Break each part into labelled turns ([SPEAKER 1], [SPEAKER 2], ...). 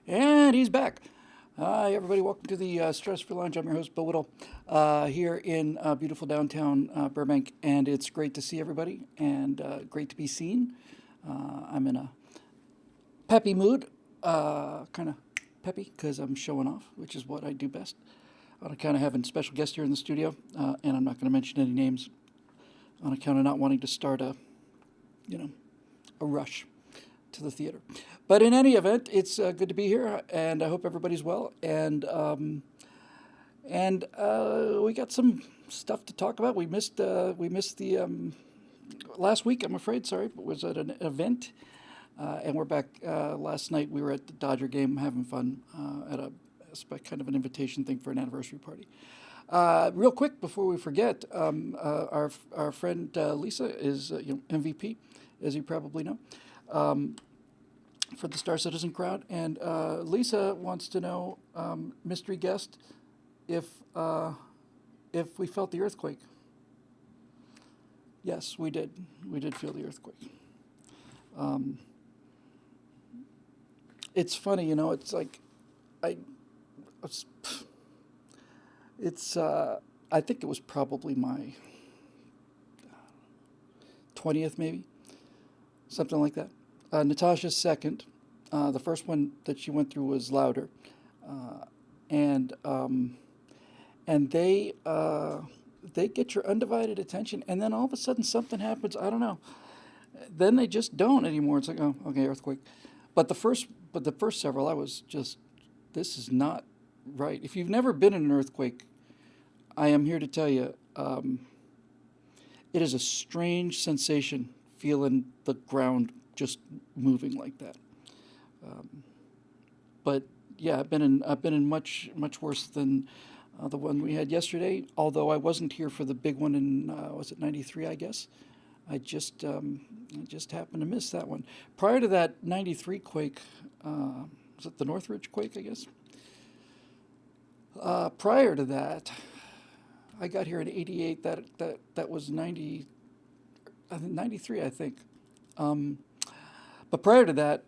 [SPEAKER 1] And he's back. Hi, everybody. Welcome to the Stratosphere Lounge. I'm your host, Bill Whittle, here in beautiful downtown Burbank. And it's great to see everybody and great to be seen. I'm in a peppy mood, kind of peppy because I'm showing off, which is what I do best. On account of having special guests here in the studio, and I'm not going to mention any names on account of not wanting to start a rush to the theater. But in any event, it's good to be here, and I hope everybody's well. And we got some stuff to talk about. We missed the last week. I'm afraid. Sorry, but was at an event, and we're back. Last night we were at the Dodger game, having fun at a kind of an invitation thing for an anniversary party. Real quick before we forget, our friend Lisa is MVP, as you probably know, for the Star Citizen crowd. And Lisa wants to know, mystery guest, if we felt the earthquake. Yes, we did. We did feel the earthquake. It's funny, it's like, I think it was probably my 20th, maybe, something like that. Natasha's second. The first one that she went through was louder, and they get your undivided attention, and then all of a sudden something happens. I don't know. Then they just don't anymore. It's like, oh, okay, earthquake. But the first several, I was just, this is not right. If you've never been in an earthquake, I am here to tell you, it is a strange sensation feeling the ground just moving like that. But yeah, I've been in much worse than the one we had yesterday. Although I wasn't here for the big one in was it '93? I guess I just happened to miss that one. Prior to that '93 quake, was it the Northridge quake? I guess. Prior to that, I got here in '88. That was 93, I think. But prior to that,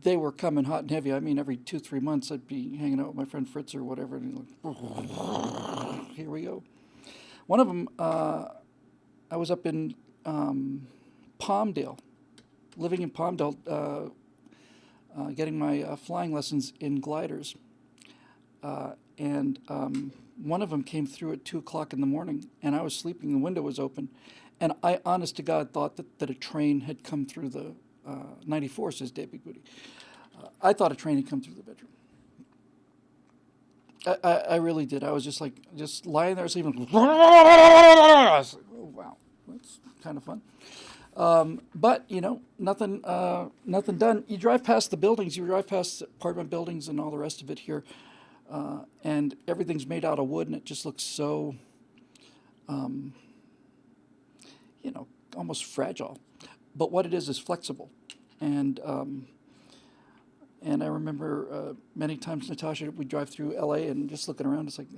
[SPEAKER 1] they were coming hot and heavy. I mean, every 2-3 months, I'd be hanging out with my friend Fritz or whatever, and like, here we go. One of them, I was up in Palmdale, living in Palmdale, getting my flying lessons in gliders. And one of them came through at 2 o'clock in the morning, and I was sleeping. The window was open, and I, honest to God, thought that a train had come through the 94, says Dave Big Booty. I thought a train had come through the bedroom. I really did. I was just lying there sleeping. I was like, oh, wow, that's kind of fun. But nothing done. You drive past the buildings. You drive past apartment buildings and all the rest of it here. And everything's made out of wood, and it just looks so, almost fragile. But what it is flexible. And I remember many times, Natasha, we drive through L.A. and just looking around, it's like,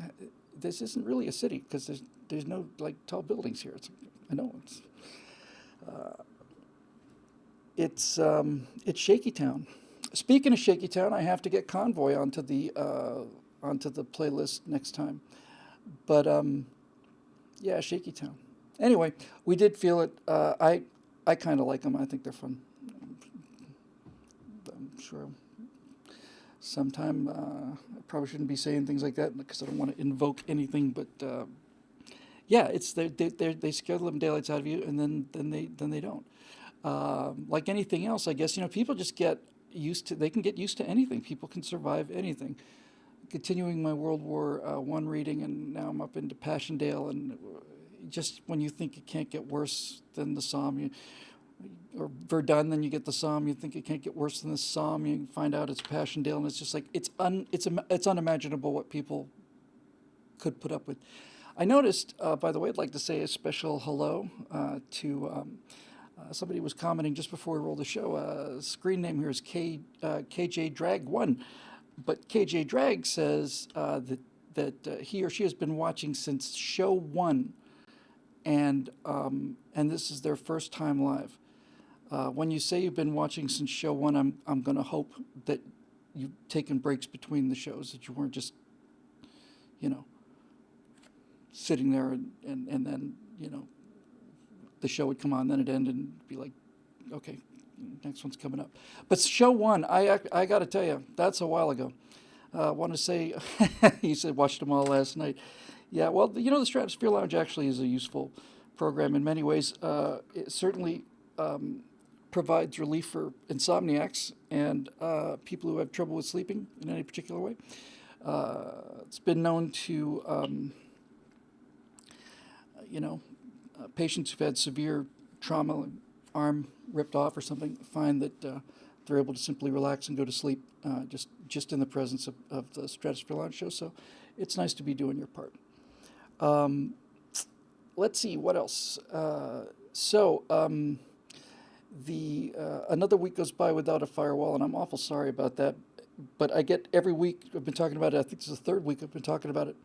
[SPEAKER 1] this isn't really a city because there's no tall buildings here. I know it's Shaky Town. Speaking of Shaky Town, I have to get Convoy onto the playlist next time. But yeah, Shaky Town. Anyway, we did feel it. I kind of like them. I think they're fun. I'm sure sometime I probably shouldn't be saying things like that because I don't want to invoke anything. But yeah, it's they scare the living daylights out of you, and then they don't. Like anything else, I guess people just get used to. They can get used to anything. People can survive anything. Continuing my World War I reading, and now I'm up into Passchendaele, and just when you think it can't get worse than the Somme, or Verdun, then you get the Somme. You think it can't get worse than the Somme. You find out it's Passchendaele, and it's just like it's unimaginable what people could put up with. I noticed, by the way, I'd like to say a special hello to somebody was commenting just before we rolled the show. Screen name here is KJ Drag 1. But KJ Drag says that he or she has been watching since show 1, and this is their first time live. When you say you've been watching since show 1, I'm going to hope that you've taken breaks between the shows, that you weren't just, you know, sitting there and then, you know, the show would come on, then it'd end and be like, okay, next one's coming up. But show one, I got to tell you, that's a while ago. I want to say, you said watched them all last night. Yeah, well, you know, the Stratosphere Lounge actually is a useful program in many ways. It certainly provides relief for insomniacs and people who have trouble with sleeping in any particular way. It's been known to, you know, patients who've had severe trauma, arm ripped off or something, find that they're able to simply relax and go to sleep just in the presence of the Stratosphere Lounge show. So it's nice to be doing your part. Let's see, what else? Another week goes by without a firewall, and I'm awful sorry about that. But I get every week, I've been talking about it, I think this is the third week I've been talking about it.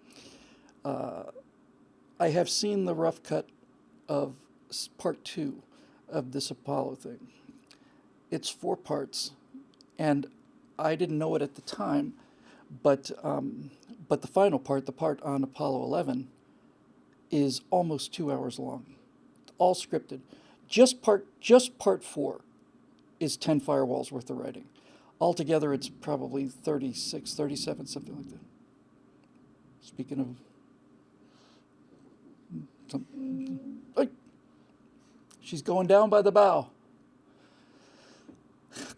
[SPEAKER 1] I have seen the rough cut of part 2 of this Apollo thing. It's 4 parts, and I didn't know it at the time, but the final part, the part on Apollo 11, is almost 2 hours long, all scripted. Just part 4 is 10 firewalls worth of writing. Altogether, it's probably 36, 37, something like that. Speaking of she's going down by the bow.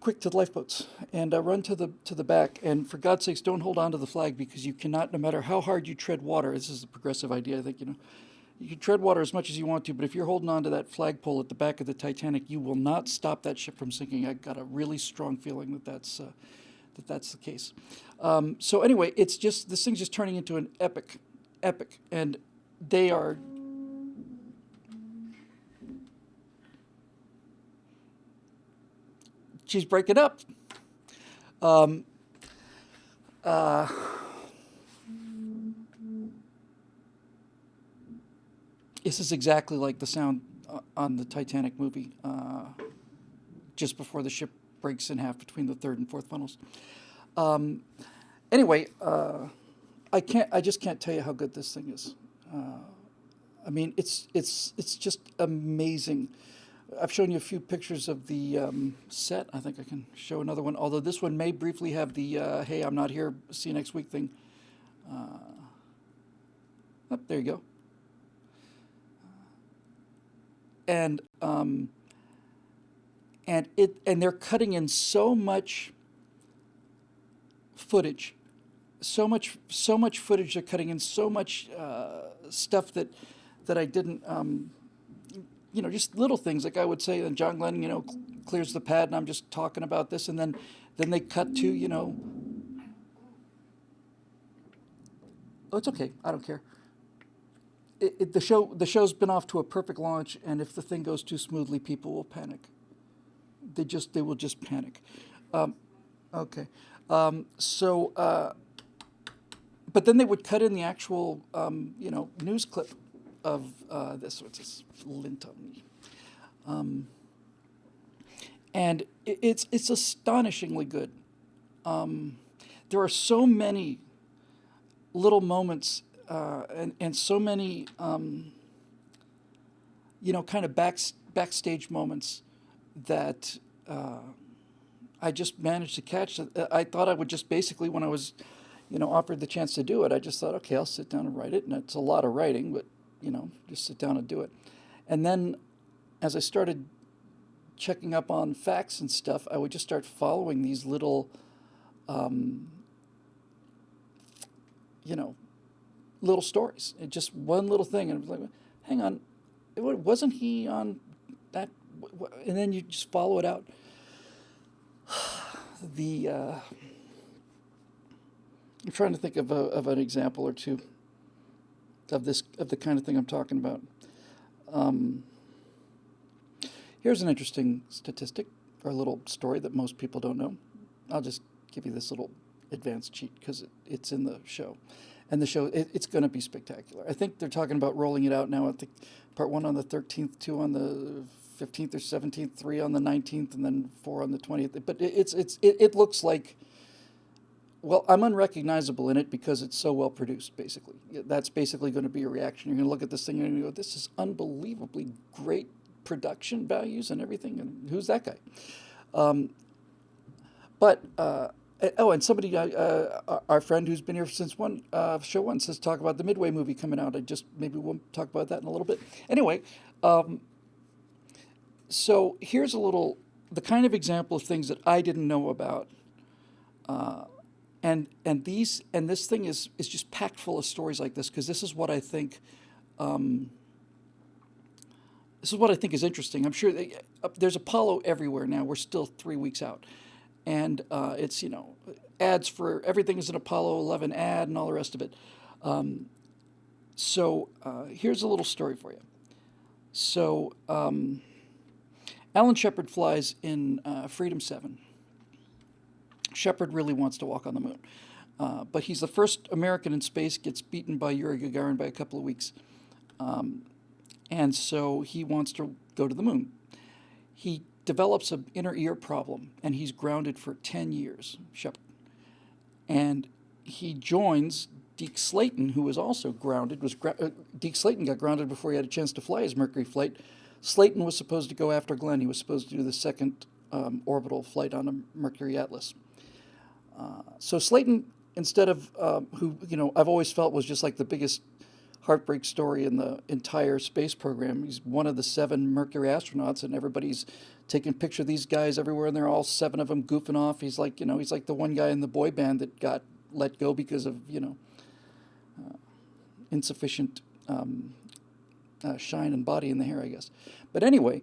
[SPEAKER 1] Quick to the lifeboats and run to the back. And for God's sakes, don't hold on to the flag, because you cannot, no matter how hard you tread water. This is a progressive idea, I think. You know, you can tread water as much as you want to, but if you're holding on to that flagpole at the back of the Titanic, you will not stop that ship from sinking. I got a really strong feeling that that's the case. So anyway, it's just, this thing's just turning into an epic, and they are. She's breaking up. This is exactly like the sound on the Titanic movie, just before the ship breaks in half between the third and fourth funnels. Anyway, I just can't tell you how good this thing is. I mean, it's just amazing. I've shown you a few pictures of the set. I think I can show another one, although this one may briefly have the hey, I'm not here, see you next week thing. There you go. And they're cutting in so much footage, so much footage. They're cutting in so much stuff that I didn't. You know, just little things, like I would say, and John Glenn, you know, clears the pad, and I'm just talking about this, and then they cut to, you know, oh, it's okay, I don't care. The show's been off to a perfect launch, and if the thing goes too smoothly, people will panic. They will just panic. Okay, but then they would cut in the actual, you know, news clip of this, which is lint on me. And it's astonishingly good. There are so many little moments and so many, you know, kind of backstage moments that I just managed to catch. I thought I would just basically, when I was, you know, offered the chance to do it, I just thought, okay, I'll sit down and write it. And it's a lot of writing, but, you know, just sit down and do it. And then as I started checking up on facts and stuff, I would just start following these little, you know, little stories. It just one little thing. And I was like, hang on, wasn't he on that? And then you just follow it out. I'm trying to think of an example or two of the kind of thing I'm talking about. Here's an interesting statistic, or a little story that most people don't know. I'll just give you this little advanced cheat because it's in the show. And the show, it's going to be spectacular. I think they're talking about rolling it out now. I think part 1 on the 13th, 2 on the 15th or 17th, 3 on the 19th, and then 4 on the 20th. But it looks like Well, I'm unrecognizable in it because it's so well produced, basically. That's basically going to be a reaction. You're going to look at this thing and you're going to go, this is unbelievably great production values and everything, and who's that guy? Um, but, oh, and somebody, our friend who's been here since show one, says talk about the Midway movie coming out. Maybe we'll talk about that in a little bit. Anyway, so here's the kind of example of things that I didn't know about. And this thing is just packed full of stories like this, because this is what I think is interesting. I'm sure there's Apollo everywhere now. We're still 3 weeks out, and it's ads for everything is an Apollo 11 ad and all the rest of it. So here's a little story for you. So Alan Shepard flies in Freedom 7. Shepard really wants to walk on the moon. But he's the first American in space, gets beaten by Yuri Gagarin by a couple of weeks. And so he wants to go to the moon. He develops an inner ear problem, and he's grounded for 10 years, Shepard. And he joins Deke Slayton, who was also grounded. Deke Slayton got grounded before he had a chance to fly his Mercury flight. Slayton was supposed to go after Glenn. He was supposed to do the second orbital flight on a Mercury Atlas. So Slayton, instead of who I've always felt was just like the biggest heartbreak story in the entire space program. He's one of the 7 Mercury astronauts, and everybody's taking a picture of these guys everywhere, and they're all 7 of them goofing off. He's like the one guy in the boy band that got let go because of insufficient shine and body in the hair, I guess. But anyway,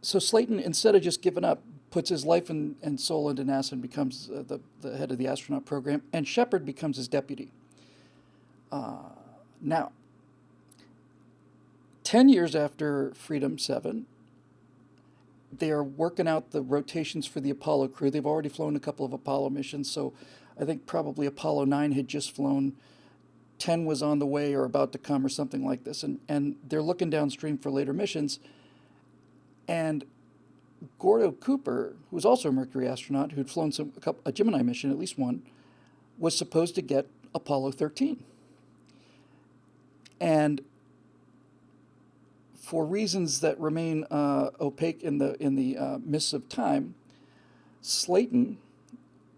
[SPEAKER 1] so Slayton, instead of just giving up, puts his life and soul into NASA and becomes the head of the astronaut program, and Shepard becomes his deputy. Now, 10 years after Freedom 7, they are working out the rotations for the Apollo crew. They've already flown a couple of Apollo missions, so I think probably Apollo 9 had just flown, 10 was on the way or about to come or something like this, and they're looking downstream for later missions, and Gordo Cooper, who was also a Mercury astronaut, who'd flown a Gemini mission, at least one, was supposed to get Apollo 13. And for reasons that remain opaque in the mists of time, Slayton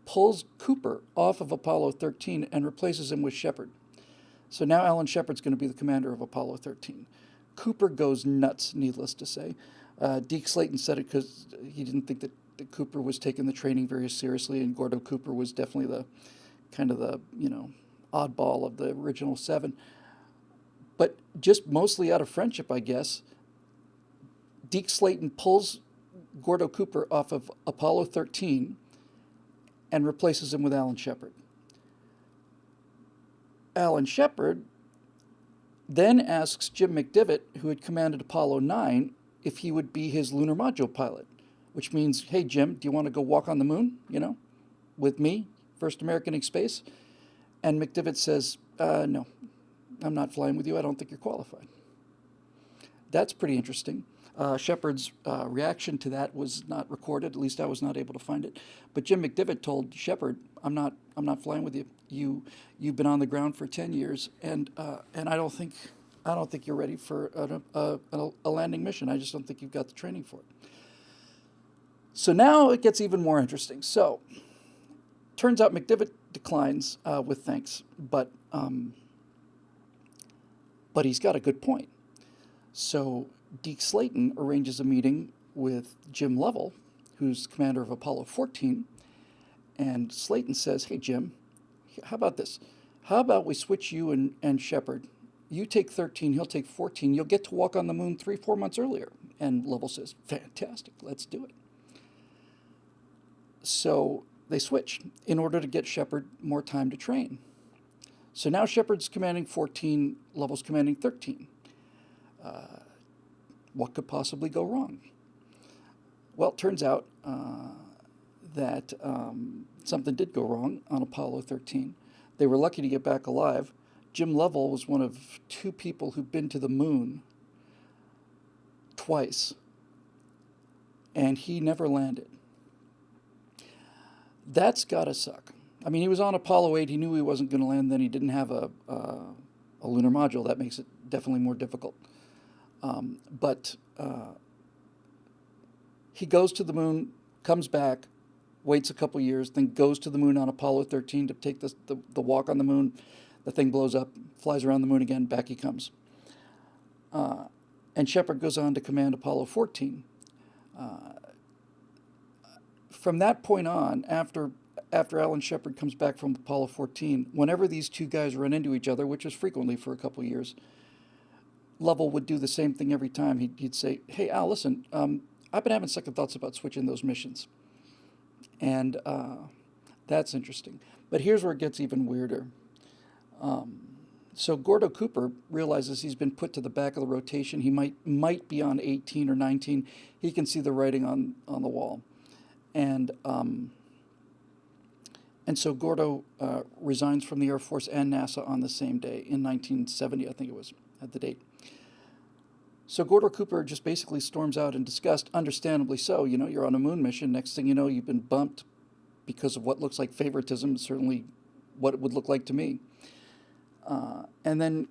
[SPEAKER 1] pulls Cooper off of Apollo 13 and replaces him with Shepard. So now Alan Shepard's going to be the commander of Apollo 13. Cooper goes nuts, needless to say. Deke Slayton said it because he didn't think that Cooper was taking the training very seriously, and Gordo Cooper was definitely the kind of the oddball of the original 7. But just mostly out of friendship, I guess, Deke Slayton pulls Gordo Cooper off of Apollo 13 and replaces him with Alan Shepard. Alan Shepard then asks Jim McDivitt, who had commanded Apollo 9, if he would be his lunar module pilot, which means, hey, Jim, do you want to go walk on the moon, with me, first American in space? And McDivitt says, no, I'm not flying with you. I don't think you're qualified. That's pretty interesting. Shepard's reaction to that was not recorded. At least I was not able to find it. But Jim McDivitt told Shepard, "I'm not flying with you. You've been on the ground for 10 years, and I don't think you're ready for a landing mission. I just don't think you've got the training for it." So now it gets even more interesting. So turns out McDivitt declines with thanks, but he's got a good point. So Deke Slayton arranges a meeting with Jim Lovell, who's commander of Apollo 14, and Slayton says, "Hey, Jim, how about this? How about we switch you and Shepard? You take 13, he'll take 14. You'll get to walk on the moon 3-4 months earlier." And Lovell says, "Fantastic, let's do it." So they switch in order to get Shepard more time to train. So now Shepard's commanding 14, Lovell's commanding 13. What could possibly go wrong? Well, it turns out that something did go wrong on Apollo 13. They were lucky to get back alive. Jim Lovell was one of 2 people who'd been to the moon twice, and he never landed. That's gotta suck. I mean, he was on Apollo 8. He knew he wasn't going to land. Then he didn't have a lunar module. That makes it definitely more difficult. But he goes to the moon, comes back, waits a couple years, then goes to the moon on Apollo 13 to take the walk on the moon. The thing blows up, flies around the moon again, back he comes. And Shepard goes on to command Apollo 14. From that point on, after Alan Shepard comes back from Apollo 14, whenever these two guys run into each other, which was frequently for a couple of years, Lovell would do the same thing every time. He'd say, "Hey, Al, listen, I've been having second thoughts about switching those missions." And that's interesting. But here's where it gets even weirder. So Gordo Cooper realizes he's been put to the back of the rotation. He might be on 18 or 19. He can see the writing on the wall. And so Gordo resigns from the Air Force and NASA on the same day in 1970, I think it was, at the date. So Gordo Cooper just basically storms out in disgust, understandably so. You know, you're on a moon mission. Next thing you know, you've been bumped because of what looks like favoritism, certainly what it would look like to me. And then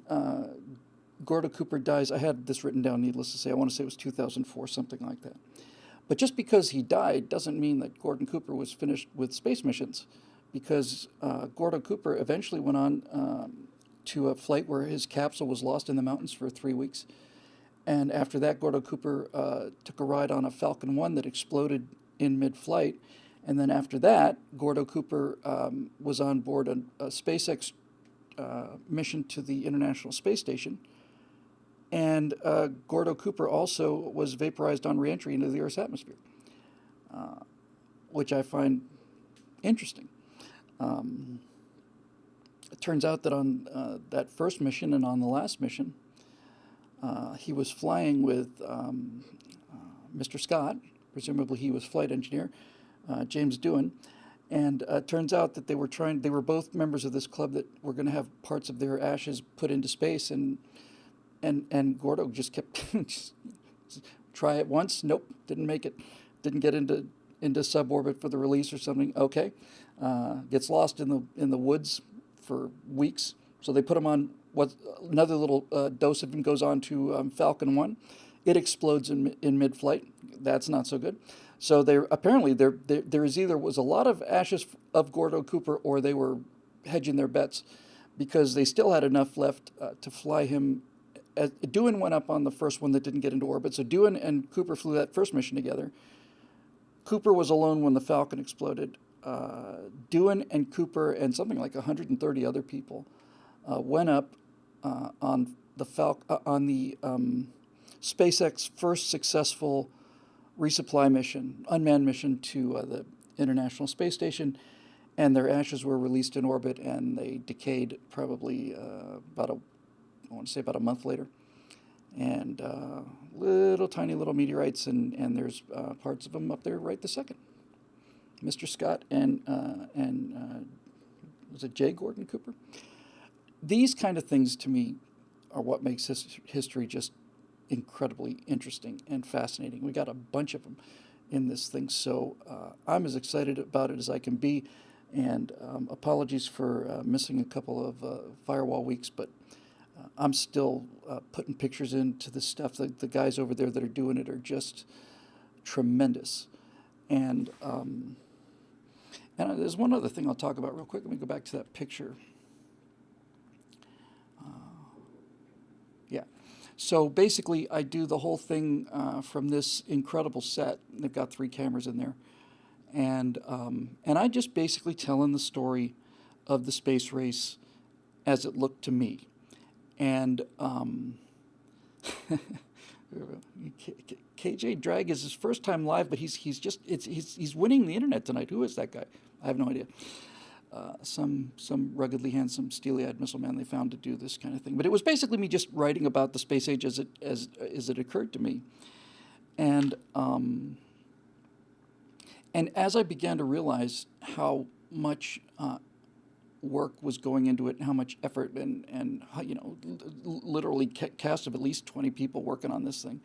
[SPEAKER 1] Gordo Cooper dies. I had this written down, needless to say. I want to say it was 2004, something like that. But just because he died doesn't mean that Gordon Cooper was finished with space missions, because Gordo Cooper eventually went on to a flight where his capsule was lost in the mountains for 3 weeks. And after that, Gordo Cooper took a ride on a Falcon 1 that exploded in mid-flight. And then after that, Gordo Cooper was on board a SpaceX mission to the International Space Station. And Gordo Cooper also was vaporized on reentry into the Earth's atmosphere, which I find interesting. It turns out that on that first mission and on the last mission, he was flying with Mr. Scott. Presumably he was flight engineer, James Doohan. And it turns out that they were both members of this club that were going to have parts of their ashes put into space, and Gordo just kept try it once, nope, didn't make it, didn't get into suborbit for the release or something. Okay, gets lost in the woods for weeks. So they put him on what another little dose of him goes on to Falcon 1. It explodes in mid-flight. That's not so good. So there was a lot of ashes of Gordo Cooper, or they were hedging their bets, because they still had enough left to fly him. Doohan went up on the first one that didn't get into orbit. So Doohan and Cooper flew that first mission together. Cooper was alone when the Falcon exploded. Doohan and Cooper and something like 130 other people went up on the SpaceX first successful resupply mission, unmanned mission to the International Space Station, and their ashes were released in orbit, and they decayed probably about a month later. And tiny little meteorites, and there's parts of them up there right this second. Mr. Scott and was it J. Gordon Cooper? These kind of things to me are what makes history just incredibly interesting and fascinating. We got a bunch of them in this thing, so I'm as excited about it as I can be. And apologies for missing a couple of firewall weeks, but I'm still putting pictures into this stuff. The guys over there that are doing it are just tremendous. And there's one other thing I'll talk about real quick. Let me go back to that picture. Yeah. So basically, I do the whole thing from this incredible set. They've got 3 cameras in there. And I just basically telling the story of the space race as it looked to me. And KJ Drag is his first time live, but he's winning the internet tonight. Who is that guy? I have no idea. Some ruggedly handsome, steely-eyed missile man they found to do this kind of thing. But it was basically me just writing about the space age as it occurred to me, and as I began to realize how much work was going into it, and how much effort and how, literally cast of at least 20 people working on this thing.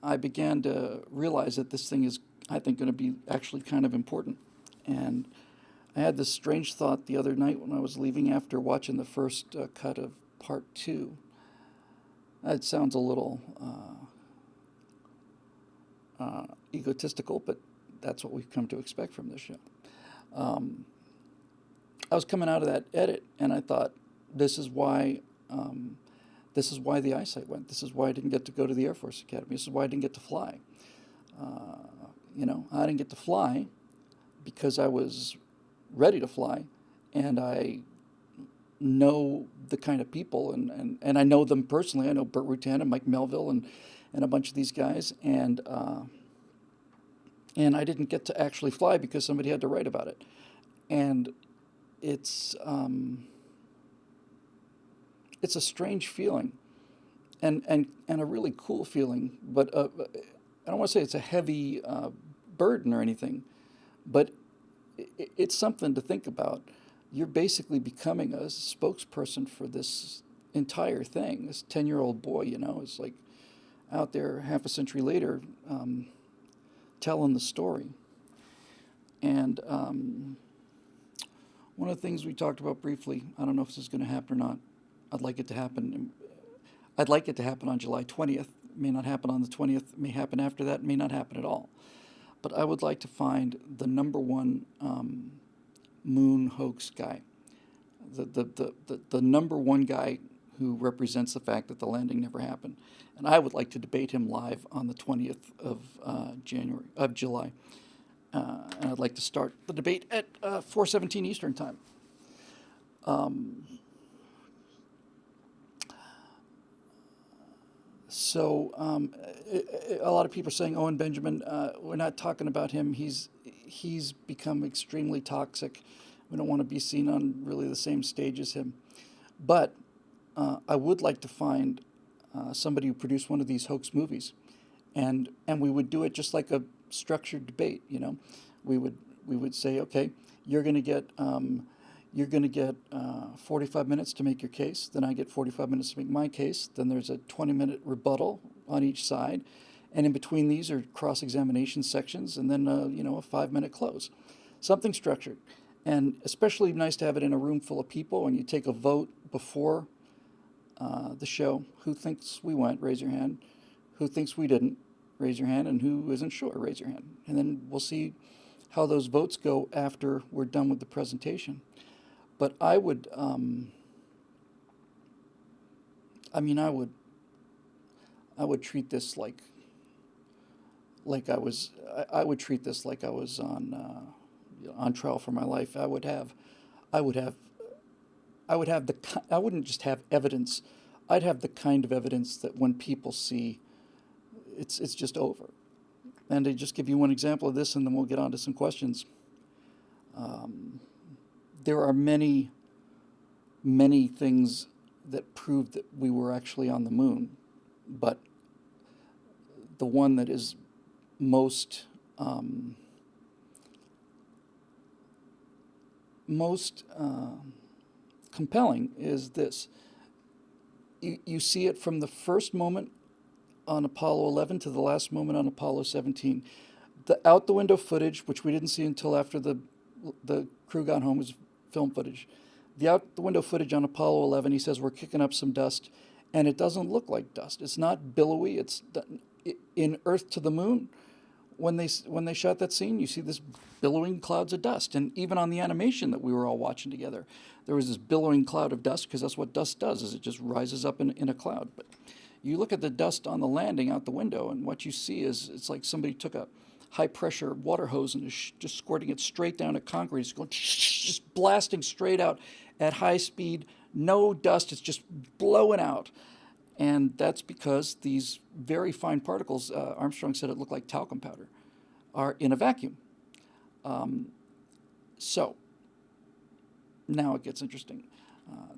[SPEAKER 1] I began to realize that this thing is, I think, going to be actually kind of important. And I had this strange thought the other night when I was leaving after watching the first cut of part 2. That sounds a little egotistical, but that's what we've come to expect from this show. I was coming out of that edit, and I thought, this is why the eyesight went. This is why I didn't get to go to the Air Force Academy. This is why I didn't get to fly. I didn't get to fly because I was ready to fly, and I know the kind of people, and I know them personally. I know Burt Rutan and Mike Melville and a bunch of these guys, and I didn't get to actually fly because somebody had to write about it. And it's a strange feeling, and a really cool feeling. But I don't want to say it's a heavy burden or anything, but it's something to think about. You're basically becoming a spokesperson for this entire thing. This 10-year-old boy, is like out there half a century later, telling the story. And one of the things we talked about briefly, I don't know if this is going to happen or not. I'd like it to happen. I'd like it to happen on July 20th. It may not happen on the 20th. It may happen after that. It may not happen at all. But I would like to find the number one moon hoax guy, the number one guy who represents the fact that the landing never happened. And I would like to debate him live on the 20th of July. And I'd like to start the debate at 4:17 Eastern Time. So a lot of people are saying, Owen Benjamin, we're not talking about him. He's become extremely toxic. We don't want to be seen on really the same stage as him. But I would like to find somebody who produced one of these hoax movies, and we would do it just like a structured debate. We would say, okay, you're going to get 45 minutes to make your case. Then I get 45 minutes to make my case. Then there's a 20-minute rebuttal on each side, and in between these are cross-examination sections, and then a 5-minute close. Something structured, and especially nice to have it in a room full of people, and you take a vote before the show. Who thinks we went? Raise your hand. Who thinks we didn't? Raise your hand. And who isn't sure? Raise your hand. And then we'll see how those votes go after we're done with the presentation. But I would, I would treat this like I was on trial for my life. I wouldn't just have evidence. I'd have the kind of evidence that when people see, it's just over. And to just give you one example of this, and then we'll get on to some questions. There are many, many things that prove that we were actually on the moon, but the one that is most compelling is this. You see it from the first moment on Apollo 11 to the last moment on Apollo 17. The out-the-window footage, which we didn't see until after the crew got home, was film footage. The out-the-window footage on Apollo 11, he says, we're kicking up some dust, and it doesn't look like dust. It's not billowy. It's in Earth to the Moon. When they shot that scene, you see this billowing clouds of dust. And even on the animation that we were all watching together, there was this billowing cloud of dust, because that's what dust does, is it just rises up in a cloud. But you look at the dust on the landing out the window, and what you see is it's like somebody took a high-pressure water hose and is just squirting it straight down at concrete. It's going just blasting straight out at high speed. No dust. It's just blowing out. And that's because these very fine particles, Armstrong said it looked like talcum powder, are in a vacuum. So now it gets interesting.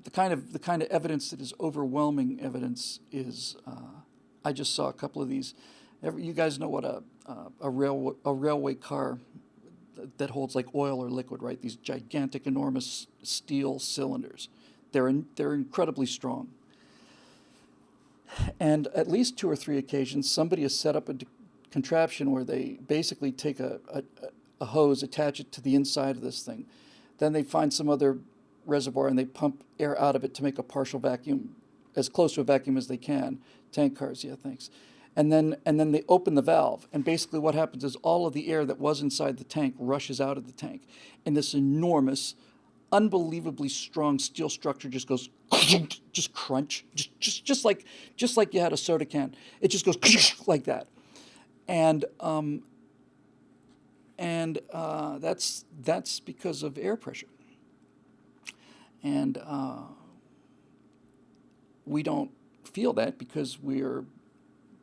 [SPEAKER 1] The kind of evidence that is overwhelming evidence is, I just saw a couple of these. You guys know what a railway car that holds like oil or liquid, right? These gigantic, enormous steel cylinders. They're incredibly strong. And at least 2 or 3 occasions, somebody has set up a contraption where they basically take a hose, attach it to the inside of this thing. Then they find some other reservoir and they pump air out of it to make a partial vacuum, as close to a vacuum as they can. Tank cars, yeah, thanks. And then they open the valve, and basically what happens is all of the air that was inside the tank rushes out of the tank, and this enormous, unbelievably strong steel structure just goes just crunch, just like you had a soda can. It just goes like that, and that's because of air pressure, and we don't feel that because we're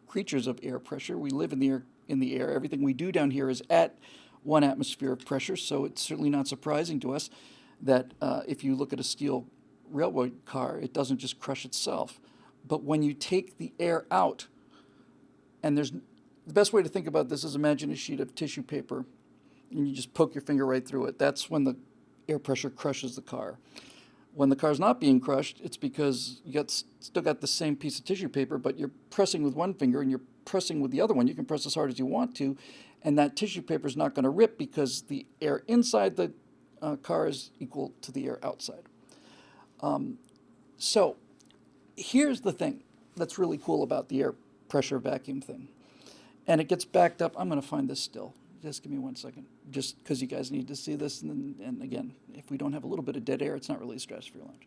[SPEAKER 1] creatures of air pressure. We live in the air. Everything we do down here is at 1 atmosphere of pressure, so it's certainly not surprising to us that if you look at a steel railroad car, it doesn't just crush itself. But when you take the air out, and the best way to think about this is imagine a sheet of tissue paper, and you just poke your finger right through it. That's when the air pressure crushes the car. When the car's not being crushed, it's because you still got the same piece of tissue paper, but you're pressing with one finger and you're pressing with the other one. You can press as hard as you want to, and that tissue paper is not going to rip because the air inside the car is equal to the air outside. So here's the thing that's really cool about the air pressure vacuum thing. And it gets backed up. I'm going to find this still. Just give me 1 second, just because you guys need to see this. And again, if we don't have a little bit of dead air, it's not really a Stratosphere lounge.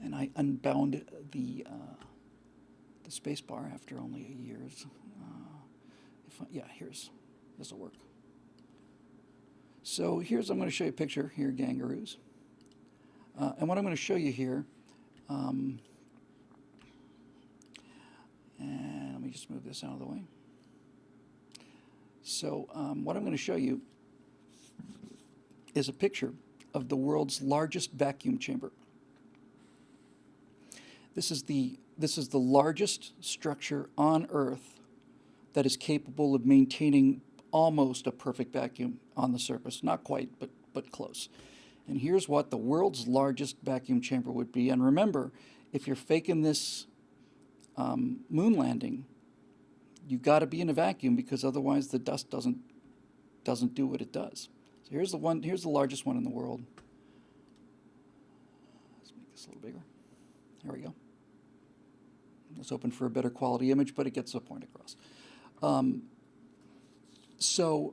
[SPEAKER 1] And I unbound the space bar after only a year's. This will work. So I'm going to show you a picture here, gangaroos. And what I'm going to show you here, and let me just move this out of the way. So what I'm going to show you is a picture of the world's largest vacuum chamber. This is the largest structure on Earth that is capable of maintaining almost a perfect vacuum on the surface. Not quite, but close. And here's what the world's largest vacuum chamber would be. And remember, if you're faking this moon landing, you got to be in a vacuum because otherwise the dust doesn't do what it does. So here's the largest one in the world. Let's make this a little bigger. There we go. Let's open for a better quality image, but it gets the point across. So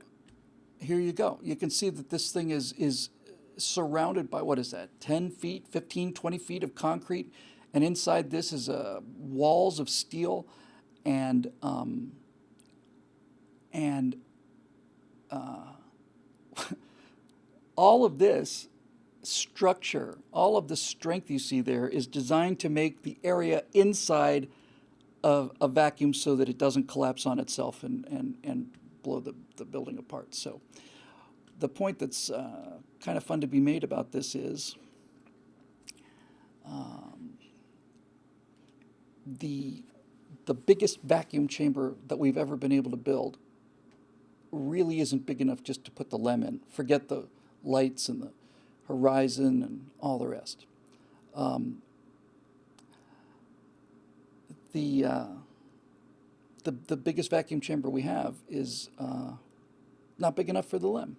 [SPEAKER 1] here you go. You can see that this thing is surrounded by, what is that, 10 feet, 15, 20 feet of concrete, and inside this is walls of steel, and all of this structure, all of the strength you see there is designed to make the area inside of a vacuum so that it doesn't collapse on itself and blow the building apart. So the point that's kind of fun to be made about this is the biggest vacuum chamber that we've ever been able to build really isn't big enough just to put the LEM in. Forget the lights and the horizon and all the rest. The biggest vacuum chamber we have is not big enough for the LEM.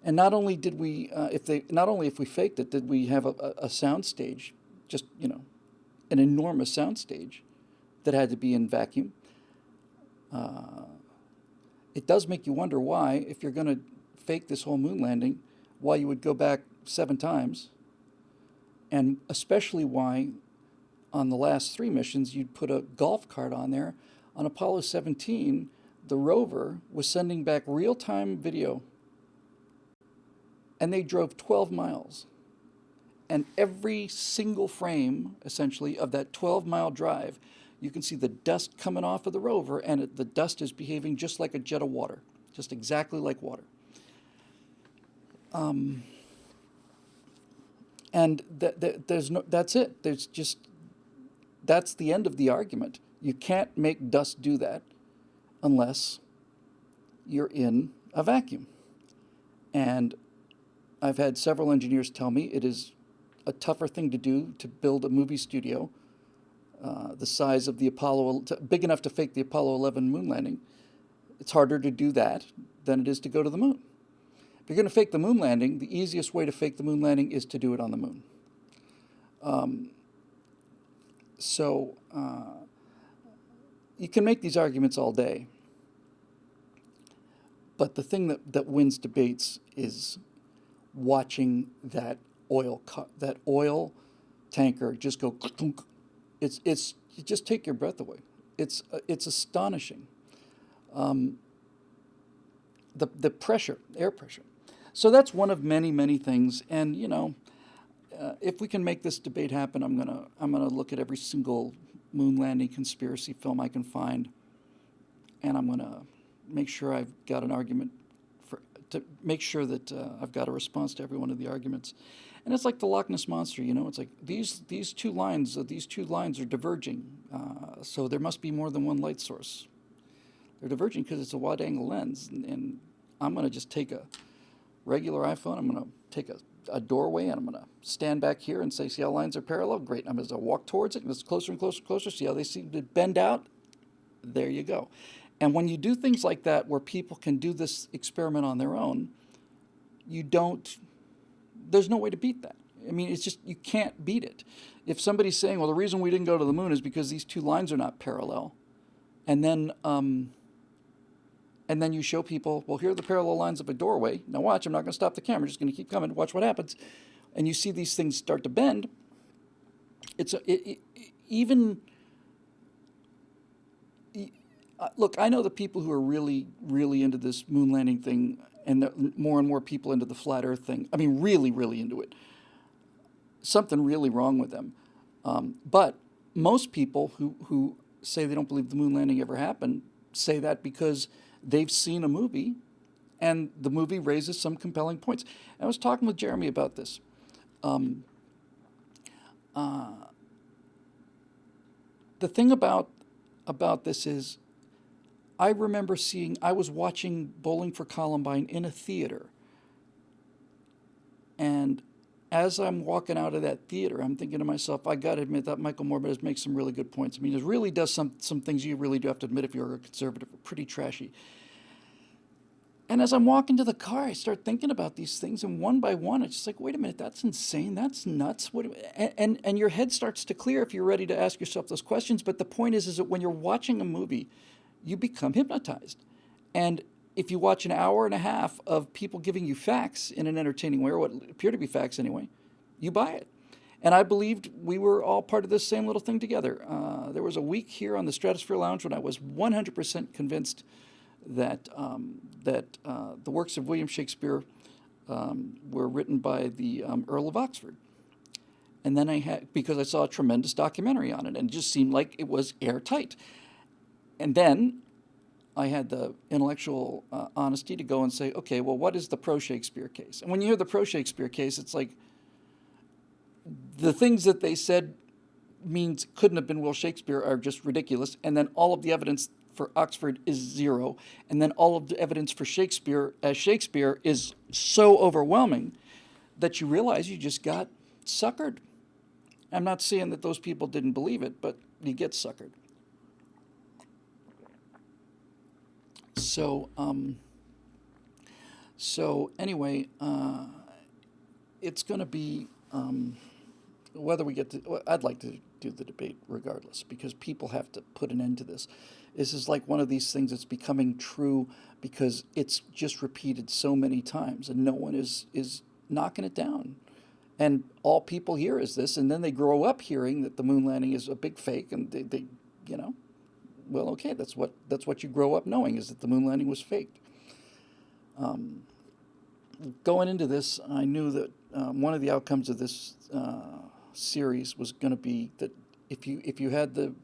[SPEAKER 1] And not only did we, if we faked it, did we have a sound stage, just an enormous sound stage that had to be in vacuum. It does make you wonder why, if you're going to fake this whole moon landing, why you would go back 7 times, and especially why on the last 3 missions you'd put a golf cart on there. On Apollo 17, the rover was sending back real-time video, and they drove 12 miles. And every single frame, essentially, of that 12-mile drive, you can see the dust coming off of the rover, and the dust is behaving just like a jet of water, just exactly like water. And that's it. That's the end of the argument. You can't make dust do that unless you're in a vacuum. And I've had several engineers tell me it is a tougher thing to do to build a movie studio the size of the Apollo, big enough to fake the Apollo 11 moon landing. It's harder to do that than it is to go to the moon. If you're going to fake the moon landing, the easiest way to fake the moon landing is to do it on the moon. So you can make these arguments all day, but the thing that wins debates is watching that oil tanker just go. It's you just take your breath away. It's astonishing. The pressure, air pressure. So that's one of many things. And if we can make this debate happen, I'm gonna look at every single moon landing conspiracy film I can find, and I'm gonna make sure I've got an argument to make sure that I've got a response to every one of the arguments. And it's like the Loch Ness Monster, it's like these two lines are diverging, so there must be more than one light source. They're diverging because it's a wide-angle lens, and I'm going to just take a regular iPhone, I'm going to take a doorway, and I'm going to stand back here and say, see how lines are parallel? Great. I'm going to walk towards it, and it's closer and closer and closer. See how they seem to bend out? There you go. And when you do things like that, where people can do this experiment on their own, there's no way to beat that. I mean, it's just, you can't beat it. If somebody's saying, well, the reason we didn't go to the moon is because these two lines are not parallel, and then you show people, well, here are the parallel lines of a doorway. Now watch, I'm not going to stop the camera. I'm just going to keep coming. Watch what happens. And you see these things start to bend. Look, I know the people who are really, really into this moon landing thing, and more and more people into the flat Earth thing. I mean, really, really into it. Something really wrong with them. But most people who say they don't believe the moon landing ever happened say that because they've seen a movie, and the movie raises some compelling points. I was talking with Jeremy about this. The thing about this is, I remember I was watching Bowling for Columbine in a theater, and as I'm walking out of that theater, I'm thinking to myself, I got to admit that Michael Moore makes some really good points. I mean, it really does some things you really do have to admit if you're a conservative are pretty trashy. And as I'm walking to the car, I start thinking about these things, and one by one, it's just like, wait a minute, that's insane, that's nuts. And your head starts to clear if you're ready to ask yourself those questions. But the point is that when you're watching a movie, you become hypnotized. And if you watch an hour and a half of people giving you facts in an entertaining way, or what appear to be facts anyway, you buy it. And I believed we were all part of this same little thing together. There was a week here on the Stratosphere Lounge when I was 100% convinced that the works of William Shakespeare were written by the Earl of Oxford. And then because I saw a tremendous documentary on it, and it just seemed like it was airtight. And then I had the intellectual honesty to go and say, okay, well, what is the pro-Shakespeare case? And when you hear the pro-Shakespeare case, it's like the things that they said means couldn't have been Will Shakespeare are just ridiculous. And then all of the evidence for Oxford is zero. And then all of the evidence for Shakespeare as Shakespeare is so overwhelming that you realize you just got suckered. I'm not saying that those people didn't believe it, but you get suckered. So anyway, it's going to be whether we get to. I'd like to do the debate regardless, because people have to put an end to this. This is like one of these things that's becoming true because it's just repeated so many times, and no one is knocking it down. And all people hear is this, and then they grow up hearing that the moon landing is a big fake, and they well, okay, that's what you grow up knowing, is that the moon landing was faked. Going into this, I knew that one of the outcomes of this series was going to be that if you had the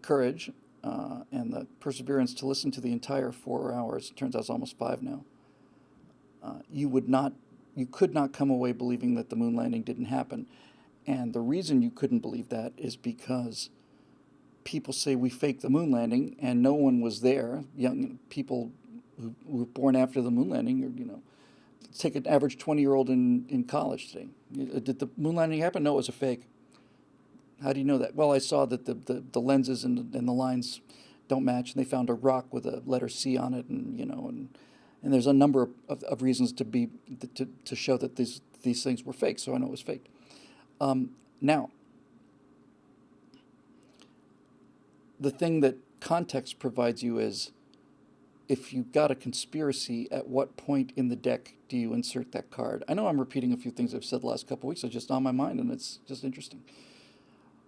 [SPEAKER 1] courage and the perseverance to listen to the entire 4 hours, it turns out it's almost 5 now, you could not come away believing that the moon landing didn't happen. And the reason you couldn't believe that is because people say we faked the moon landing and no one was there. Young people who were born after the moon landing, or take an average 20-year-old in college today. Did the moon landing happen? No, it was a fake. How do you know that? Well, I saw that the lenses and the lines don't match, and they found a rock with a letter C on it, and there's a number of reasons to show that these things were fake. So I know it was fake. Now, the thing that context provides you is, if you've got a conspiracy, at what point in the deck do you insert that card? I know I'm repeating a few things I've said the last couple of weeks. It's just on my mind, and it's just interesting.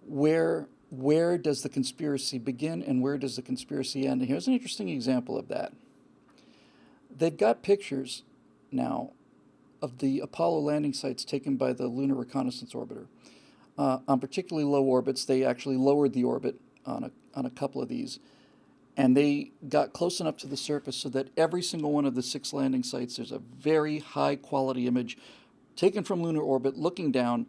[SPEAKER 1] Where does the conspiracy begin, and where does the conspiracy end? And here's an interesting example of that. They've got pictures now of the Apollo landing sites taken by the Lunar Reconnaissance Orbiter. On particularly low orbits, they actually lowered the orbit on a couple of these, and they got close enough to the surface so that every single one of the 6 landing sites, there's a very high quality image taken from lunar orbit looking down.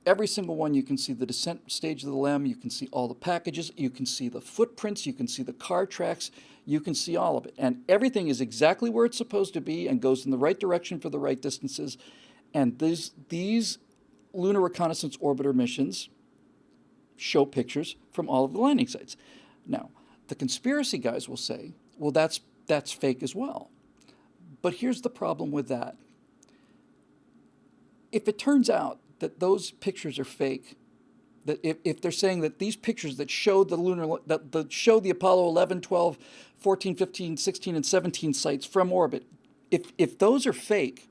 [SPEAKER 1] Every single one, you can see the descent stage of the LEM, you can see all the packages, you can see the footprints, you can see the car tracks, you can see all of it. And everything is exactly where it's supposed to be and goes in the right direction for the right distances. And these Lunar Reconnaissance Orbiter missions show pictures from all of the landing sites. Now, the conspiracy guys will say, well, that's fake as well. But here's the problem with that. If it turns out that those pictures are fake, that if they're saying that these pictures that show that show the Apollo 11, 12, 14, 15, 16, and 17 sites from orbit, if those are fake,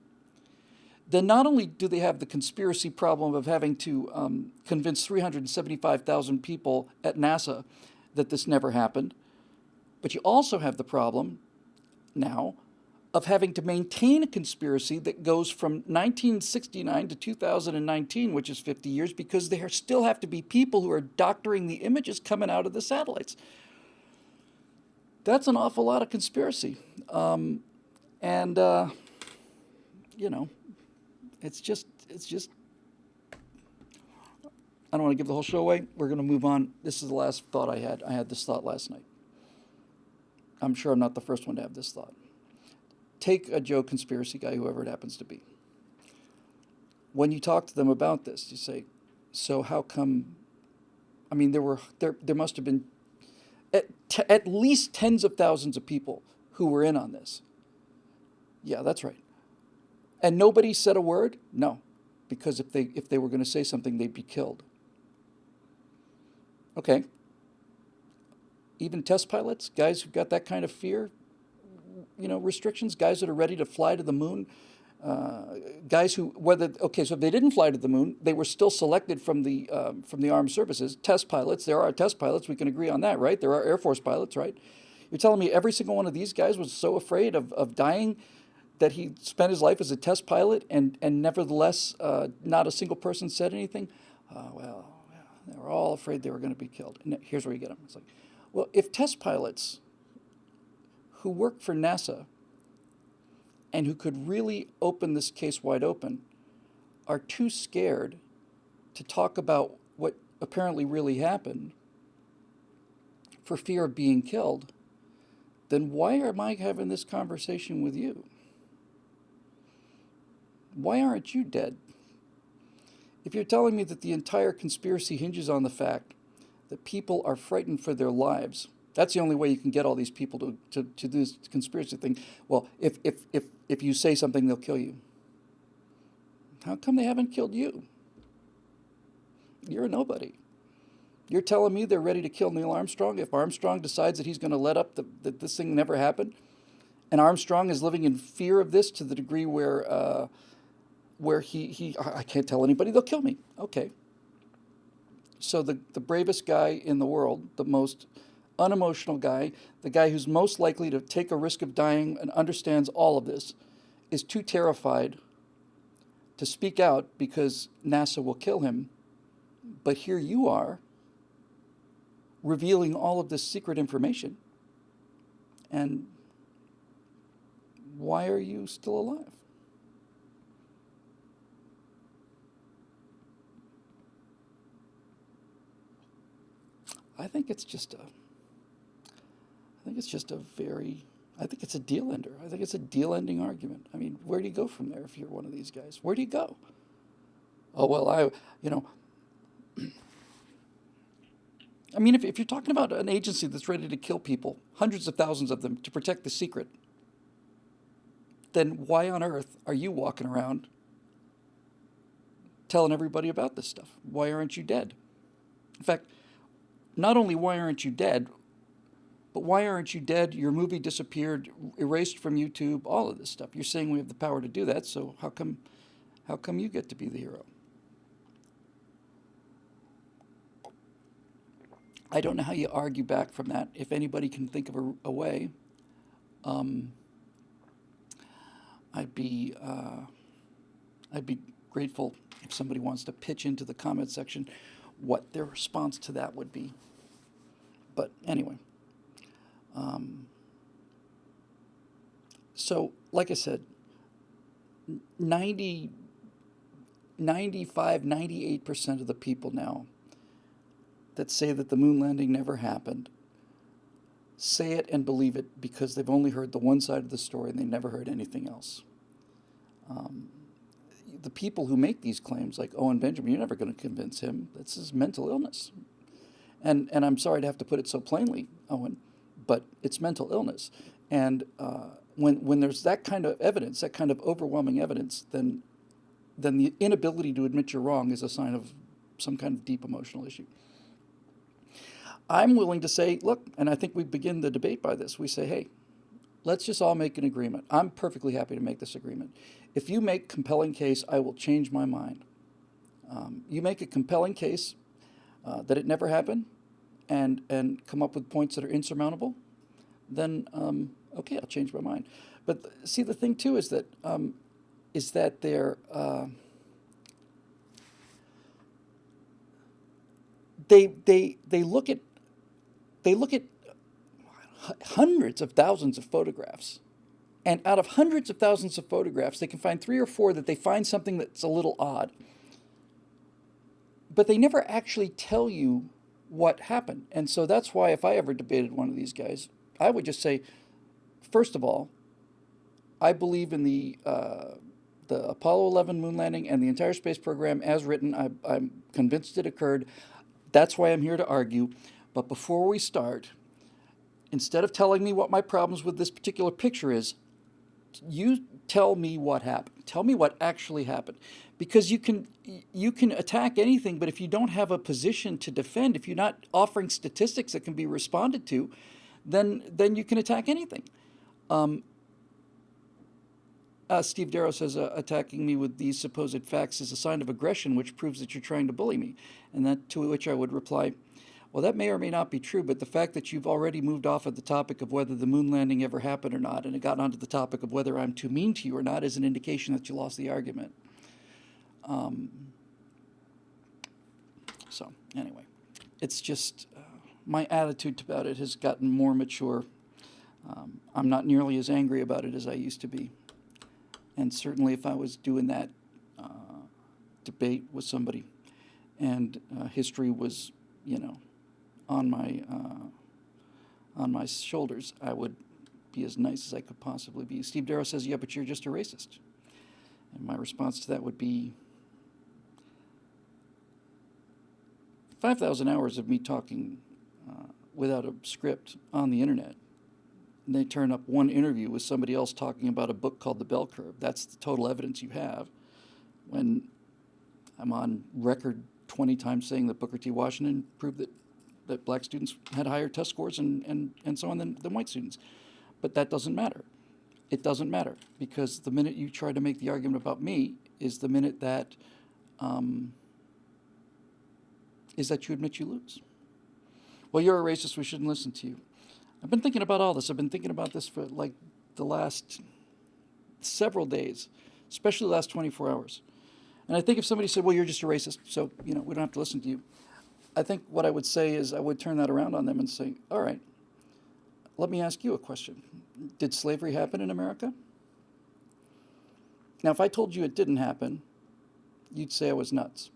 [SPEAKER 1] then not only do they have the conspiracy problem of having to convince 375,000 people at NASA that this never happened, but you also have the problem now of having to maintain a conspiracy that goes from 1969 to 2019, which is 50 years, because there still have to be people who are doctoring the images coming out of the satellites. That's an awful lot of conspiracy. It's just, I don't want to give the whole show away. We're going to move on. This is the last thought I had. I had this thought last night. I'm sure I'm not the first one to have this thought. Take a Joe conspiracy guy, whoever it happens to be. When you talk to them about this, you say, so how come, I mean, there must have been at least tens of thousands of people who were in on this. Yeah, that's right. And nobody said a word? No, because if they were going to say something, they'd be killed. Okay. Even test pilots, guys who've got that kind of fear, restrictions, guys that are ready to fly to the moon, guys who, so if they didn't fly to the moon, they were still selected from the armed services. Test pilots, there are test pilots, we can agree on that, right? There are Air Force pilots, right? You're telling me every single one of these guys was so afraid of dying that he spent his life as a test pilot, and nevertheless, not a single person said anything? They were all afraid they were going to be killed. And here's where you get them. It's like, well, if test pilots who work for NASA and who could really open this case wide open are too scared to talk about what apparently really happened for fear of being killed, then why am I having this conversation with you? Why aren't you dead? If you're telling me that the entire conspiracy hinges on the fact that people are frightened for their lives, that's the only way you can get all these people to do this conspiracy thing. Well, if you say something, they'll kill you. How come they haven't killed you? You're a nobody. You're telling me they're ready to kill Neil Armstrong if Armstrong decides that he's going to let up that this thing never happened? And Armstrong is living in fear of this to the degree where I can't tell anybody, they'll kill me. Okay. So the bravest guy in the world, the most unemotional guy, the guy who's most likely to take a risk of dying and understands all of this, is too terrified to speak out because NASA will kill him. But here you are, revealing all of this secret information. And why are you still alive? I think it's just a very I think it's a deal ender. I think it's a deal ending argument. I mean, where do you go from there if you're one of these guys? Where do you go? Oh, well, I mean, if you're talking about an agency that's ready to kill people, hundreds of thousands of them, to protect the secret, then why on earth are you walking around telling everybody about this stuff? Why aren't you dead? In fact, not only why aren't you dead, but why aren't you dead? Your movie disappeared, erased from YouTube, all of this stuff. You're saying we have the power to do that, so how come you get to be the hero? I don't know how you argue back from that. If anybody can think of a way, I'd be grateful if somebody wants to pitch into the comment section what their response to that would be. But anyway, so like I said, 95, 98% of the people now that say that the moon landing never happened say it and believe it because they've only heard the one side of the story and they never heard anything else. The people who make these claims, like Owen Benjamin, you're never going to convince him. That's his mental illness. And I'm sorry to have to put it so plainly, Owen, but it's mental illness. And when there's that kind of evidence, that kind of overwhelming evidence, then the inability to admit you're wrong is a sign of some kind of deep emotional issue. I'm willing to say, look, and I think we begin the debate by this. We say, hey, let's just all make an agreement. I'm perfectly happy to make this agreement. If you make a compelling case, I will change my mind. You make a compelling case that it never happened and come up with points that are insurmountable, then okay, I'll change my mind. But see, the thing too is that they look at hundreds of thousands of photographs, and out of hundreds of thousands of photographs, they can find 3 or 4 that they find something that's a little odd. But they never actually tell you what happened. And so that's why if I ever debated one of these guys, I would just say, first of all, I believe in the Apollo 11 moon landing and the entire space program as written. I'm convinced it occurred. That's why I'm here to argue. But before we start, instead of telling me what my problems with this particular picture is, you tell me what happened. Tell me what actually happened. Because you can attack anything, but if you don't have a position to defend, if you're not offering statistics that can be responded to, then you can attack anything. Steve Darrow says, attacking me with these supposed facts is a sign of aggression, which proves that you're trying to bully me. And that to which I would reply, well, that may or may not be true, but the fact that you've already moved off of the topic of whether the moon landing ever happened or not, and it got onto the topic of whether I'm too mean to you or not, is an indication that you lost the argument. So anyway, it's just my attitude about it has gotten more mature. I'm not nearly as angry about it as I used to be. And certainly if I was doing that debate with somebody and history was, on my shoulders, I would be as nice as I could possibly be. Steve Darrow says, yeah, but you're just a racist. And my response to that would be 5,000 hours of me talking without a script on the internet. And they turn up one interview with somebody else talking about a book called The Bell Curve. That's the total evidence you have. When I'm on record 20 times saying that Booker T. Washington proved that black students had higher test scores and so on than white students. But that doesn't matter. It doesn't matter, because the minute you try to make the argument about me is the minute that you admit you lose. Well, you're a racist, we shouldn't listen to you. I've been thinking about all this. I've been thinking about this for like the last several days, especially the last 24 hours. And I think if somebody said, well, you're just a racist, so we don't have to listen to you, I think what I would say is I would turn that around on them and say, all right, let me ask you a question. Did slavery happen in America? Now, if I told you it didn't happen, you'd say I was nuts.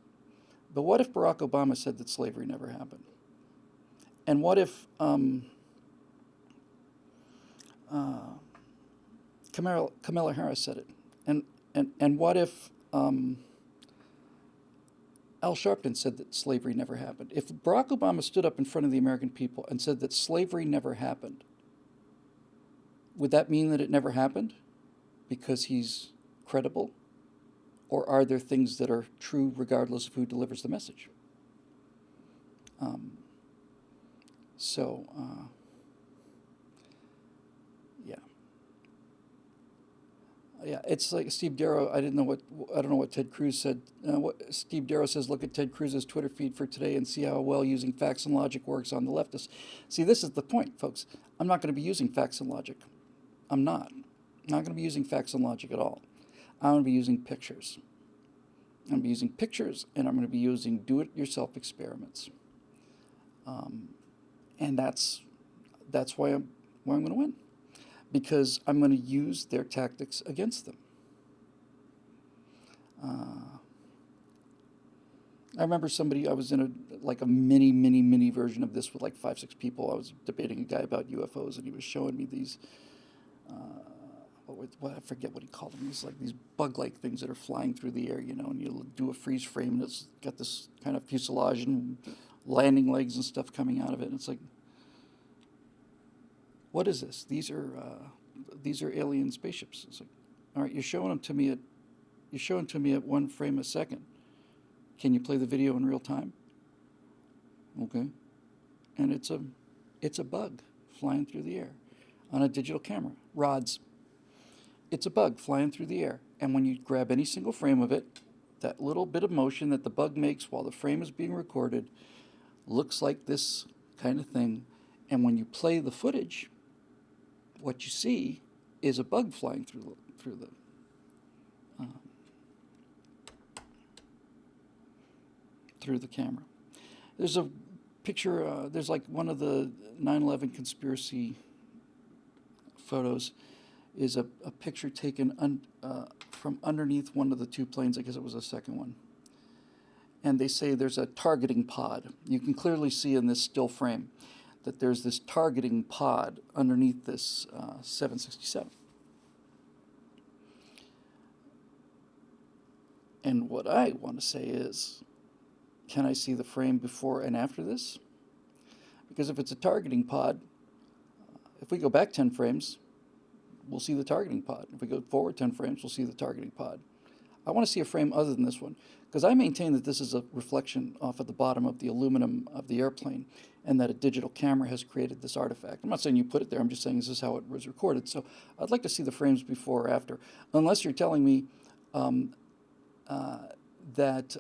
[SPEAKER 1] But what if Barack Obama said that slavery never happened? And what if Kamala Harris said it. And what if Al Sharpton said that slavery never happened? If Barack Obama stood up in front of the American people and said that slavery never happened, would that mean that it never happened because he's credible? Or are there things that are true regardless of who delivers the message? Yeah. Yeah, it's like Steve Darrow. I don't know what Ted Cruz said. What Steve Darrow says: look at Ted Cruz's Twitter feed for today and see how well using facts and logic works on the leftists. See, this is the point, folks. I'm not going to be using facts and logic. I'm not. Not going to be using facts and logic at all. I'm going to be using pictures. I'm going to be using pictures, and I'm going to be using do-it-yourself experiments. And that's why I'm going to win. Because I'm going to use their tactics against them. I remember I was in a mini version of this with like 5-6 people. I was debating a guy about UFOs, and he was showing me these, I forget what he called them. It's like these bug-like things that are flying through the air, and you do a freeze frame, and it's got this kind of fuselage and landing legs and stuff coming out of it. And it's like, what is this? These are alien spaceships. It's like, all right, you're showing them to me at 1 frame a second. Can you play the video in real time? Okay. And it's a bug flying through the air on a digital camera, rods. It's a bug flying through the air. And when you grab any single frame of it, that little bit of motion that the bug makes while the frame is being recorded looks like this kind of thing. And when you play the footage, what you see is a bug flying through the camera. There's a picture. There's like one of the 9/11 conspiracy photos is a picture taken from underneath one of the 2 planes. I guess it was the second one. And they say there's a targeting pod. You can clearly see in this still frame that there's this targeting pod underneath this 767. And what I want to say is, can I see the frame before and after this? Because if it's a targeting pod, if we go back 10 frames, we'll see the targeting pod. If we go forward 10 frames, we'll see the targeting pod. I want to see a frame other than this one, because I maintain that this is a reflection off of the bottom of the aluminum of the airplane, and that a digital camera has created this artifact. I'm not saying you put it there, I'm just saying this is how it was recorded. So I'd like to see the frames before or after, unless you're telling me that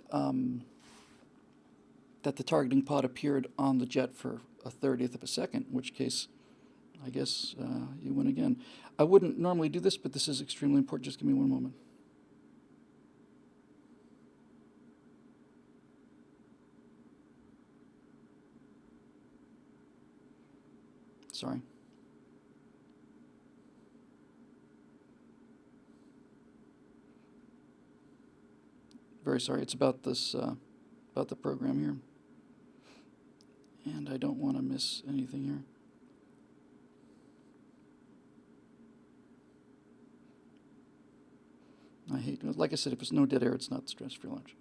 [SPEAKER 1] the targeting pod appeared on the jet for a 30th of a second, in which case, I guess you win again. I wouldn't normally do this, but this is extremely important. Just give me one moment. Sorry. Very sorry. It's about this, about the program here. And I don't want to miss anything here. I hate, like I said, if it's no dead air, it's not stress-free lunch.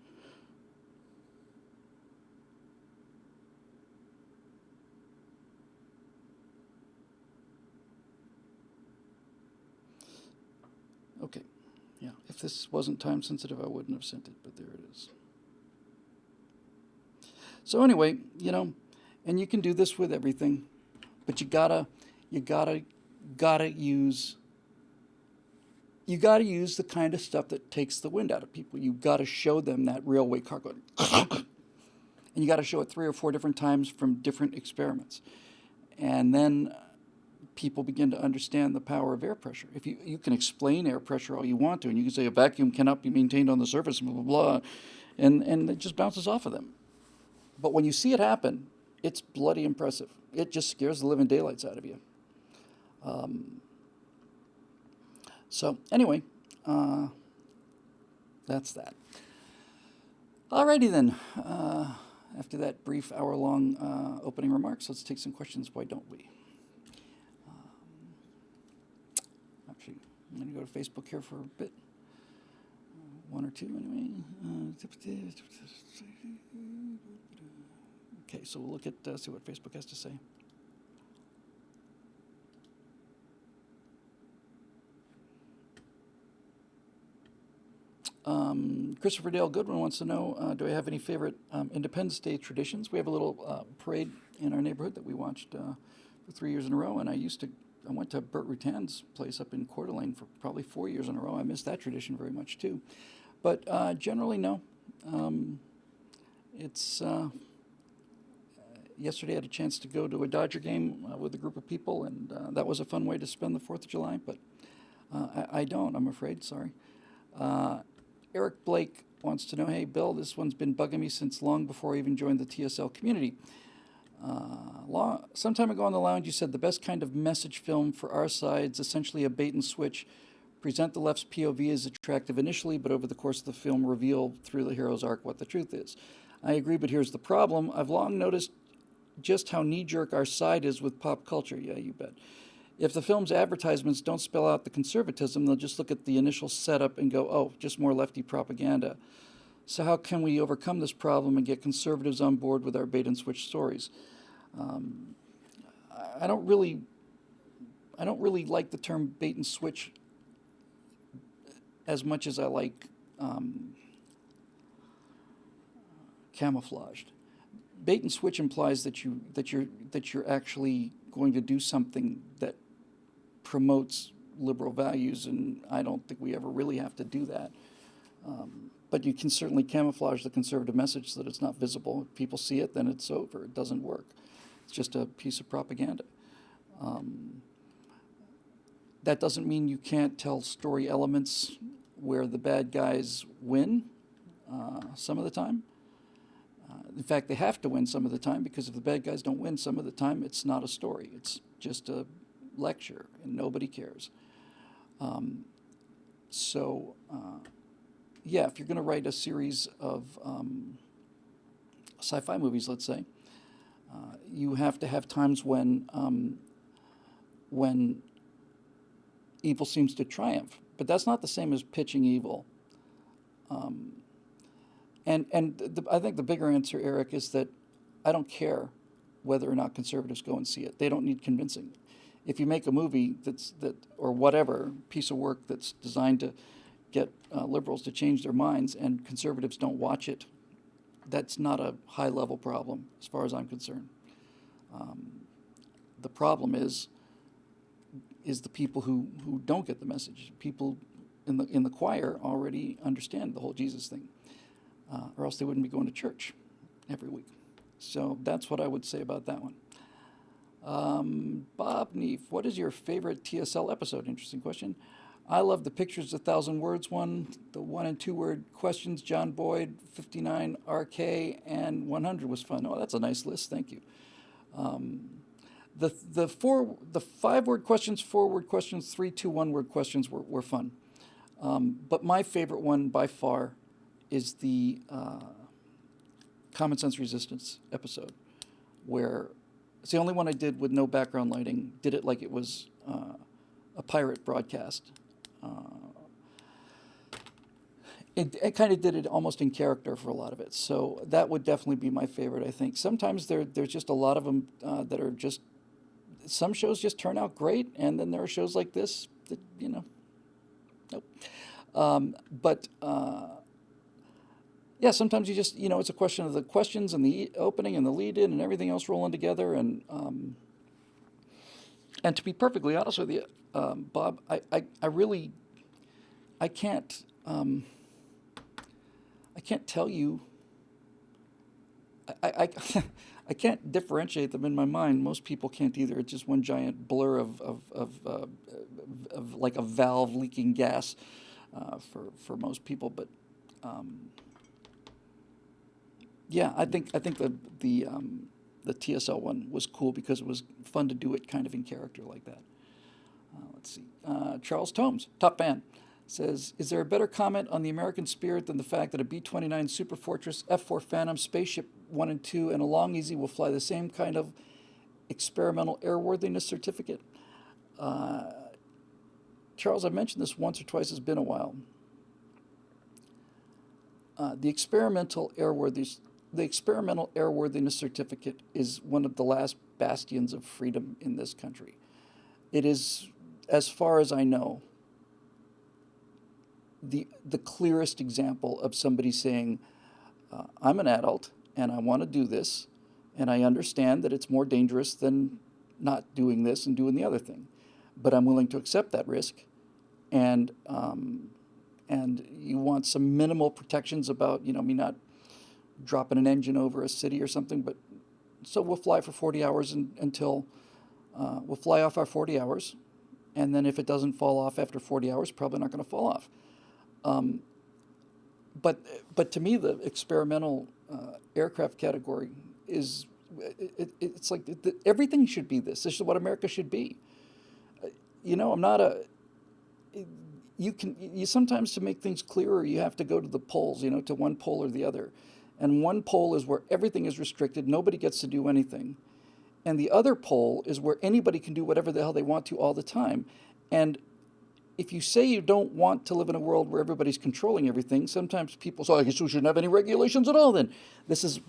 [SPEAKER 1] Okay, yeah, if this wasn't time sensitive, I wouldn't have sent it, but there it is. So anyway, and you can do this with everything, but you gotta use the kind of stuff that takes the wind out of people. You gotta show them that railway car going, and you gotta show it 3 or 4 different times from different experiments, and then people begin to understand the power of air pressure. If you can explain air pressure all you want to, and you can say a vacuum cannot be maintained on the surface, blah blah blah, and it just bounces off of them. But when you see it happen, it's bloody impressive. It just scares the living daylights out of you. So anyway, that's that. Alrighty then. After that brief hour-long opening remarks, let's take some questions. Why don't we? I'm going to go to Facebook here for a bit. One or two, anyway. Okay, so we'll look at, see what Facebook has to say. Christopher Dale Goodwin wants to know, do I have any favorite Independence Day traditions? We have a little parade in our neighborhood that we watched for 3 years in a row, and I went to Burt Rutan's place up in Coeur d'Alene for probably 4 years in a row. I miss that tradition very much too. But generally, no. Yesterday I had a chance to go to a Dodger game with a group of people, and that was a fun way to spend the 4th of July, but I don't, I'm afraid, sorry. Eric Blake wants to know, hey, Bill, this one's been bugging me since long before I even joined the TSL community. Some time ago on the lounge, you said the best kind of message film for our side is essentially a bait and switch. Present the left's POV as attractive initially, but over the course of the film reveal through the hero's arc what the truth is. I agree, but here's the problem. I've long noticed just how knee-jerk our side is with pop culture. Yeah, you bet. If the film's advertisements don't spell out the conservatism, they'll just look at the initial setup and go, oh, just more lefty propaganda. So how can we overcome this problem and get conservatives on board with our bait and switch stories? I don't really like the term bait and switch as much as I like camouflaged. Bait and switch implies that you're actually going to do something that promotes liberal values, and I don't think we ever really have to do that. But you can certainly camouflage the conservative message so that it's not visible. If people see it, then it's over. It doesn't work. It's just a piece of propaganda. That doesn't mean you can't tell story elements where the bad guys win some of the time. In fact, they have to win some of the time, because if the bad guys don't win some of the time, it's not a story. It's just a lecture, and nobody cares. Yeah, if you're going to write a series of sci-fi movies, let's say, you have to have times when evil seems to triumph. But that's not the same as pitching evil. I think the bigger answer, Eric, is that I don't care whether or not conservatives go and see it. They don't need convincing. If you make a movie or whatever piece of work that's designed to get liberals to change their minds, and conservatives don't watch it, that's not a high-level problem as far as I'm concerned. The problem is the people who don't get the message. People in the choir already understand the whole Jesus thing, or else they wouldn't be going to church every week. So that's what I would say about that one. Bob Neef, what is your favorite TSL episode? Interesting question. I love the Pictures 1,000 Words one, the 1 and 2 word questions, John Boyd, 59, RK, and 100 was fun. Oh, that's a nice list. Thank you. The 5-word questions, 4-word questions, 3, 2, 1-word questions were fun. But my favorite one by far is the Common Sense Resistance episode, where it's the only one I did with no background lighting. Did it like it was a pirate broadcast. It kind of did it almost in character for a lot of it. So that would definitely be my favorite, I think. Sometimes there's just a lot of them that are just, some shows just turn out great, and then there are shows like this that, nope. Yeah, sometimes you just, it's a question of the questions and the opening and the lead-in and everything else rolling together. And to be perfectly honest with you, Bob, I can't tell you. I can't differentiate them in my mind. Most people can't either. It's just one giant blur of like a valve leaking gas for most people. But yeah, I think the TSL one was cool because it was fun to do it kind of in character like that. Let's see. Charles Tomes, top fan, says, is there a better comment on the American spirit than the fact that a B-29 Superfortress, F-4 Phantom, Spaceship 1 and 2, and a Long Easy will fly the same kind of experimental airworthiness certificate? Charles, I've mentioned this once or twice. It's been a while. The experimental airworthiness certificate is one of the last bastions of freedom in this country. It is, as far as I know, the clearest example of somebody saying, I'm an adult and I want to do this, and I understand that it's more dangerous than not doing this and doing the other thing, but I'm willing to accept that risk, and you want some minimal protections about, me not dropping an engine over a city or something, but so we'll fly for 40 hours until we'll fly off our 40 hours, and then if it doesn't fall off after 40 hours, probably not going to fall off. But to me, the experimental aircraft category is it's like everything should be this. This is what America should be. I'm not a. You sometimes, to make things clearer, you have to go to the poles, to one pole or the other, and one pole is where everything is restricted, nobody gets to do anything, and the other pole is where anybody can do whatever the hell they want to all the time, and if you say you don't want to live in a world where everybody's controlling everything, sometimes people say, I guess we shouldn't have any regulations at all then.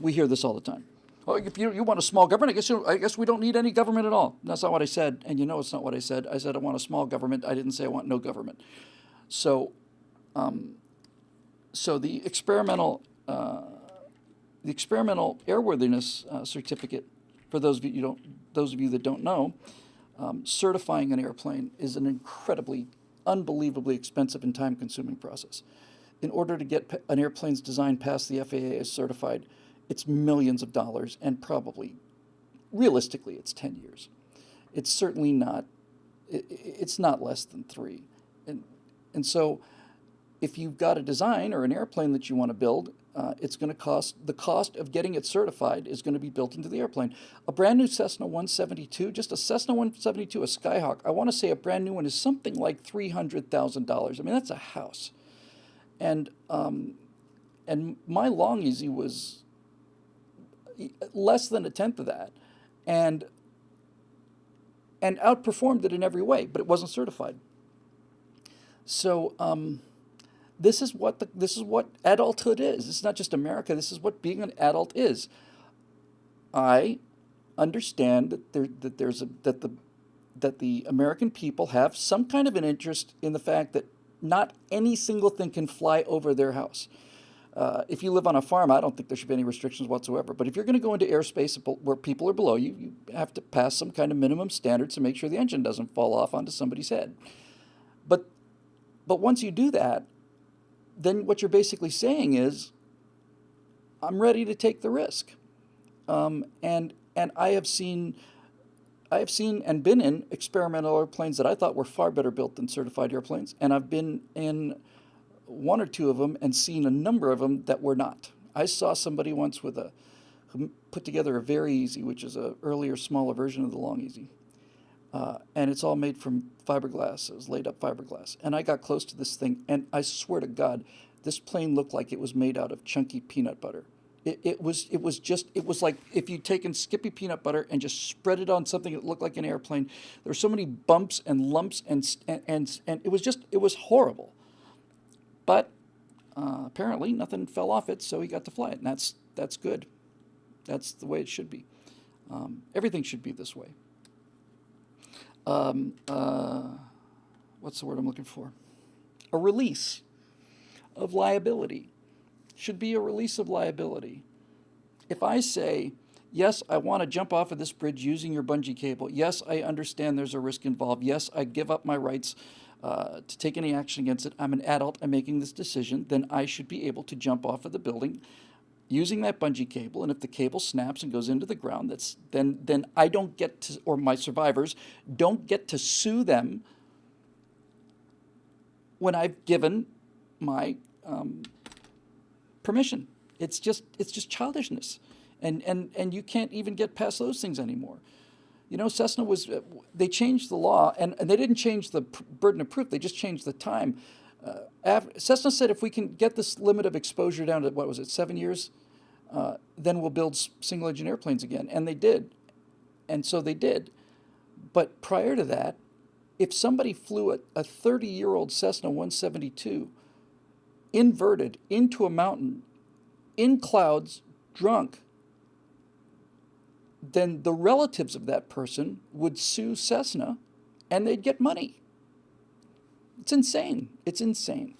[SPEAKER 1] We hear this all the time. Oh, if you want a small government, I guess we don't need any government at all. That's not what I said, and it's not what I said. I said I want a small government. I didn't say I want no government. So the experimental airworthiness certificate, for those of you that don't know, certifying an airplane is an incredibly, unbelievably expensive and time-consuming process. In order to get an airplane's design past the FAA as certified, it's millions of dollars, and probably, realistically, it's 10 years. It's certainly not. It's not less than 3, and so, if you've got a design or an airplane that you want to build, it's going to cost, the cost of getting it certified is going to be built into the airplane. A brand new Cessna 172, just a Cessna 172, a Skyhawk, I want to say a brand new one is something like $300,000. I mean, that's a house. And my Long Easy was less than a tenth of that, and outperformed it in every way, but it wasn't certified. So this is what adulthood is. It's not just America. This is what being an adult is. I understand that the American people have some kind of an interest in the fact that not any single thing can fly over their house. If you live on a farm, I don't think there should be any restrictions whatsoever. But if you're going to go into airspace where people are below you, you have to pass some kind of minimum standards to make sure the engine doesn't fall off onto somebody's head. But once you do that, then what you're basically saying is, I'm ready to take the risk. And I have seen and been in experimental airplanes that I thought were far better built than certified airplanes, and I've been in one or two of them and seen a number of them that were not. I saw somebody once who put together a Very Easy, which is a earlier, smaller version of the Long Easy. And it's all made from fiberglass. It was laid up fiberglass. And I got close to this thing, and I swear to God, this plane looked like it was made out of chunky peanut butter. It was like if you'd taken Skippy peanut butter and just spread it on something that looked like an airplane. There were so many bumps and lumps, and it was horrible. But apparently nothing fell off it, so he got to fly it, and that's good. That's the way it should be. Everything should be this way. What's the word I'm looking for? A release of liability. Should be a release of liability. If I say, yes, I want to jump off of this bridge using your bungee cable. Yes, I understand there's a risk involved. Yes, I give up my rights to take any action against it. I'm an adult. I'm making this decision. Then I should be able to jump off of the building using that bungee cable, and if the cable snaps and goes into the ground, then I don't get to, or my survivors don't get to sue them when I've given my permission. It's just childishness, and you can't even get past those things anymore. Cessna they changed the law, and they didn't change the burden of proof. They just changed the time. Cessna said if we can get this limit of exposure down to, 7 years, then we'll build single-engine airplanes again. And they did. And so they did. But prior to that, If somebody flew a 30-year-old Cessna 172 inverted into a mountain in clouds, drunk, then the relatives of that person would sue Cessna and they'd get money. It's insane. It's insane.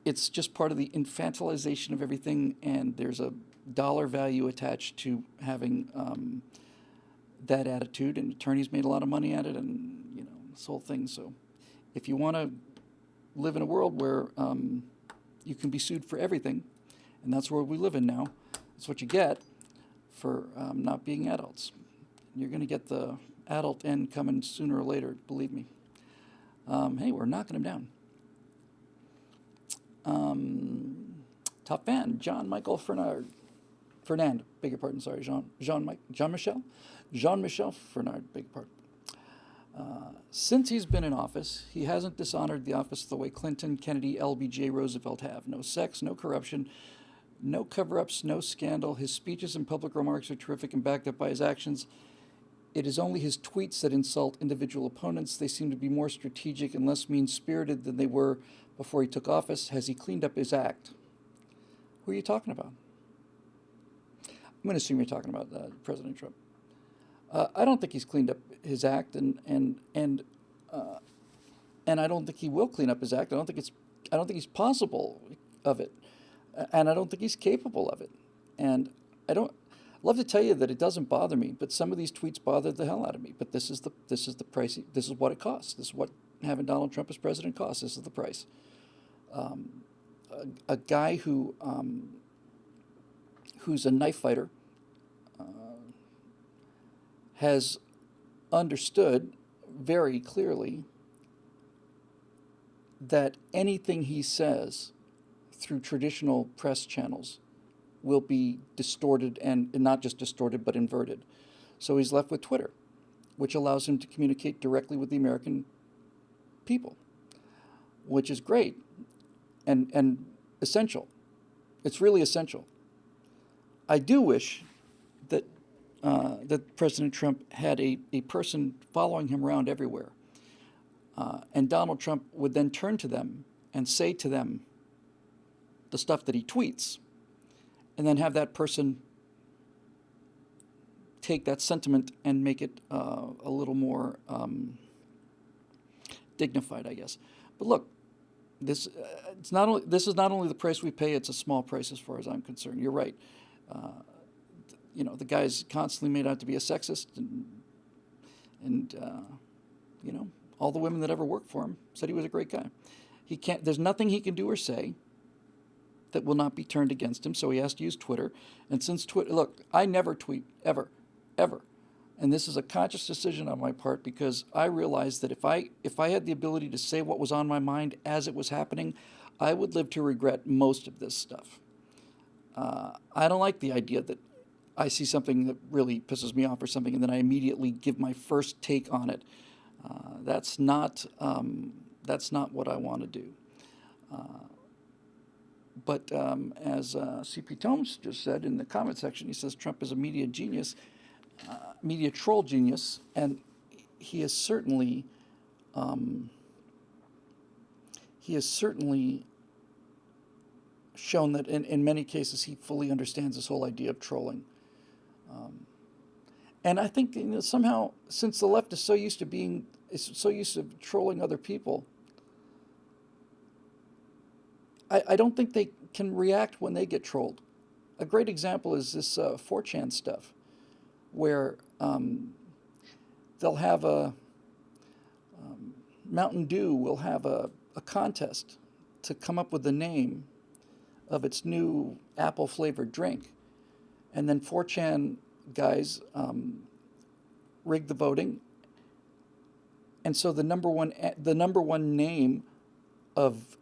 [SPEAKER 1] It's just part of the infantilization of everything, and there's a dollar value attached to having that attitude, and attorneys made a lot of money at it, and this whole thing. So if you want to live in a world where you can be sued for everything, and that's where we live in now, that's what you get for not being adults. You're going to get the adult end coming sooner or later, believe me. Hey, we're knocking them down. Top fan, John Michael Fernand, beg your pardon, sorry, Jean-Michel Fernand, beg your pardon. Since he's been in office, he hasn't dishonored the office the way Clinton, Kennedy, LBJ, Roosevelt have. No sex, no corruption, no cover-ups, no scandal. His speeches and public remarks are terrific and backed up by his actions. It is only his tweets that insult individual opponents. They seem to be more strategic and less mean-spirited than they were before he took office. Has he cleaned up his act? Who are you talking about? I'm going to assume you're talking about President Trump. I don't think he's cleaned up his act, and I don't think he will clean up his act. I don't think he's possible of it, and I don't think he's capable of it. And I'd love to tell you that it doesn't bother me, but some of these tweets bother the hell out of me. But this is the price. This is what it costs. This is what having Donald Trump as president costs. This is the price. A guy who's a knife fighter has understood very clearly that anything he says through traditional press channels will be distorted, and not just distorted, but inverted. So he's left with Twitter, which allows him to communicate directly with the American people, which is great and essential. It's really essential. I do wish that President Trump had a person following him around everywhere. And Donald Trump would then turn to them and say to them the stuff that he tweets, and then have that person take that sentiment and make it a little more dignified, I guess. But look, this is not only the price we pay; it's a small price as far as I'm concerned. You're right. The guy's constantly made out to be a sexist, and all the women that ever worked for him said he was a great guy. There's nothing he can do or say that will not be turned against him, so he has to use Twitter. And since Twitter, look, I never tweet, ever. And this is a conscious decision on my part, because I realized that if I had the ability to say what was on my mind as it was happening, I would live to regret most of this stuff. I don't like the idea that I see something that really pisses me off or something, and then I immediately give my first take on it. That's not what I want to do. But as C.P. Tomes just said in the comment section, he says Trump is a media genius, media troll genius, and he has certainly shown that in many cases he fully understands this whole idea of trolling. And I think somehow, since the left is so used to trolling other people, I don't think they can react when they get trolled. A great example is this 4chan stuff, where they'll have Mountain Dew will have a contest to come up with the name of its new apple-flavored drink. And then 4chan guys rig the voting. And so the number one name of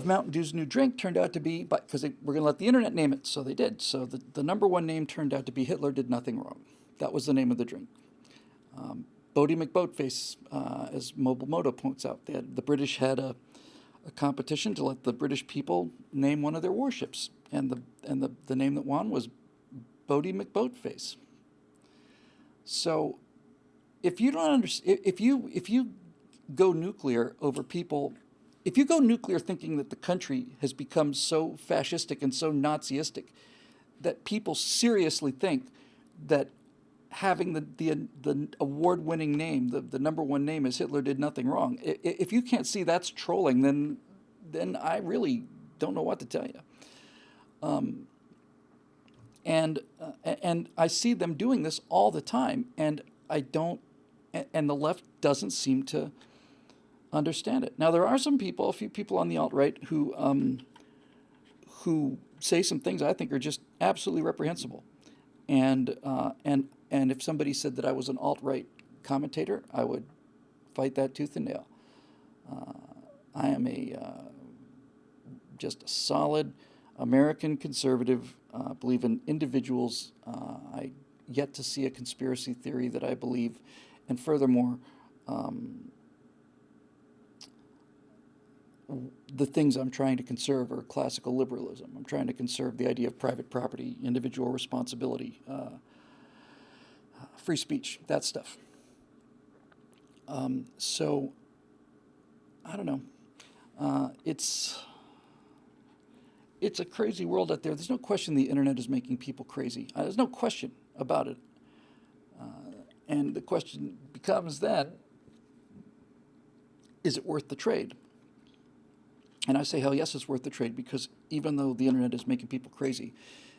[SPEAKER 1] Mountain Dew's new drink turned out to be, because we're going to let the internet name it, so they did. So the number one name turned out to be Hitler Did Nothing Wrong. That was the name of the drink. Bodie McBoatface, as Mobile Moto points out, the British had a competition to let the British people name one of their warships, and the name that won was Bodie McBoatface. So if you don't understand, if you go nuclear over people, if you go nuclear thinking that the country has become so fascistic and so Nazistic that people seriously think that having the award-winning name, the number one name is Hitler did nothing wrong. If you can't see that's trolling, then I really don't know what to tell you. And I see them doing this all the time, and I don't, and the left doesn't seem to understand it. Now there are some people, a few people on the alt-right who say some things I think are just absolutely reprehensible, and if somebody said that I was an alt-right commentator, I would fight that tooth and nail. I am just a solid American conservative, believe in individuals. I yet to see a conspiracy theory that I believe, and furthermore, the things I'm trying to conserve are classical liberalism. I'm trying to conserve the idea of private property, individual responsibility, free speech, that stuff. So, I don't know. It's a crazy world out there. There's no question the internet is making people crazy. There's no question about it. And the question becomes then, is it worth the trade? And I say, hell yes, it's worth the trade, because even though the internet is making people crazy,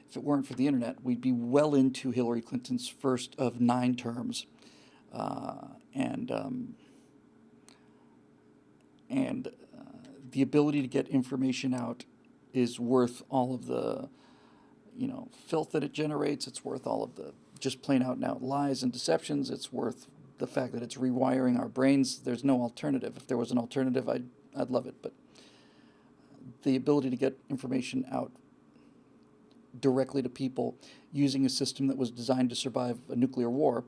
[SPEAKER 1] if it weren't for the internet, we'd be well into Hillary Clinton's first of 9 terms. The ability to get information out is worth all of the, filth that it generates. It's worth all of the just plain out and out lies and deceptions. It's worth the fact that it's rewiring our brains. There's no alternative. If there was an alternative, I'd love it. But the ability to get information out directly to people using a system that was designed to survive a nuclear war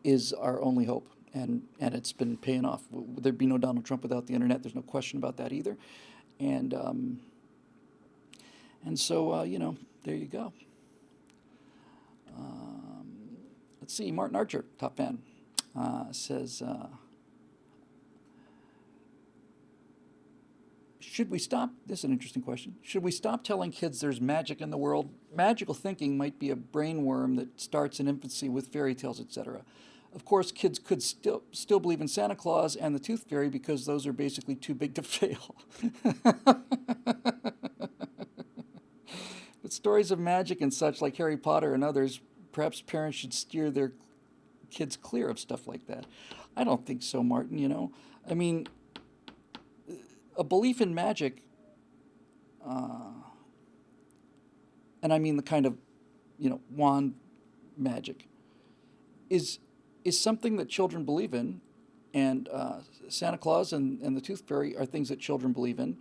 [SPEAKER 1] is our only hope. And it's been paying off. There'd be no Donald Trump without the internet. There's no question about that either. And so, there you go. Let's see, Martin Archer, top fan, says, should we stop, this is an interesting question, should we stop telling kids there's magic in the world? Magical thinking might be a brainworm that starts in infancy with fairy tales, etc. Of course, kids could still believe in Santa Claus and the Tooth Fairy because those are basically too big to fail. But stories of magic and such, like Harry Potter and others, perhaps parents should steer their kids clear of stuff like that. I don't think so, Martin, I mean, a belief in magic, and I mean the kind of, wand magic, is something that children believe in, and Santa Claus and the Tooth Fairy are things that children believe in.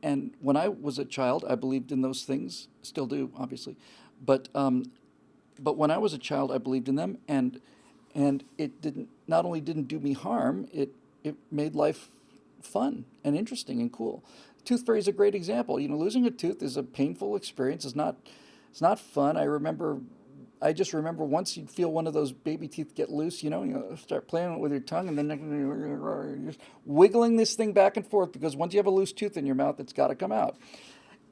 [SPEAKER 1] And when I was a child, I believed in those things. Still do, obviously, but when I was a child, I believed in them, and it not only didn't do me harm, it made life fun and interesting and cool. Tooth Fairy is a great example. Losing a tooth is a painful experience. It's not fun. I just remember once you'd feel one of those baby teeth get loose, you start playing with your tongue, and then you're just wiggling this thing back and forth, because once you have a loose tooth in your mouth, it's got to come out.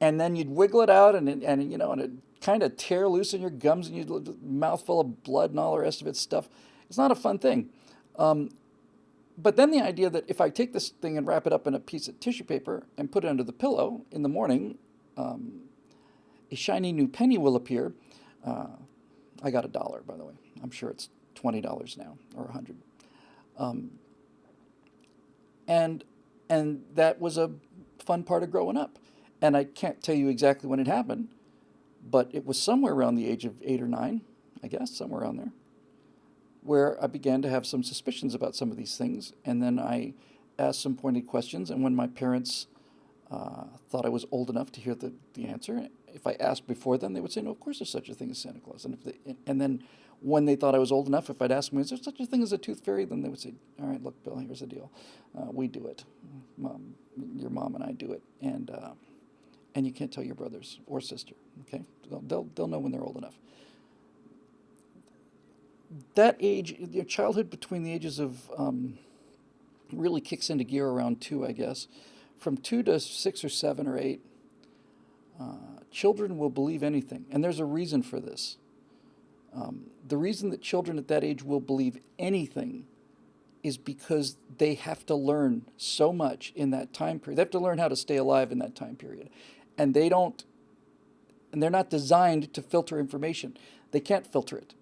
[SPEAKER 1] And then you'd wiggle it out, and it kind of tear loose in your gums, and you'd mouth full of blood and all the rest of its stuff. It's not a fun thing. But then the idea that if I take this thing and wrap it up in a piece of tissue paper and put it under the pillow in the morning, a shiny new penny will appear. I got $1, by the way. I'm sure it's $20 now, or $100. And that was a fun part of growing up. And I can't tell you exactly when it happened, but it was somewhere around the age of 8 or 9, I guess, somewhere around there, where I began to have some suspicions about some of these things. And then I asked some pointed questions, and when my parents thought I was old enough to hear the answer, if I asked before then, they would say, no, of course there's such a thing as Santa Claus. And then when they thought I was old enough, if I'd ask them, is there such a thing as a Tooth Fairy? Then they would say, all right, look, Bill, here's the deal. We do it. Your mom and I do it. And you can't tell your brothers or sister, okay? They'll know when they're old enough. that age, childhood between the ages of really kicks into gear around 2, I guess. From 2 to 6 or 7 or 8, children will believe anything, and there's a reason for this. The reason that children at that age will believe anything is because they have to learn so much in that time period. They have to learn how to stay alive in that time period, and they're not designed to filter information. They can't filter it.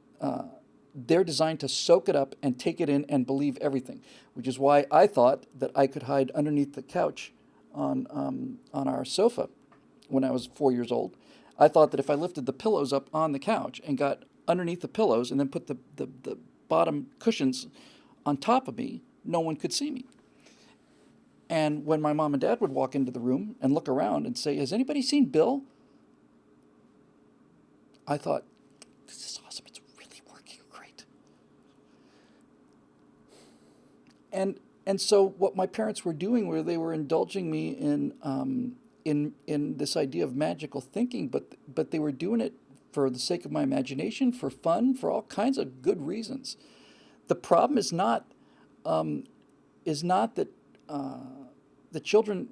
[SPEAKER 1] They're designed to soak it up and take it in and believe everything, which is why I thought that I could hide underneath the couch on our sofa when I was 4 years old. I thought that if I lifted the pillows up on the couch and got underneath the pillows and then put the bottom cushions on top of me, no one could see me. And when my mom and dad would walk into the room and look around and say, "Has anybody seen Bill?" I thought, this is awesome. It's really working great. And so what my parents were doing were they were indulging me in this idea of magical thinking, but they were doing it for the sake of my imagination, for fun, for all kinds of good reasons. The problem is not that the children.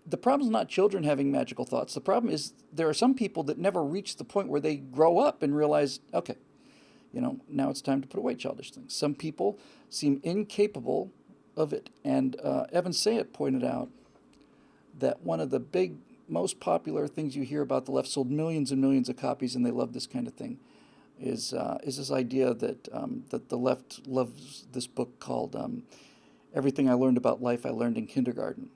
[SPEAKER 1] The problem is not children having magical thoughts. The problem is there are some people that never reach the point where they grow up and realize, okay, now it's time to put away childish things. Some people seem incapable of it. And Evan Sayet pointed out that one of the big, most popular things you hear about the left, sold millions and millions of copies, and they love this kind of thing, is this idea that the left loves this book called Everything I Learned About Life I Learned in Kindergarten.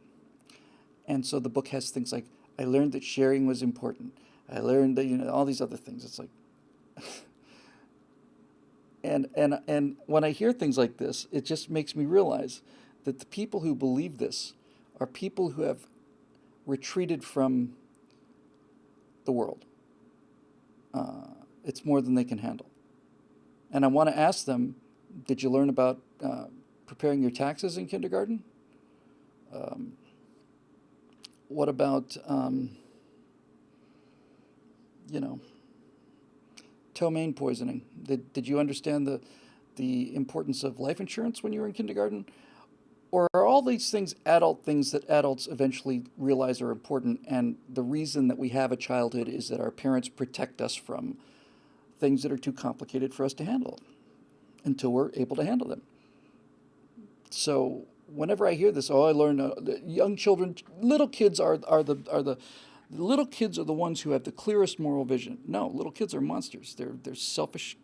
[SPEAKER 1] And so the book has things like, I learned that sharing was important. I learned that, all these other things. It's like, and when I hear things like this, it just makes me realize that the people who believe this are people who have retreated from the world. It's more than they can handle. And I want to ask them, did you learn about preparing your taxes in kindergarten? What about, ptomaine poisoning? Did you understand the importance of life insurance when you were in kindergarten? Or are all these things adult things that adults eventually realize are important, and the reason that we have a childhood is that our parents protect us from things that are too complicated for us to handle until we're able to handle them? So whenever I hear this, I learned young children, little kids are the little kids are the ones who have the clearest moral vision. No, little kids are monsters. They're selfish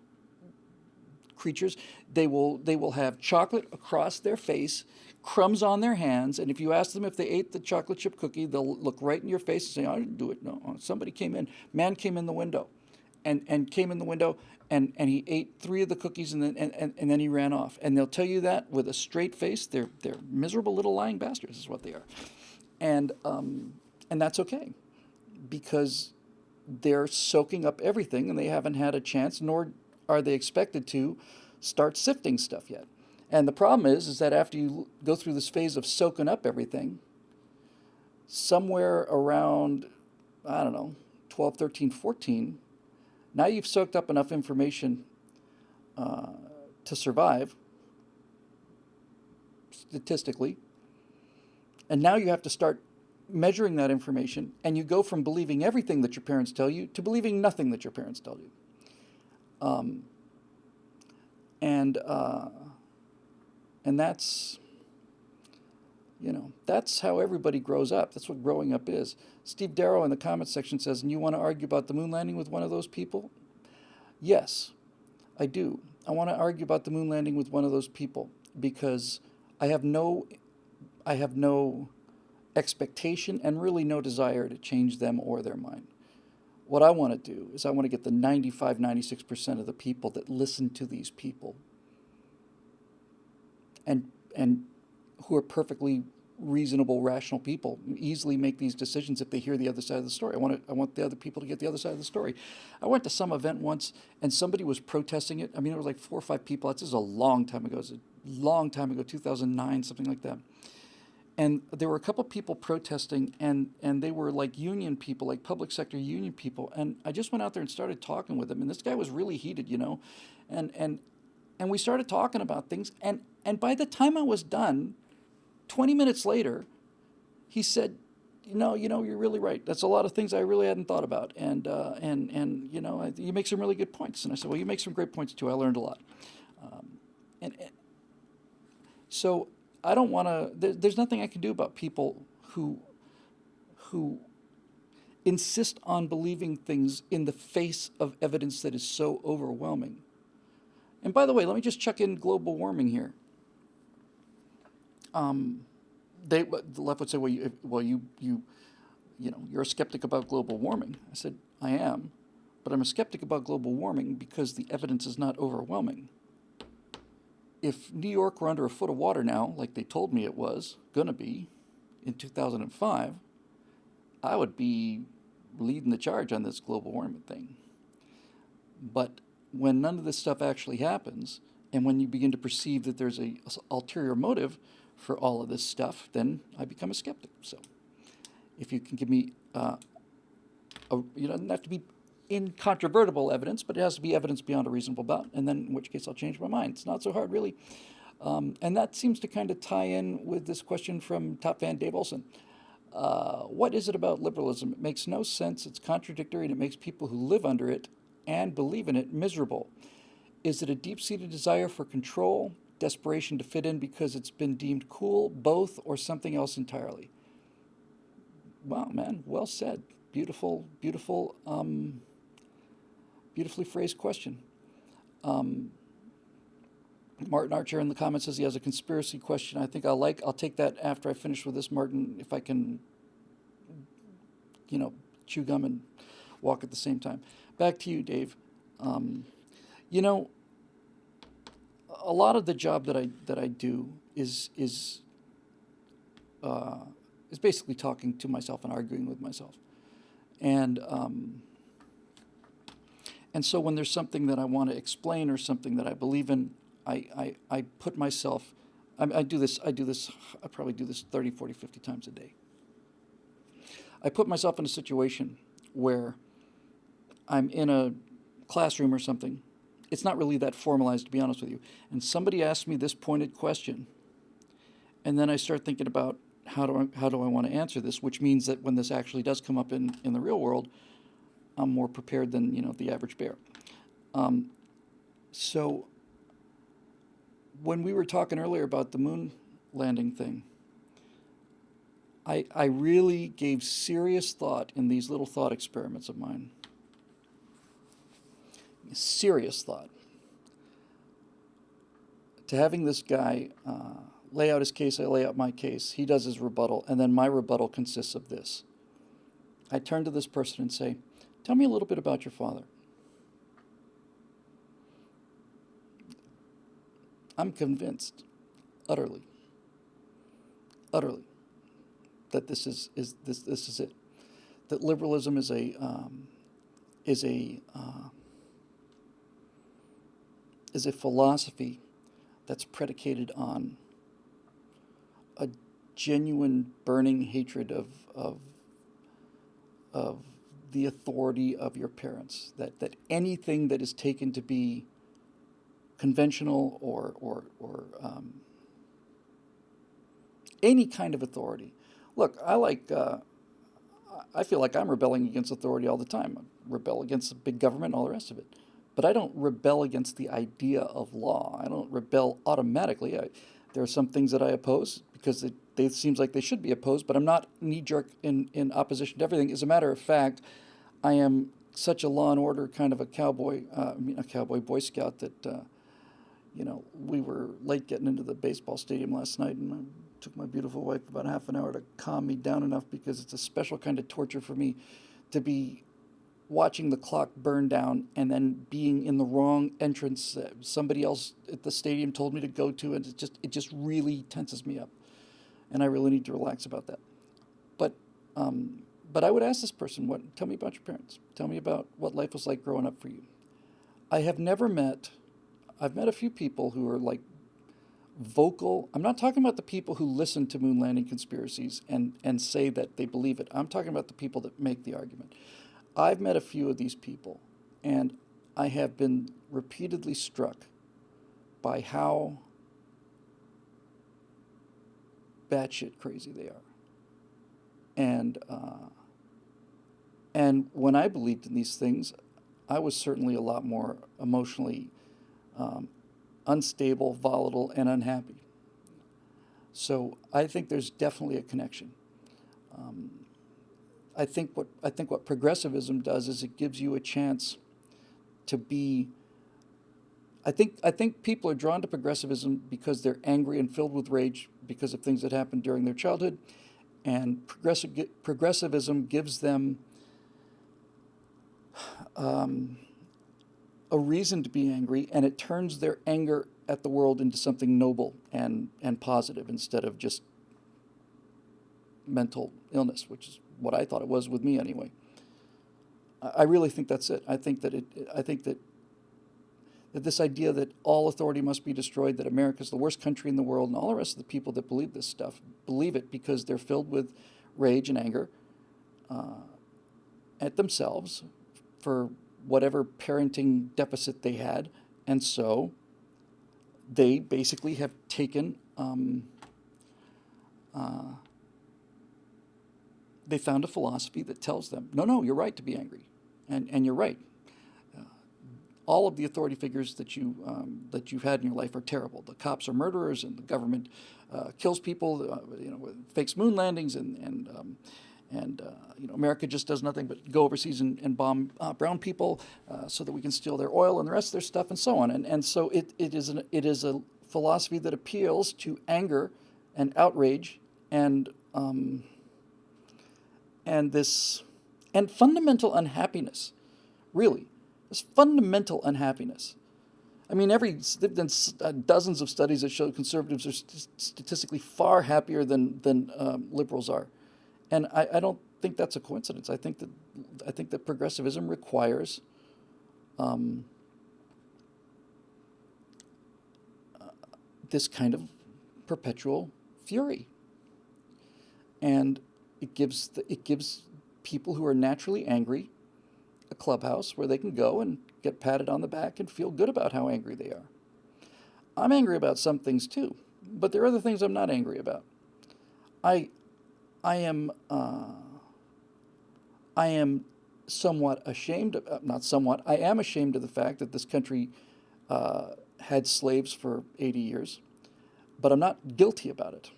[SPEAKER 1] creatures. They will have chocolate across their face, crumbs on their hands, and if you ask them if they ate the chocolate chip cookie, they'll look right in your face and say, "I didn't do it. No, somebody came in. Man came in the window, and came in the window." And he ate 3 of the cookies and then he ran off. And they'll tell you that with a straight face. They're miserable little lying bastards is what they are. And that's okay, because they're soaking up everything and they haven't had a chance, nor are they expected to start sifting stuff yet. And the problem is that after you go through this phase of soaking up everything, somewhere around, 12, 13, 14, now you've soaked up enough information to survive, statistically, and now you have to start measuring that information, and you go from believing everything that your parents tell you to believing nothing that your parents tell you. And that's, that's how everybody grows up. That's what growing up is. Steve Darrow in the comments section says, "And you want to argue about the moon landing with one of those people?" Yes, I do. I want to argue about the moon landing with one of those people because I have no expectation and really no desire to change them or their mind. What I want to do is I want to get the 95, 96% of the people that listen to these people and who are perfectly reasonable, rational people, easily make these decisions if they hear the other side of the story. I want the other people to get the other side of the story. I went to some event once and somebody was protesting it. I mean, it was like 4 or 5 people. This is a long time ago. It was a long time ago, 2009, something like that. And there were a couple people protesting, and they were like union people, like public sector union people. And I just went out there and started talking with them. And this guy was really heated, and and we started talking about things. And by the time I was done, 20 minutes later, he said, you're really right. That's a lot of things I really hadn't thought about. And you make some really good points. And I said, well, you make some great points too. I learned a lot. And so I don't want to. There's nothing I can do about people who insist on believing things in the face of evidence that is so overwhelming. And by the way, let me just chuck in global warming here. The left would say, you're a skeptic about global warming. I said, I am, but I'm a skeptic about global warming because the evidence is not overwhelming. If New York were under a foot of water now, like they told me it was going to be in 2005, I would be leading the charge on this global warming thing. But when none of this stuff actually happens, and when you begin to perceive that there's a ulterior motive for all of this stuff, then I become a skeptic. So if you can give me, doesn't have to be incontrovertible evidence, but it has to be evidence beyond a reasonable doubt, and then in which case I'll change my mind. It's not so hard, really. And that seems to kind of tie in with this question from top fan Dave Olson. What is it about liberalism? It makes no sense, it's contradictory, and it makes people who live under it and believe in it miserable. Is it a deep-seated desire for control, desperation to fit in because it's been deemed cool, both, or something else entirely? Wow, man, well said. Beautiful, beautifully phrased question. Martin Archer in the comments says he has a conspiracy question. I think I'll take that after I finish with this, Martin, if I can, chew gum and walk at the same time. Back to you, Dave. A lot of the job that I do is basically talking to myself and arguing with myself. And so when there's something that I want to explain or something that I believe in, I put myself, I do this, I probably do this 30, 40, 50 times a day. I put myself in a situation where I'm in a classroom or something. It's not really that formalized, to be honest with you. And somebody asks me this pointed question, and then I start thinking about how do I want to answer this, which means that when this actually does come up in the real world, I'm more prepared than the average bear. So when we were talking earlier about the moon landing thing, I really gave serious thought in these little thought experiments of mine. Serious thought to having this guy lay out his case. I lay out my case. He does his rebuttal, and then my rebuttal consists of this. I turn to this person and say, tell me a little bit about your father. I'm convinced, utterly, that this is it. That liberalism is a philosophy that's predicated on a genuine burning hatred of the authority of your parents. That anything that is taken to be conventional or any kind of authority. Look, I feel like I'm rebelling against authority all the time. I rebel against the big government and all the rest of it. But I don't rebel against the idea of law. I don't rebel automatically. There are some things that I oppose because it seems like they should be opposed, but I'm not knee-jerk in opposition to everything. As a matter of fact, I am such a law and order kind of a cowboy Boy Scout that, we were late getting into the baseball stadium last night, and I took my beautiful wife about half an hour to calm me down enough because it's a special kind of torture for me to be watching the clock burn down and then being in the wrong entrance somebody else at the stadium told me to go to, and it just really tenses me up, and I really need to relax about that. But I would ask this person, tell me about your parents. Tell me about what life was like growing up for you. I've met a few people who are like vocal. I'm not talking about the people who listen to moon landing conspiracies and say that they believe it. I'm talking about the people that make the argument. I've met a few of these people, and I have been repeatedly struck by how batshit crazy they are. And when I believed in these things, I was certainly a lot more emotionally unstable, volatile, and unhappy. So I think there's definitely a connection. I think what progressivism does is it gives you a chance to be. I think people are drawn to progressivism because they're angry and filled with rage because of things that happened during their childhood, and progressivism gives them a reason to be angry, and it turns their anger at the world into something noble and positive instead of just mental illness, which is what I thought it was with me anyway. I really think that's it. I think that this idea that all authority must be destroyed, that America's the worst country in the world, and all the rest of the people that believe this stuff believe it because they're filled with rage and anger at themselves for whatever parenting deficit they had, and so they basically have taken. They found a philosophy that tells them, no, you're right to be angry, and you're right. All of the authority figures that you've had in your life are terrible. The cops are murderers, and the government kills people, fakes moon landings, and America just does nothing but go overseas and bomb brown people so that we can steal their oil and the rest of their stuff and so on. And so it is a philosophy that appeals to anger and outrage and fundamental unhappiness, really. This fundamental unhappiness. I mean, there've been dozens of studies that show conservatives are statistically far happier than liberals are, and I don't think that's a coincidence. I think that progressivism requires this kind of perpetual fury, and it gives people who are naturally angry a clubhouse where they can go and get patted on the back and feel good about how angry they are. I'm angry about some things too, but there are other things I'm not angry about. I am somewhat ashamed not somewhat, I am ashamed of the fact that this country had slaves for 80 years, but I'm not guilty about it.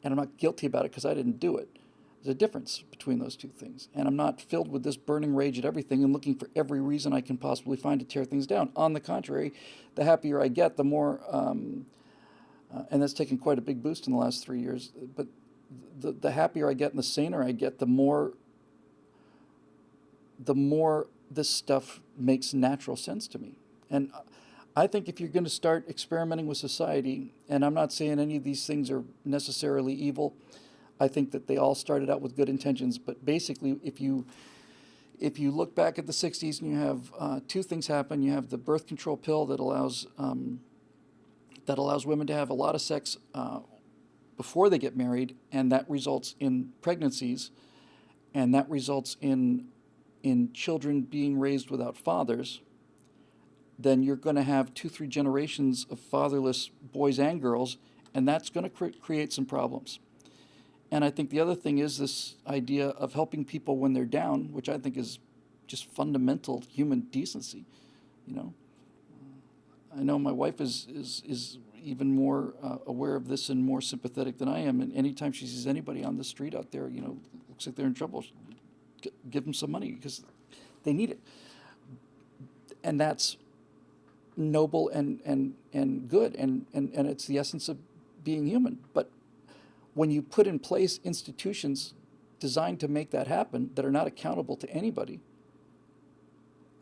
[SPEAKER 1] And I'm not guilty about it because I didn't do it. There's a difference between those two things. And I'm not filled with this burning rage at everything and looking for every reason I can possibly find to tear things down. On the contrary, the happier I get, the more, and that's taken quite a big boost in the last 3 years, but the happier I get and the saner I get, the more this stuff makes natural sense to me. And I think if you're going to start experimenting with society, and I'm not saying any of these things are necessarily evil, I think that they all started out with good intentions, but basically, if you look back at the 60s and you have two things happen, you have the birth control pill that allows women to have a lot of sex before they get married, and that results in pregnancies, and that results in children being raised without fathers. Then you're going to have 2-3 generations of fatherless boys and girls, and that's going to create some problems. And I think the other thing is this idea of helping people when they're down, which I think is just fundamental human decency. I know my wife is even more aware of this and more sympathetic than I am. And anytime she sees anybody on the street out there, looks like they're in trouble, give them some money because they need it. And that's noble and good, and it's the essence of being human. But when you put in place institutions designed to make that happen that are not accountable to anybody,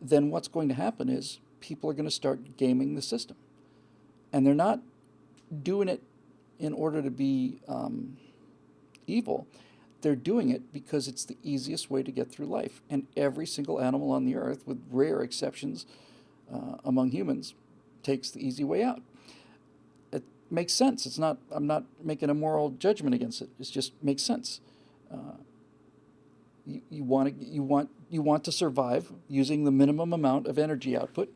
[SPEAKER 1] then what's going to happen is people are going to start gaming the system. And they're not doing it in order to be evil. They're doing it because it's the easiest way to get through life. And every single animal on the earth, with rare exceptions among humans, takes the easy way out. makes sense. It's not. I'm not making a moral judgment against it. It just makes sense. You want to survive using the minimum amount of energy output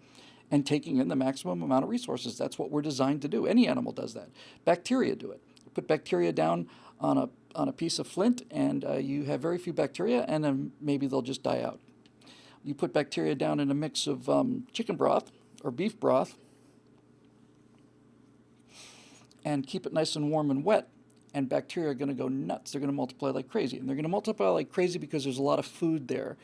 [SPEAKER 1] and taking in the maximum amount of resources. That's what we're designed to do. Any animal does that. Bacteria do it. Put bacteria down on a piece of flint, and you have very few bacteria, and then maybe they'll just die out. You put bacteria down in a mix of chicken broth or beef broth, and keep it nice and warm and wet, and bacteria are going to go nuts. They're going to multiply like crazy. And they're going to multiply like crazy because there's a lot of food there.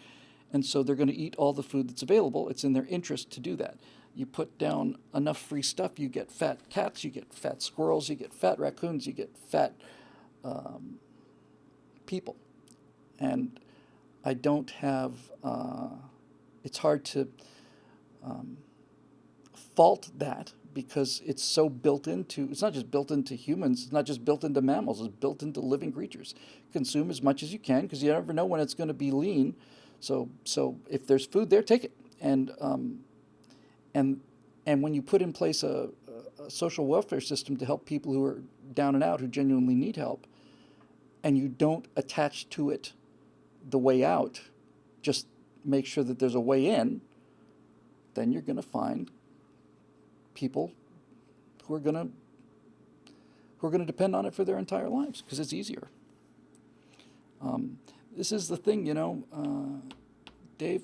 [SPEAKER 1] And so they're going to eat all the food that's available. It's in their interest to do that. You put down enough free stuff, you get fat cats, you get fat squirrels, you get fat raccoons, you get fat people. And I don't have, it's hard to fault that, because it's so built into, it's not just built into humans, it's not just built into mammals, it's built into living creatures. Consume as much as you can, because you never know when it's going to be lean. So if there's food there, take it. And when you put in place a social welfare system to help people who are down and out, who genuinely need help, and you don't attach to it the way out, just make sure that there's a way in, then you're going to find people who are going to depend on it for their entire lives, because it's easier. This is the thing, Dave.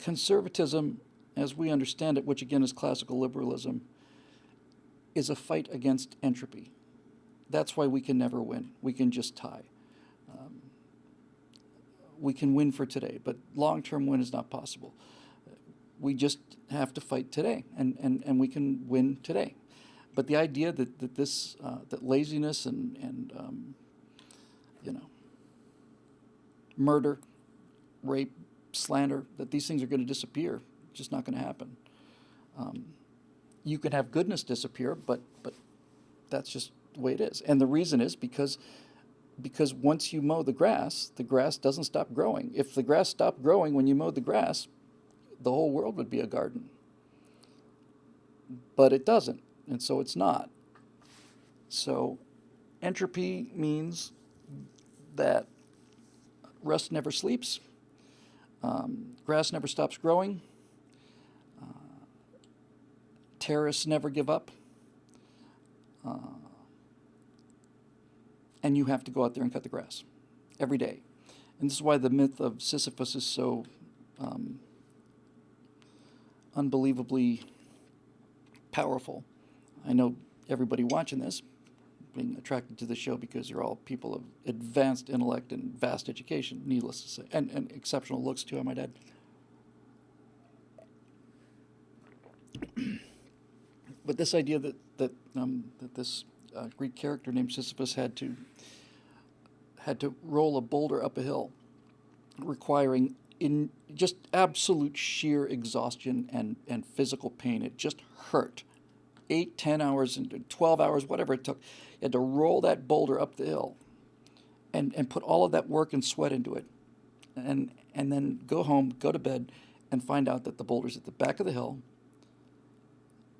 [SPEAKER 1] Conservatism, as we understand it, which again is classical liberalism, is a fight against entropy. That's why we can never win. We can just tie. We can win for today, but long-term win is not possible. We just have to fight today, and we can win today. But the idea that laziness and murder, rape, slander, that these things are going to disappear, just not going to happen. You can have goodness disappear, but that's just the way it is. And the reason is because once you mow the grass doesn't stop growing. If the grass stopped growing when you mowed the grass, the whole world would be a garden. But it doesn't, and so it's not. So entropy means that rust never sleeps, grass never stops growing, terrorists never give up, and you have to go out there and cut the grass every day. And this is why the myth of Sisyphus is so unbelievably powerful. I know everybody watching this being attracted to the show because you're all people of advanced intellect and vast education, needless to say, and exceptional looks too, I might add. But this idea that this Greek character named Sisyphus had to roll a boulder up a hill, requiring in just absolute sheer exhaustion and physical pain. It just hurt. 8, 10 hours, and 12 hours, whatever it took. You had to roll that boulder up the hill and put all of that work and sweat into it. And then go home, go to bed, and find out that the boulder's at the back of the hill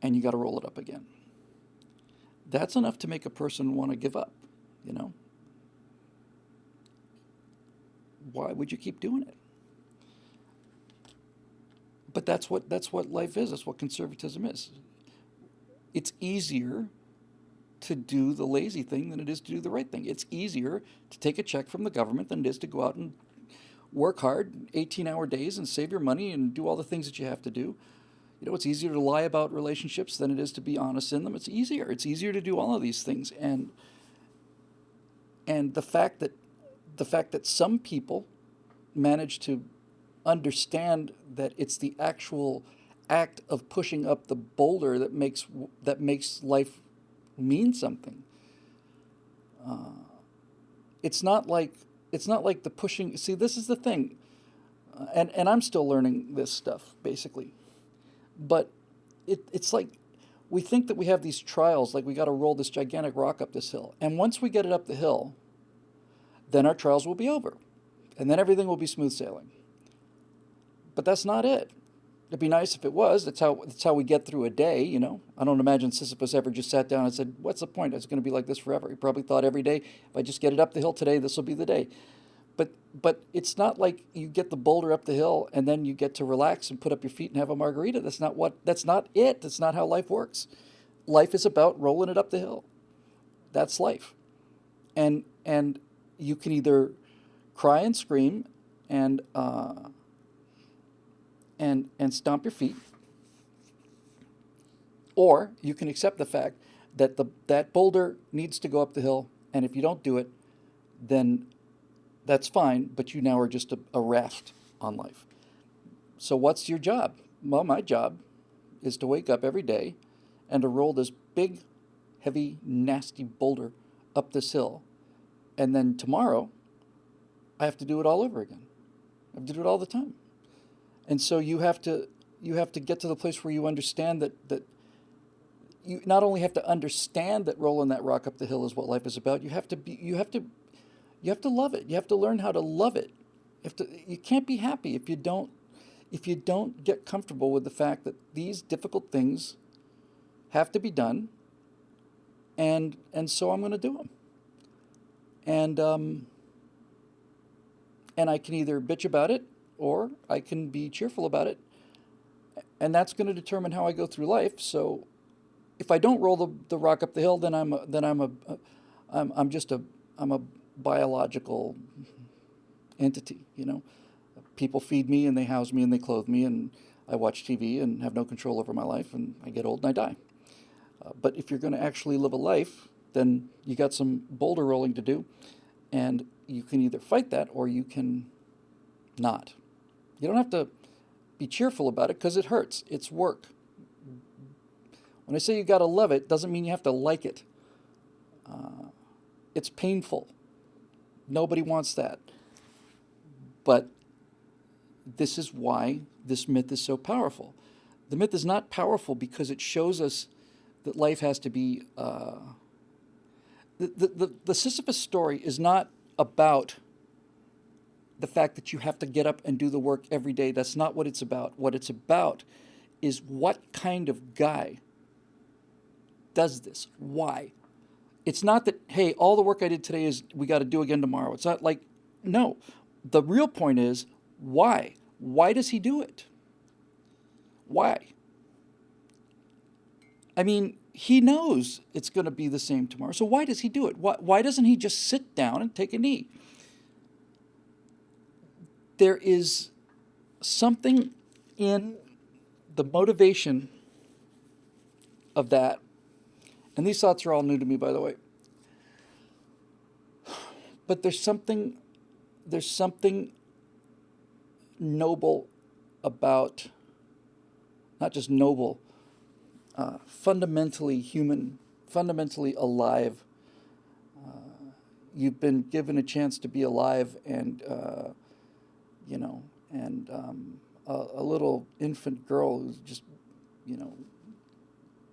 [SPEAKER 1] and you got to roll it up again. That's enough to make a person want to give up, Why would you keep doing it? But that's what life is. That's what conservatism is. It's easier to do the lazy thing than it is to do the right thing. It's easier to take a check from the government than it is to go out and work hard, 18-hour days, and save your money and do all the things that you have to do. It's easier to lie about relationships than it is to be honest in them. It's easier. It's easier to do all of these things. And the fact that some people manage to understand that it's the actual act of pushing up the boulder that makes life mean something. It's not like the pushing. See, this is the thing, and I'm still learning this stuff basically, but it's like we think that we have these trials, like we got to roll this gigantic rock up this hill, and once we get it up the hill, then our trials will be over, and then everything will be smooth sailing. But that's not it. It'd be nice if it was. That's how we get through a day, you know. I don't imagine Sisyphus ever just sat down and said, "What's the point? It's going to be like this forever." He probably thought every day, if I just get it up the hill today, this will be the day. But it's not like you get the boulder up the hill and then you get to relax and put up your feet and have a margarita. That's not it. That's not how life works. Life is about rolling it up the hill. That's life. And you can either cry and scream and stomp your feet, or you can accept the fact that that boulder needs to go up the hill, and if you don't do it, then that's fine, but you now are just a raft on life. So what's your job? Well, my job is to wake up every day and to roll this big, heavy, nasty boulder up this hill, and then tomorrow I have to do it all over again. I have to do it all the time. And so you have to get to the place where you understand that you not only have to understand that rolling that rock up the hill is what life is about. You have to love it. You have to learn how to love it. You can't be happy if you don't get comfortable with the fact that these difficult things have to be done. And so I'm going to do them. And I can either bitch about it or I can be cheerful about it. And that's going to determine how I go through life. So if I don't roll the rock up the hill, then I'm a biological entity, you know. People feed me and they house me and they clothe me, and I watch TV and have no control over my life, and I get old and I die. But if you're going to actually live a life, then you got some boulder rolling to do, and you can either fight that or you can not. You don't have to be cheerful about it because it hurts. It's work. When I say you got to love it, doesn't mean you have to like it. It's painful. Nobody wants that. But this is why this myth is so powerful. The myth is not powerful because it shows us that life has to be... The Sisyphus story is not about the fact that you have to get up and do the work every day. That's not what it's about. What it's about is what kind of guy does this? Why? It's not that, hey, all the work I did today is we got to do again tomorrow. It's not like, no. The real point is, why? Why does he do it? Why? I mean, he knows it's going to be the same tomorrow. So why does he do it? Why doesn't he just sit down and take a knee? There is something in the motivation of that. And these thoughts are all new to me, by the way. But there's something noble about, not just noble, fundamentally human, fundamentally alive. You've been given a chance to be alive, and a little infant girl who's just,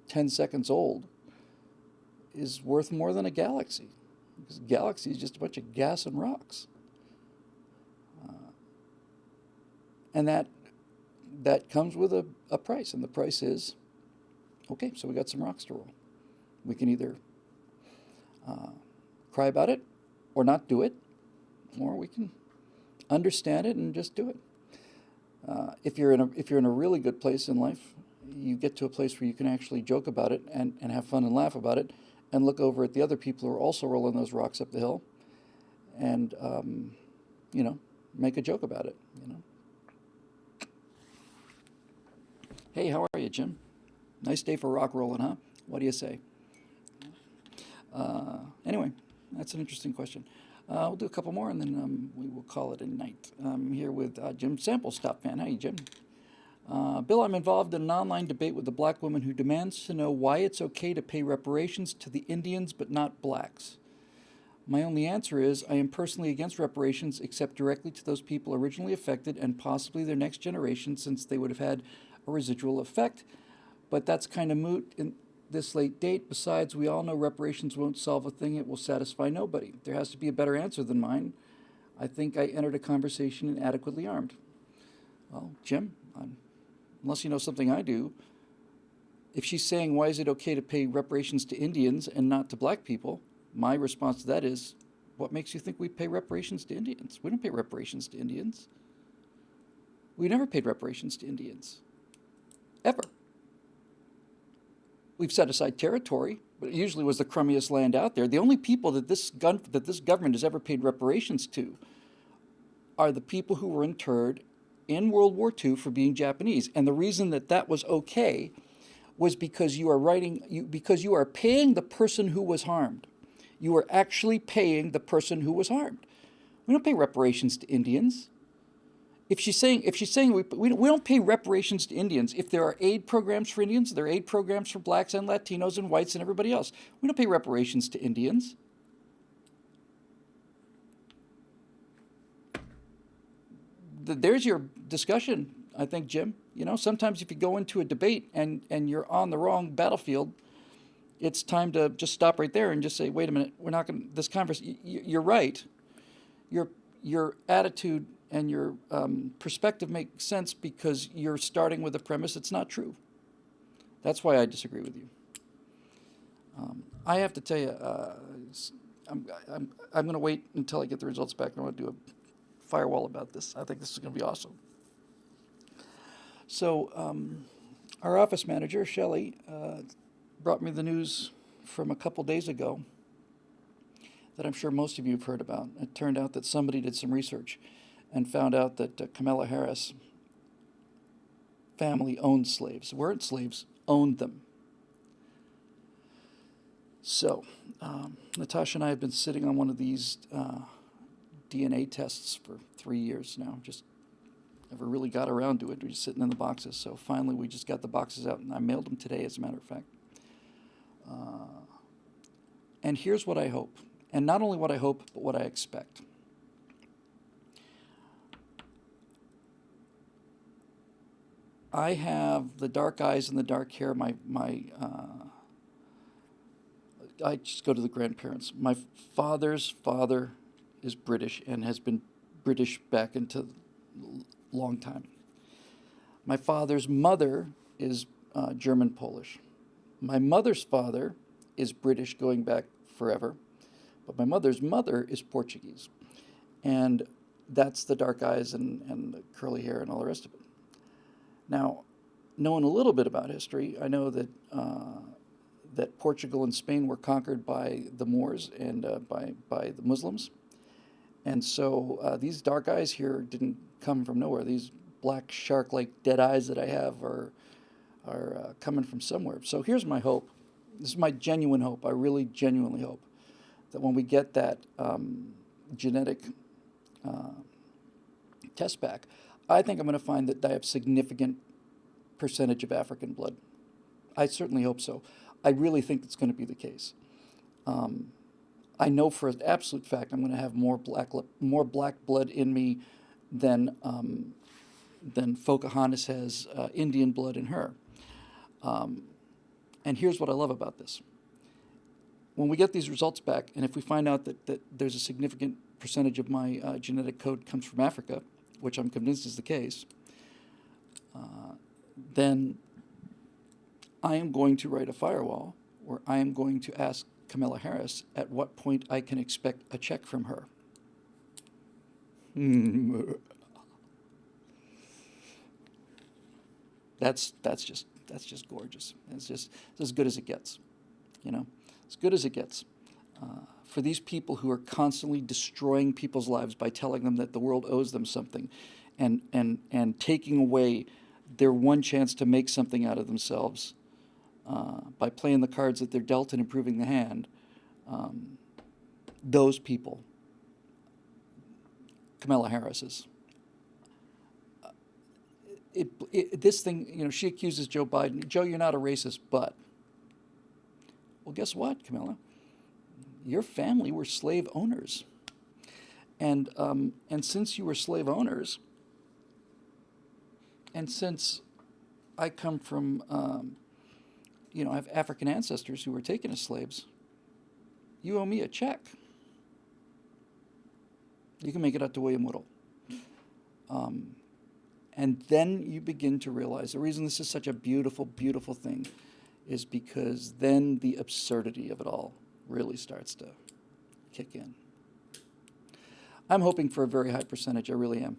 [SPEAKER 1] 10 seconds old is worth more than a galaxy, because a galaxy is just a bunch of gas and rocks. And that comes with a price, and the price is, okay, so we got some rocks to roll. We can either cry about it or not do it, or we can understand it and just do it. If you're in a really good place in life, you get to a place where you can actually joke about it and have fun and laugh about it, and look over at the other people who are also rolling those rocks up the hill, and make a joke about it. Hey, how are you, Jim? Nice day for rock rolling, huh? What do you say? Anyway, that's an interesting question. We'll do a couple more, and then we will call it a night. I'm here with Jim Sample, Stop Fan. Hey, Jim. Bill, I'm involved in an online debate with a black woman who demands to know why it's okay to pay reparations to the Indians but not blacks. My only answer is I am personally against reparations, except directly to those people originally affected and possibly their next generation, since they would have had a residual effect. But that's kind of moot in this late date. Besides, we all know reparations won't solve a thing. It will satisfy nobody. There has to be a better answer than mine. I think I entered a conversation inadequately armed. Well, Jim, unless you know something I do, if she's saying, why is it okay to pay reparations to Indians and not to black people, my response to that is, what makes you think we pay reparations to Indians? We don't pay reparations to Indians. We never paid reparations to Indians. Ever. We've set aside territory, but it usually was the crummiest land out there. The only people that this government has ever paid reparations to are the people who were interred in World War II for being Japanese. And the reason that that was okay was because you are paying the person who was harmed. You are actually paying the person who was harmed. We don't pay reparations to Indians. If she's saying we don't pay reparations to Indians, if there are aid programs for Indians, there are aid programs for blacks and Latinos and whites and everybody else. We don't pay reparations to Indians. There's your discussion, I think, Jim. You know, sometimes if you go into a debate and you're on the wrong battlefield, it's time to just stop right there and just say, wait a minute, we're not going to, this conversation, you're right. Your attitude and your perspective makes sense because you're starting with a premise that's not true. That's why I disagree with you. I have to tell you, I'm going to wait until I get the results back. I want to do a firewall about this. I think this is going to be awesome. So our office manager, Shelley, brought me the news from a couple days ago that I'm sure most of you have heard about. It turned out that somebody did some research and found out that Kamala Harris' family owned slaves. Weren't slaves, owned them. So Natasha and I have been sitting on one of these DNA tests for 3 years now. Just never really got around to it. We're just sitting in the boxes. So finally we just got the boxes out, and I mailed them today, as a matter of fact. And here's what I hope. And not only what I hope, but what I expect. I have the dark eyes and the dark hair. I just go to the grandparents. My father's father is British and has been British back into a long time. My father's mother is German-Polish. My mother's father is British going back forever, but my mother's mother is Portuguese. And that's the dark eyes and the curly hair and all the rest of it. Now, knowing a little bit about history, I know that that Portugal and Spain were conquered by the Moors and by the Muslims. And so these dark eyes here didn't come from nowhere. These black shark-like dead eyes that I have are coming from somewhere. So here's my hope. This is my genuine hope. I really genuinely hope that when we get that genetic test back, I think I'm going to find that I have significant percentage of African blood. I certainly hope so. I really think that's going to be the case. I know for an absolute fact I'm going to have more black blood in me than Pocahontas has Indian blood in her. And here's what I love about this. When we get these results back, and if we find out that there's a significant percentage of my genetic code comes from Africa, which I'm convinced is the case, then I am going to write a firewall where I am going to ask Kamala Harris at what point I can expect a check from her. That's just gorgeous. It's as good as it gets, you know, as good as it gets. For these people who are constantly destroying people's lives by telling them that the world owes them something, and taking away their one chance to make something out of themselves by playing the cards that they're dealt and improving the hand, those people, Kamala Harris's. This thing, you know, she accuses Joe Biden. Joe, you're not a racist, but. Well, guess what, Kamala? Your family were slave owners. And since you were slave owners, and since I come from, I have African ancestors who were taken as slaves, you owe me a check. You can make it out to William Whittle. And then you begin to realize the reason this is such a beautiful, beautiful thing is because then the absurdity of it all really starts to kick in. I'm hoping for a very high percentage, I really am.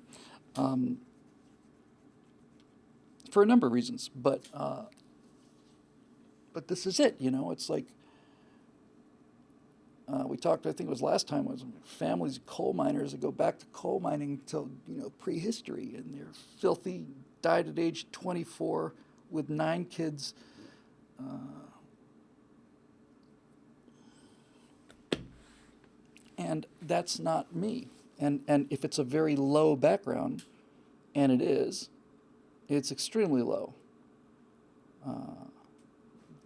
[SPEAKER 1] For a number of reasons, but this is it, you know, it's like, we talked, I think it was last time, was families of coal miners that go back to coal mining till, you know, prehistory, and they're filthy, died at age 24 with 9 kids. And that's not me. And if it's a very low background, and it is, it's extremely low.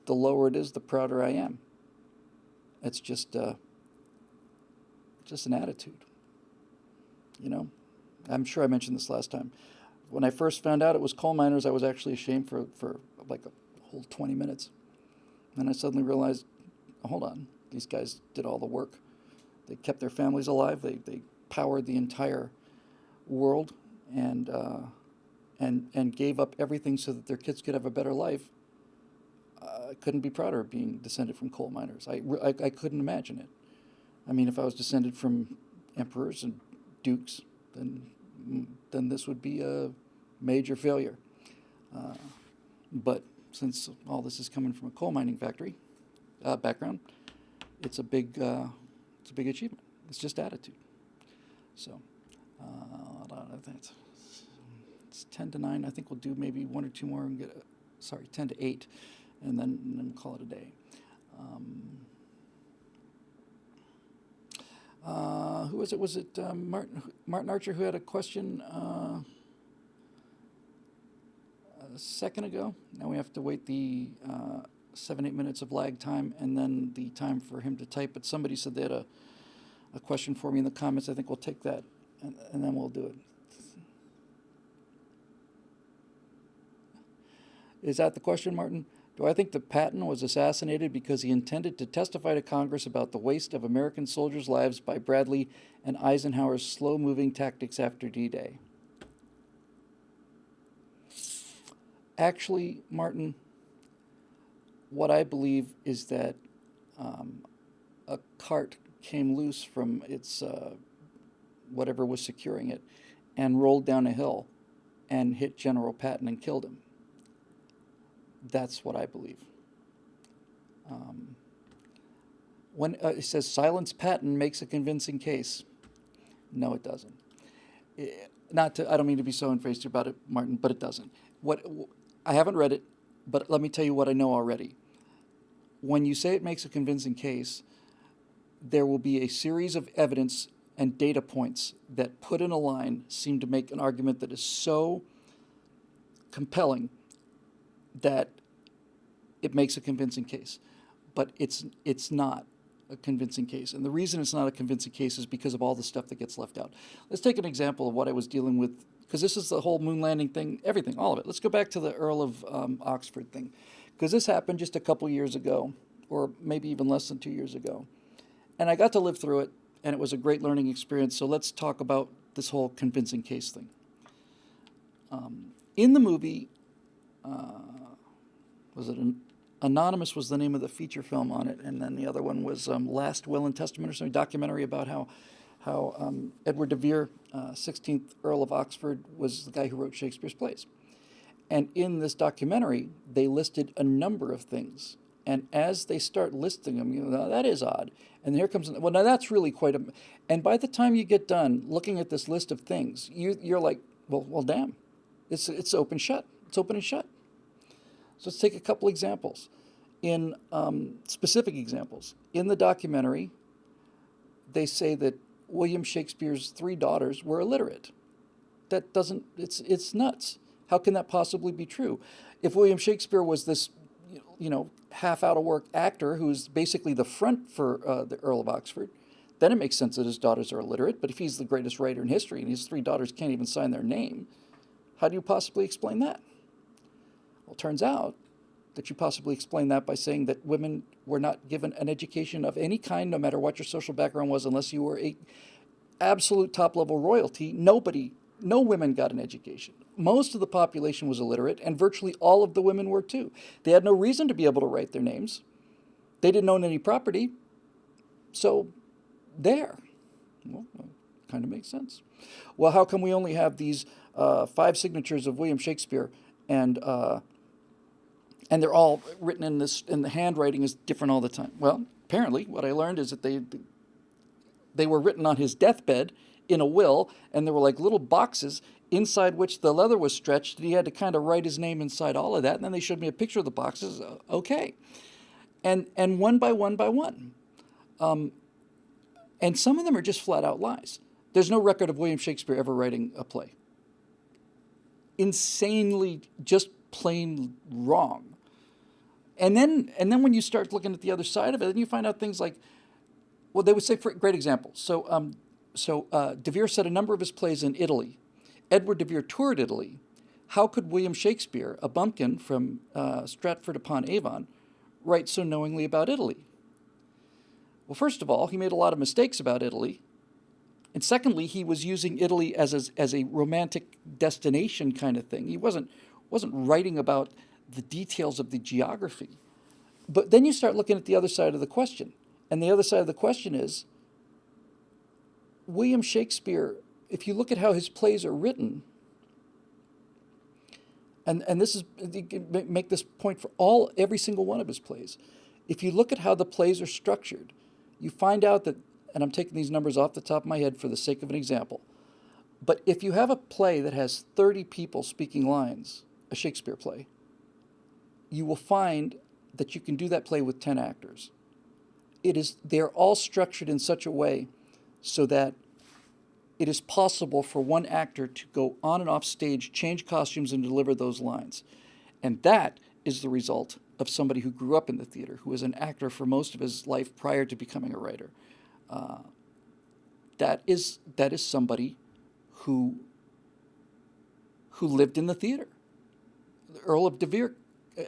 [SPEAKER 1] The lower it is, the prouder I am. It's just an attitude, you know. I'm sure I mentioned this last time. When I first found out it was coal miners, I was actually ashamed for like a whole 20 minutes. And I suddenly realized, hold on, these guys did all the work. They kept their families alive. They powered the entire world and gave up everything so that their kids could have a better life. I couldn't be prouder of being descended from coal miners. I couldn't imagine it. I mean, if I was descended from emperors and dukes, then this would be a major failure. But since all this is coming from a coal mining factory background, it's a big achievement. It's just attitude. So, I think it's 10 to 9. I think we'll do maybe 1 or 2 more and 10 to 8. And then call it a day. Who was it? Was it Martin Archer who had a question a second ago? Now we have to wait the 7-8 minutes of lag time and then the time for him to type. But somebody said they had a question for me in the comments. I think we'll take that and then we'll do it. Is that the question, Martin? Do I think that Patton was assassinated because he intended to testify to Congress about the waste of American soldiers' lives by Bradley and Eisenhower's slow-moving tactics after D-Day? Actually, Martin, what I believe is that a cart came loose from its whatever was securing it and rolled down a hill and hit General Patton and killed him. That's what I believe. When it says silence Patton makes a convincing case, no, it doesn't. I don't mean to be so unfazed about it, Martin, but it doesn't. I haven't read it, but let me tell you what I know already. When you say it makes a convincing case, there will be a series of evidence and data points that, put in a line, seem to make an argument that is so compelling that it makes a convincing case. But it's not a convincing case. And the reason it's not a convincing case is because of all the stuff that gets left out. Let's take an example of what I was dealing with, because this is the whole moon landing thing, everything, all of it. Let's go back to the Earl of Oxford thing, because this happened just a couple years ago, or maybe even less than 2 years ago. And I got to live through it, and it was a great learning experience. So let's talk about this whole convincing case thing. In the movie, was it Anonymous was the name of the feature film on it, and then the other one was Last Will and Testament, or some documentary about how Edward de Vere, 16th Earl of Oxford, was the guy who wrote Shakespeare's plays. And in this documentary, they listed a number of things. And as they start listing them, you know, that is odd. And here comes, well, now that's really quite a, and by the time you get done looking at this list of things, you're like, well, damn, it's open shut. It's open and shut. So let's take a couple examples. In specific examples, in the documentary, they say that William Shakespeare's 3 daughters were illiterate. That doesn't, it's nuts. How can that possibly be true? If William Shakespeare was this, half out of work actor who's basically the front for the Earl of Oxford, then it makes sense that his daughters are illiterate. But if he's the greatest writer in history and his 3 daughters can't even sign their name, how do you possibly explain that? Well, it turns out that you possibly explain that by saying that women were not given an education of any kind, no matter what your social background was, unless you were a absolute top-level royalty. Nobody no women got an education. Most of the population was illiterate, and virtually all of the women were too. They had no reason to be able to write their names. They didn't own any property. So there. Well, kind of makes sense. Well, how come we only have these 5 signatures of William Shakespeare, and they're all written in this, and the handwriting is different all the time? Well, apparently, what I learned is that they were written on his deathbed in a will, and there were like little boxes inside which the leather was stretched, and he had to kind of write his name inside all of that. And then they showed me a picture of the boxes. Okay, and one by one by one. And some of them are just flat out lies. There's no record of William Shakespeare ever writing a play. Insanely, just plain wrong. And then when you start looking at the other side of it, then you find out things like, well, they would say, for great example. So De Vere set a number of his plays in Italy. Edward de Vere toured Italy. How could William Shakespeare, a bumpkin from Stratford-upon-Avon, write so knowingly about Italy? Well, first of all, he made a lot of mistakes about Italy. And secondly, he was using Italy as a romantic destination kind of thing. He wasn't writing about the details of the geography. But then you start looking at the other side of the question. And the other side of the question is, William Shakespeare, if you look at how his plays are written, and this is, you can make this point for every single one of his plays. If you look at how the plays are structured, you find out that, and I'm taking these numbers off the top of my head for the sake of an example, but if you have a play that has 30 people speaking lines, a Shakespeare play, you will find that you can do that play with 10 actors. They're all structured in such a way so that it is possible for one actor to go on and off stage, change costumes, and deliver those lines. And that is the result of somebody who grew up in the theater, who was an actor for most of his life prior to becoming a writer. That is somebody who lived in the theater. The Earl of de Vere,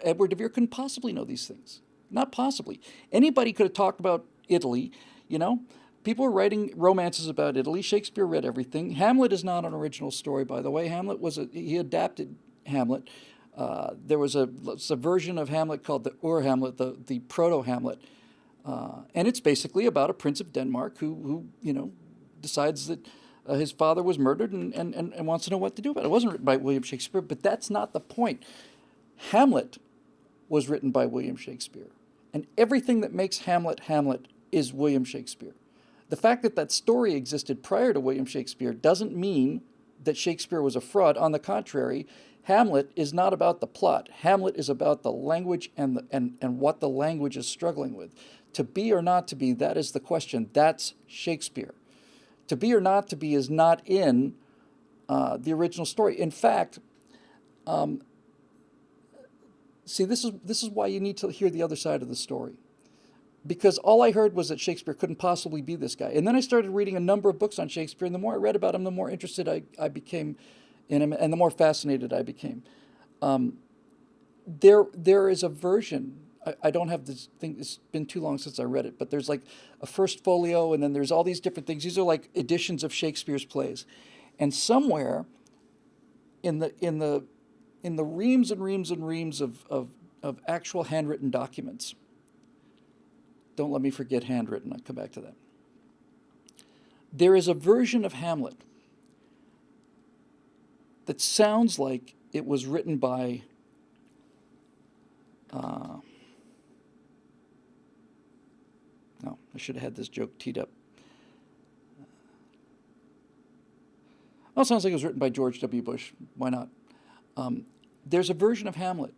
[SPEAKER 1] Edward de Vere, couldn't possibly know these things. Not possibly. Anybody could have talked about Italy, you know. People were writing romances about Italy. Shakespeare read everything. Hamlet is not an original story, by the way. He adapted Hamlet. There was a version of Hamlet called the Ur-Hamlet, the proto-Hamlet. And it's basically about a prince of Denmark who decides that his father was murdered and wants to know what to do about it. It wasn't written by William Shakespeare, but that's not the point. Hamlet was written by William Shakespeare. And everything that makes Hamlet Hamlet is William Shakespeare. The fact that that story existed prior to William Shakespeare doesn't mean that Shakespeare was a fraud. On the contrary, Hamlet is not about the plot. Hamlet is about the language and what the language is struggling with. To be or not to be, that is the question. That's Shakespeare. To be or not to be is not in the original story. In fact, see, this is why you need to hear the other side of the story. Because all I heard was that Shakespeare couldn't possibly be this guy. And then I started reading a number of books on Shakespeare, and the more I read about him, the more interested I became in him, and the more fascinated I became. There is a version, I don't have this thing, it's been too long since I read it, but there's like a first folio, and then there's all these different things. These are like editions of Shakespeare's plays. And somewhere in the reams and reams and reams of actual handwritten documents, don't let me forget handwritten, I'll come back to that, there is a version of Hamlet that sounds like it was written by no, I should have had this joke teed up. Well, it sounds like it was written by George W. Bush. Why not? There's a version of Hamlet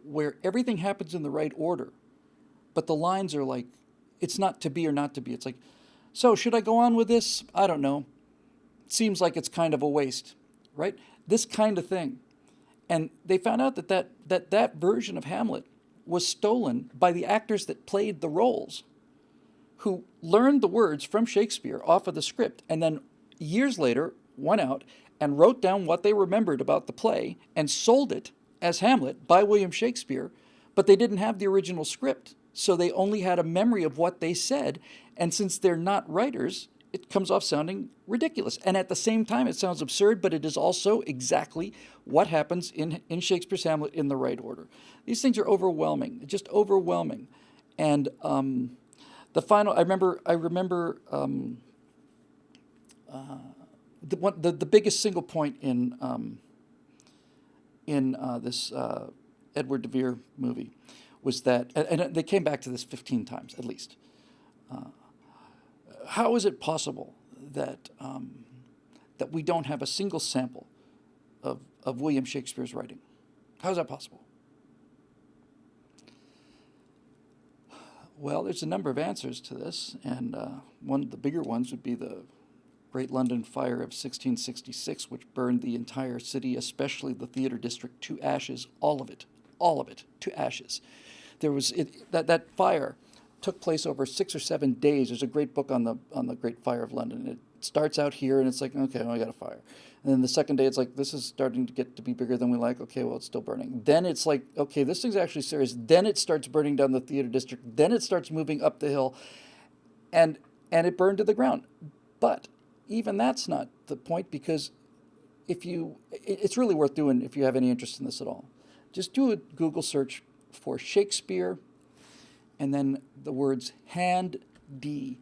[SPEAKER 1] where everything happens in the right order, but the lines are like, it's not to be or not to be. It's like, so should I go on with this? I don't know. It seems like it's kind of a waste, right? This kind of thing. And they found out that version of Hamlet was stolen by the actors that played the roles, who learned the words from Shakespeare off of the script, and then years later went out and wrote down what they remembered about the play and sold it as Hamlet by William Shakespeare, but they didn't have the original script, so they only had a memory of what they said. And since they're not writers, it comes off sounding ridiculous. And at the same time, it sounds absurd, but it is also exactly what happens in Shakespeare's Hamlet in the right order. These things are overwhelming, just overwhelming. And the final, I remember the biggest single point in this Edward de Vere movie was that, and they came back to this 15 times at least. How is it possible that that we don't have a single sample of William Shakespeare's writing? How is that possible? Well, there's a number of answers to this, and one of the bigger ones would be the Great London Fire of 1666, which burned the entire city, especially the theater district, to ashes, all of it to ashes. There was that fire took place over 6 or 7 days. There's a great book on the Great Fire of London. It starts out here, and it's like, okay, well, I got a fire. And then the second day, it's like, this is starting to get to be bigger than we like. Okay, well, it's still burning. Then it's like, okay, this thing's actually serious. Then it starts burning down the theater district. Then it starts moving up the hill, and it burned to the ground. But even that's not the point, because it's really worth doing if you have any interest in this at all. Just do a Google search for Shakespeare, and then the words hand D.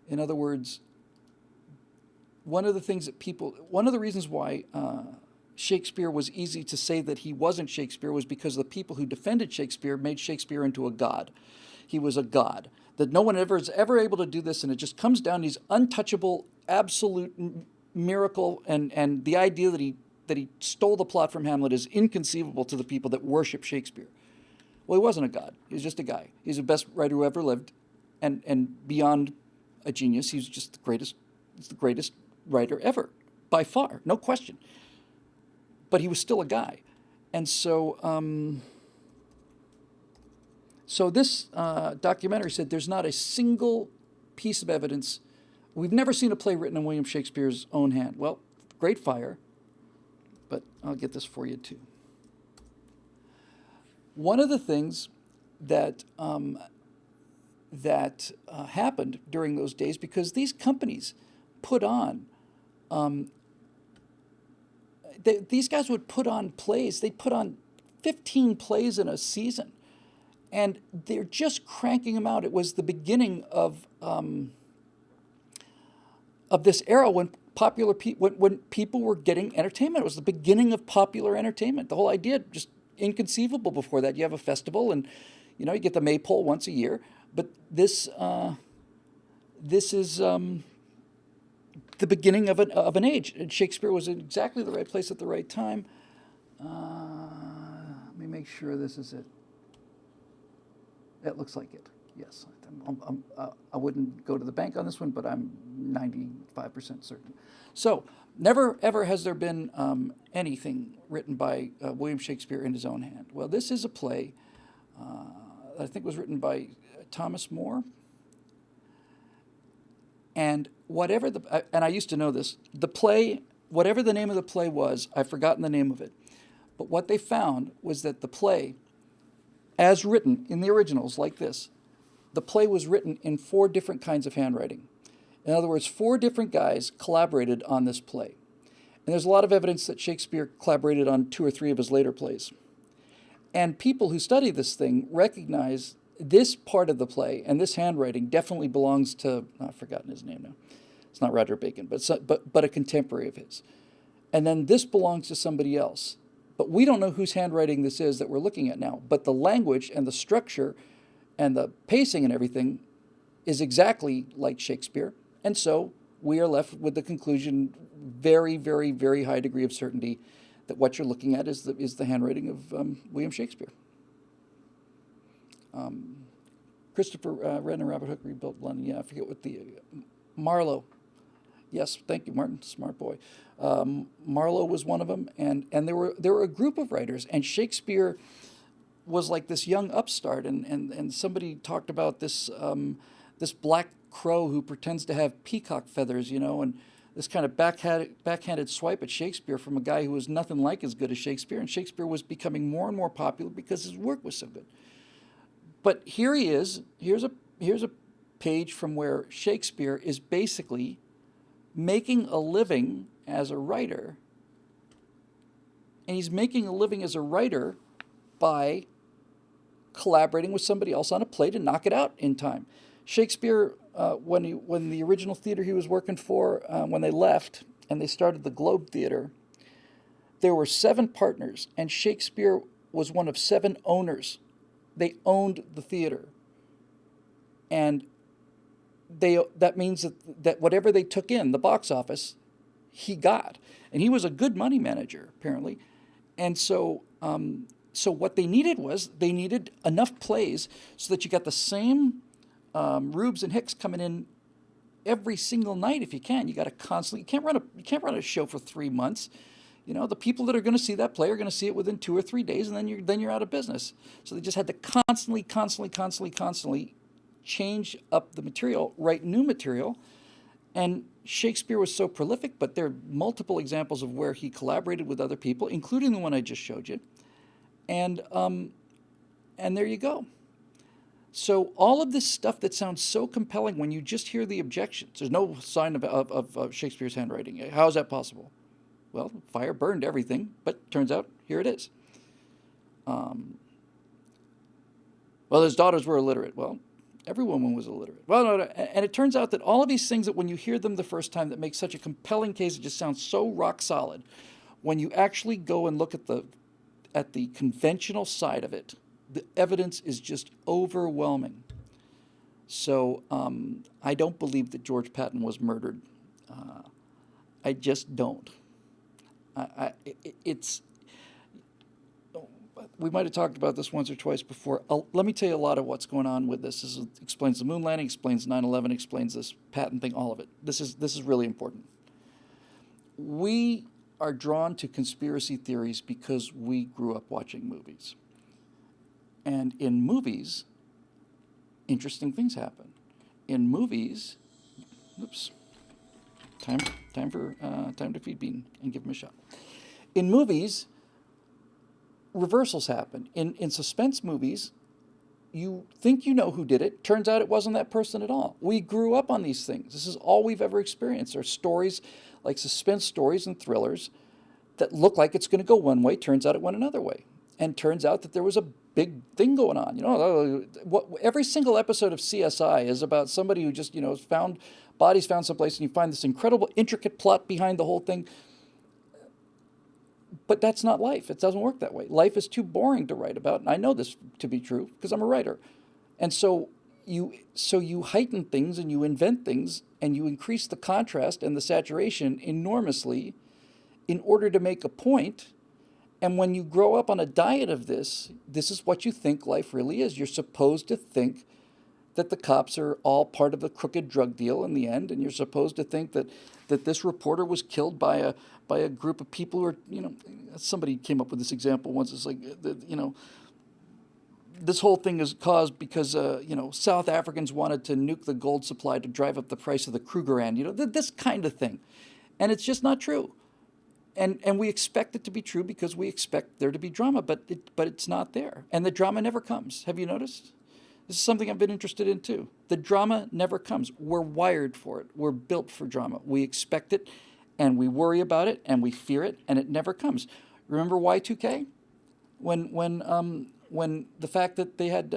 [SPEAKER 1] In other words, one of the reasons why Shakespeare was easy to say that he wasn't Shakespeare was because the people who defended Shakespeare made Shakespeare into a god. He was a god. That no one is ever able to do this, and it just comes down to these untouchable, absolute miracle, and the idea that he stole the plot from Hamlet is inconceivable to the people that worship Shakespeare. Well, he wasn't a god. He was just a guy. He's the best writer who ever lived, and beyond a genius, he's just the greatest. He's the greatest writer ever, by far, no question. But he was still a guy, and so this documentary said there's not a single piece of evidence. We've never seen a play written in William Shakespeare's own hand. Well, Great Fire, but I'll get this for you too. One of the things that happened during those days, because these companies put on, these guys would put on plays. They put on 15 plays in a season, and they're just cranking them out. It was the beginning of this era when when people were getting entertainment. It was the beginning of popular entertainment. The whole idea, just inconceivable before that. You have a festival, and you get the maypole once a year. But this is the beginning of an age. And Shakespeare was in exactly the right place at the right time. Let me make sure this is it. It looks like it. Yes. I wouldn't go to the bank on this one, but I'm 95% certain. So never, ever has there been anything written by William Shakespeare in his own hand. Well, this is a play that I think was written by Thomas More. And and I used to know this, the play, whatever the name of the play was, I've forgotten the name of it. But what they found was that the play, as written in the originals like this, the play was written in 4 different kinds of handwriting. In other words, 4 different guys collaborated on this play. And there's a lot of evidence that Shakespeare collaborated on 2 or 3 of his later plays. And people who study this thing recognize this part of the play and this handwriting definitely belongs to, I've forgotten his name now. It's not Roger Bacon, but a contemporary of his. And then this belongs to somebody else. But we don't know whose handwriting this is that we're looking at now. But the language and the structure and the pacing and everything is exactly like Shakespeare. And so we are left with the conclusion, very, very, very high degree of certainty, that what you're looking at is the handwriting of William Shakespeare. Christopher Wren and Robert Hooke rebuilt London. Yeah, I forget what the... Marlowe. Yes, thank you, Martin. Smart boy. Marlowe was one of them, and there were a group of writers, and Shakespeare was like this young upstart, and somebody talked about this this black crow who pretends to have peacock feathers, and this kind of backhanded swipe at Shakespeare from a guy who was nothing like as good as Shakespeare, and Shakespeare was becoming more and more popular because his work was so good. But here he is. Here's a page from where Shakespeare is basically making a living as a writer. And he's making a living as a writer by collaborating with somebody else on a play to knock it out in time. Shakespeare, when the original theater he was working for, when they left and they started the Globe Theater, there were 7 partners, and Shakespeare was one of 7 owners. They owned the theater. And that means that whatever they took in, the box office, he got. And he was a good money manager, apparently. And so what they needed was they needed enough plays so that you got the same Rubes and Hicks coming in every single night if you can. You got to constantly, you can't run a show for 3 months. You know, the people that are going to see that play are going to see it within 2 or 3 days, and then you're out of business. So they just had to constantly change up the material, write new material. And Shakespeare was so prolific, but there are multiple examples of where he collaborated with other people, including the one I just showed you. And there you go. So all of this stuff that sounds so compelling when you just hear the objections, there's no sign of Shakespeare's handwriting. How is that possible? Well, fire burned everything, but turns out here it is. Well, his daughters were illiterate. Well, every woman was illiterate. Well, no, and it turns out that all of these things that when you hear them the first time that make such a compelling case, it just sounds so rock solid. When you actually go and look at the conventional side of it, the evidence is just overwhelming. So I don't believe that George Patton was murdered. I just don't. We might have talked about this once or twice before. Let me tell you a lot of what's going on with this. This explains the moon landing, explains 9/11, explains this Patton thing, all of it. This is really important. We are drawn to conspiracy theories because we grew up watching movies. And in movies, interesting things happen. In movies, oops, time to feed Bean and give him a shot. In movies, reversals happen. In suspense movies, you think you know who did it. Turns out it wasn't that person at all. We grew up on these things. This is all we've ever experienced. There are stories, like suspense stories and thrillers, that look like it's going to go one way. Turns out it went another way. And turns out that there was a big thing going on. You know, every single episode of CSI is about somebody who just, found bodies found someplace, and you find this incredible, intricate plot behind the whole thing. But that's not life. It doesn't work that way. Life is too boring to write about, and I know this to be true because I'm a writer. And so you heighten things and you invent things and you increase the contrast and the saturation enormously in order to make a point. And when you grow up on a diet of this is what you think life really is. You're supposed to think that the cops are all part of a crooked drug deal in the end, and you're supposed to think that this reporter was killed by a group of people who are, somebody came up with this example once. It's like, this whole thing is caused because, South Africans wanted to nuke the gold supply to drive up the price of the Krugerrand, this kind of thing. And it's just not true. And we expect it to be true because we expect there to be drama, but it's not there. And the drama never comes. Have you noticed? This is something I've been interested in too. The drama never comes. We're wired for it. We're built for drama. We expect it, and we worry about it, and we fear it, and it never comes. Remember Y2K? When the fact that they had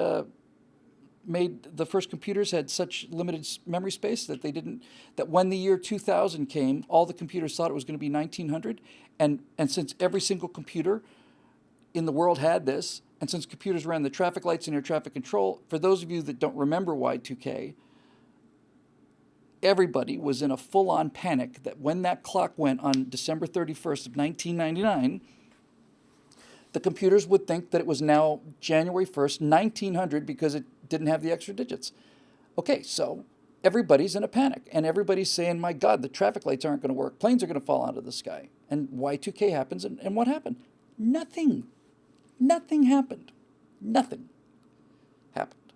[SPEAKER 1] made the first computers had such limited memory space that when the year 2000 came, all the computers thought it was going to be 1900, and since every single computer in the world had this, and since computers ran the traffic lights in air traffic control, for those of you that don't remember Y2K, everybody was in a full-on panic that when that clock went on December 31st of 1999, the computers would think that it was now January 1st, 1900, because it didn't have the extra digits. Okay, so everybody's in a panic, and everybody's saying, my God, the traffic lights aren't going to work. Planes are going to fall out of the sky. And Y2K happens, and what happened? Nothing. Nothing happened. Nothing happened.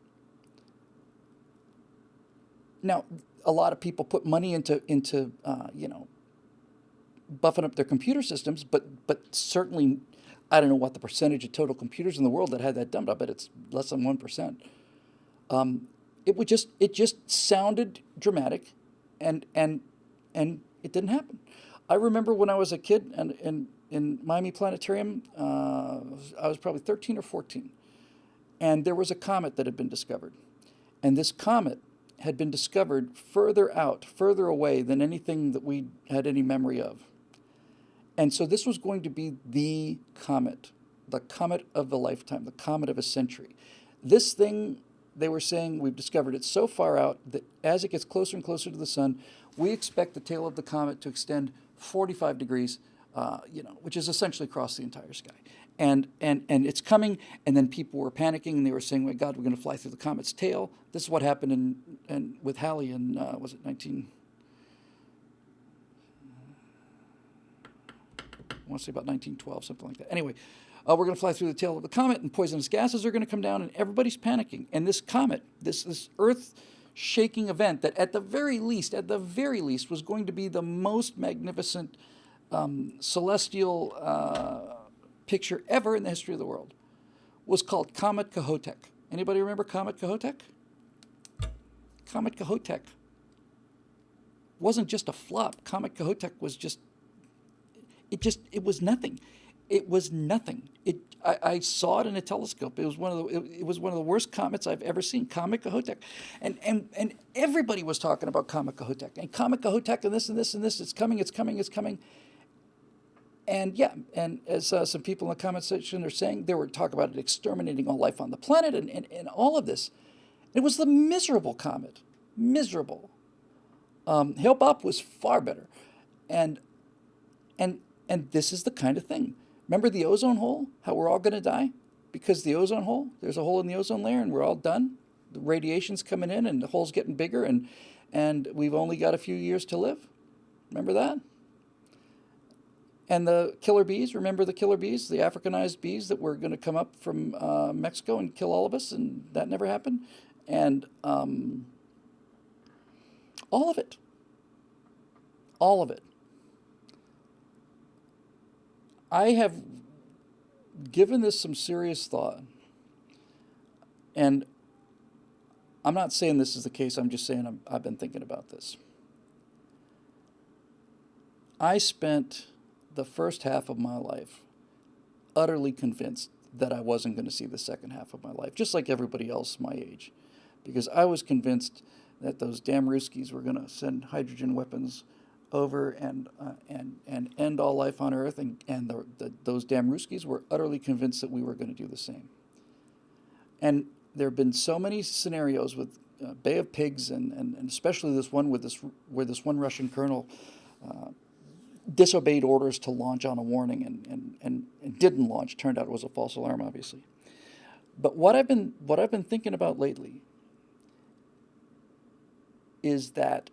[SPEAKER 1] Now, a lot of people put money into buffing up their computer systems, but certainly, I don't know what the percentage of total computers in the world that had that done, but it's less than 1%. it just sounded dramatic, and it didn't happen. I remember when I was a kid and in Miami Planetarium, I was probably 13 or 14, and there was a comet that had been discovered, and this comet had been discovered further out, further away than anything that we had any memory of. And so this was going to be the comet of a lifetime, the comet of a century. This thing, they were saying, we've discovered it so far out that as it gets closer and closer to the sun, we expect the tail of the comet to extend 45 degrees, which is essentially across the entire sky. And it's coming, and then people were panicking, and they were saying, my God, we're going to fly through the comet's tail. This is what happened with Halley in, was it 19... I want to say about 1912, something like that. Anyway, we're going to fly through the tail of the comet, and poisonous gases are going to come down, and everybody's panicking. And this comet, this Earth-shaking event that at the very least, was going to be the most magnificent celestial picture ever in the history of the world, was called Comet Kohoutek. Anybody remember Comet Kohoutek? Comet Kohoutek wasn't just a flop. Comet Kohoutek was it was nothing. It was nothing. I saw it in a telescope. It was one of the worst comets I've ever seen. Comet Kohoutek, and everybody was talking about Comet Kohoutek and Comet Kohoutek and this and this and this. It's coming. It's coming. It's coming. And yeah, and as some people in the comment section are saying, they were talking about it exterminating all life on the planet and all of this. It was the miserable comet. Miserable. Hale-Bopp was far better. And this is the kind of thing. Remember the ozone hole? How we're all going to die? Because the ozone hole, there's a hole in the ozone layer and we're all done. The radiation's coming in and the hole's getting bigger and we've only got a few years to live. Remember that? And the killer bees, remember the killer bees, the Africanized bees that were going to come up from Mexico and kill all of us, and that never happened. And all of it. All of it. I have given this some serious thought, and I'm not saying this is the case, I'm just saying I've been thinking about this. I spent the first half of my life utterly convinced that I wasn't going to see the second half of my life, just like everybody else my age, because I was convinced that those damn Ruskies were going to send hydrogen weapons over and end all life on Earth, and those damn Ruskies were utterly convinced that we were going to do the same. And there have been so many scenarios with Bay of Pigs, and especially this one where this one Russian colonel disobeyed orders to launch on a warning and didn't launch. Turned out it was a false alarm, obviously. But what I've been thinking about lately is that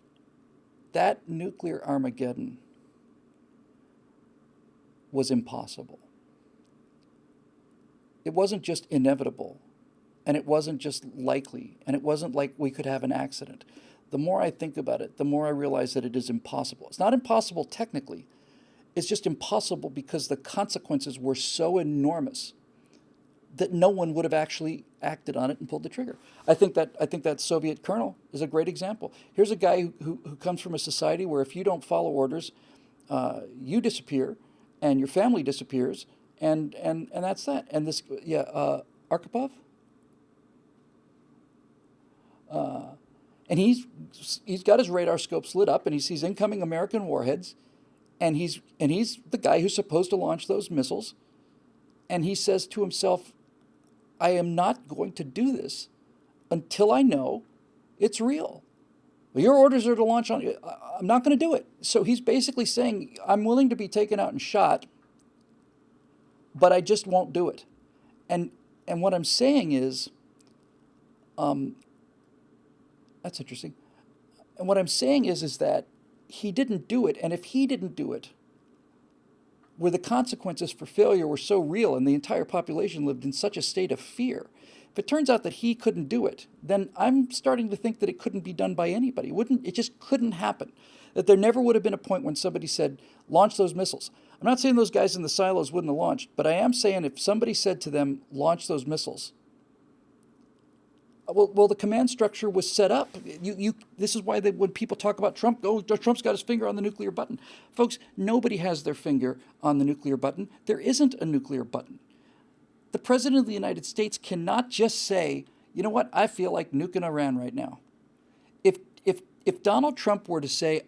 [SPEAKER 1] nuclear Armageddon was impossible. It wasn't just inevitable, and it wasn't just likely, and it wasn't like we could have an accident. The more I think about it, the more I realize that it is impossible. It's not impossible technically. It's just impossible because the consequences were so enormous that no one would have actually acted on it and pulled the trigger. I think that Soviet colonel is a great example. Here's a guy who comes from a society where if you don't follow orders, you disappear, and your family disappears, and that's that. And this, Arkhipov, and he's got his radar scopes lit up, and he sees incoming American warheads, and he's the guy who's supposed to launch those missiles, and he says to himself, I am not going to do this until I know it's real. Well, your orders are to launch on. I'm not going to do it. So he's basically saying, I'm willing to be taken out and shot, but I just won't do it. And what I'm saying is, that's interesting. And what I'm saying is that he didn't do it, and if he didn't do it, where the consequences for failure were so real and the entire population lived in such a state of fear, if it turns out that he couldn't do it, then I'm starting to think that it couldn't be done by anybody. It just couldn't happen. That there never would have been a point when somebody said, launch those missiles. I'm not saying those guys in the silos wouldn't have launched, but I am saying if somebody said to them, launch those missiles, Well, the command structure was set up. This is why when people talk about Trump, oh, Trump's got his finger on the nuclear button. Folks, nobody has their finger on the nuclear button. There isn't a nuclear button. The President of the United States cannot just say, you know what, I feel like nuking Iran right now. If Donald Trump were to say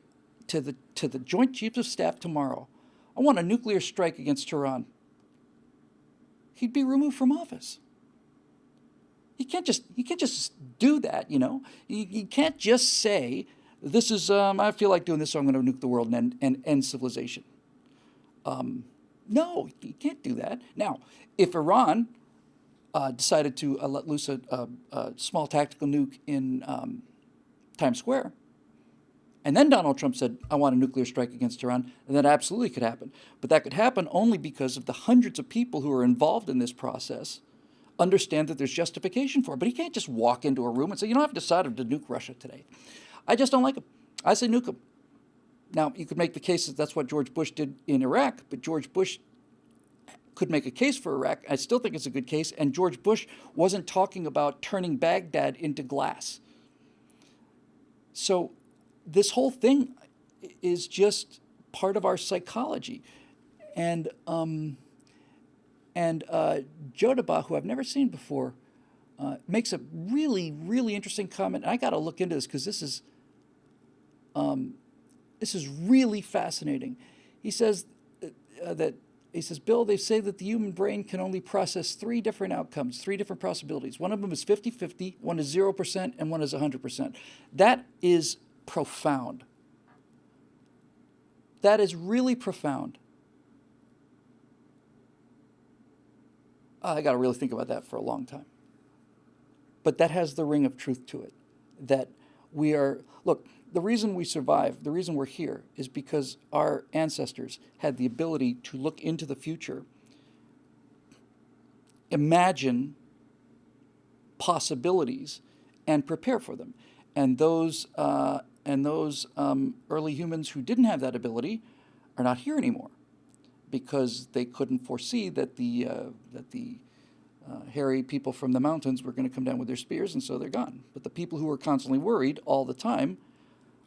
[SPEAKER 1] to the Joint Chiefs of Staff tomorrow, I want a nuclear strike against Iran, he'd be removed from office. You can't just do that, you know. You can't just say, this is, I feel like doing this, so I'm going to nuke the world and end civilization. No, you can't do that. Now, if Iran decided to let loose a small tactical nuke in Times Square, and then Donald Trump said, I want a nuclear strike against Iran, and that absolutely could happen. But that could happen only because of the hundreds of people who are involved in this process understand that there's justification for it. But he can't just walk into a room and say, you know, I've decided to nuke Russia today. I just don't like him. I say nuke him. Now, you could make the case that that's what George Bush did in Iraq, but George Bush could make a case for Iraq. I still think it's a good case. And George Bush wasn't talking about turning Baghdad into glass. So this whole thing is just part of our psychology. And Jodaba, who I've never seen before, makes a really, really interesting comment. And I got to look into this because this is really fascinating. He says Bill, they say that the human brain can only process 3 different outcomes, 3 different possibilities. One of them is 50-50, one is 0%, and one is 100%. That is profound. That is really profound. I got to really think about that for a long time. But that has the ring of truth to it. That we are, look, the reason we survive, the reason we're here, is because our ancestors had the ability to look into the future, imagine possibilities, and prepare for them. And those early humans who didn't have that ability are not here anymore, because they couldn't foresee that the hairy people from the mountains were going to come down with their spears, and so they're gone. But the people who are constantly worried all the time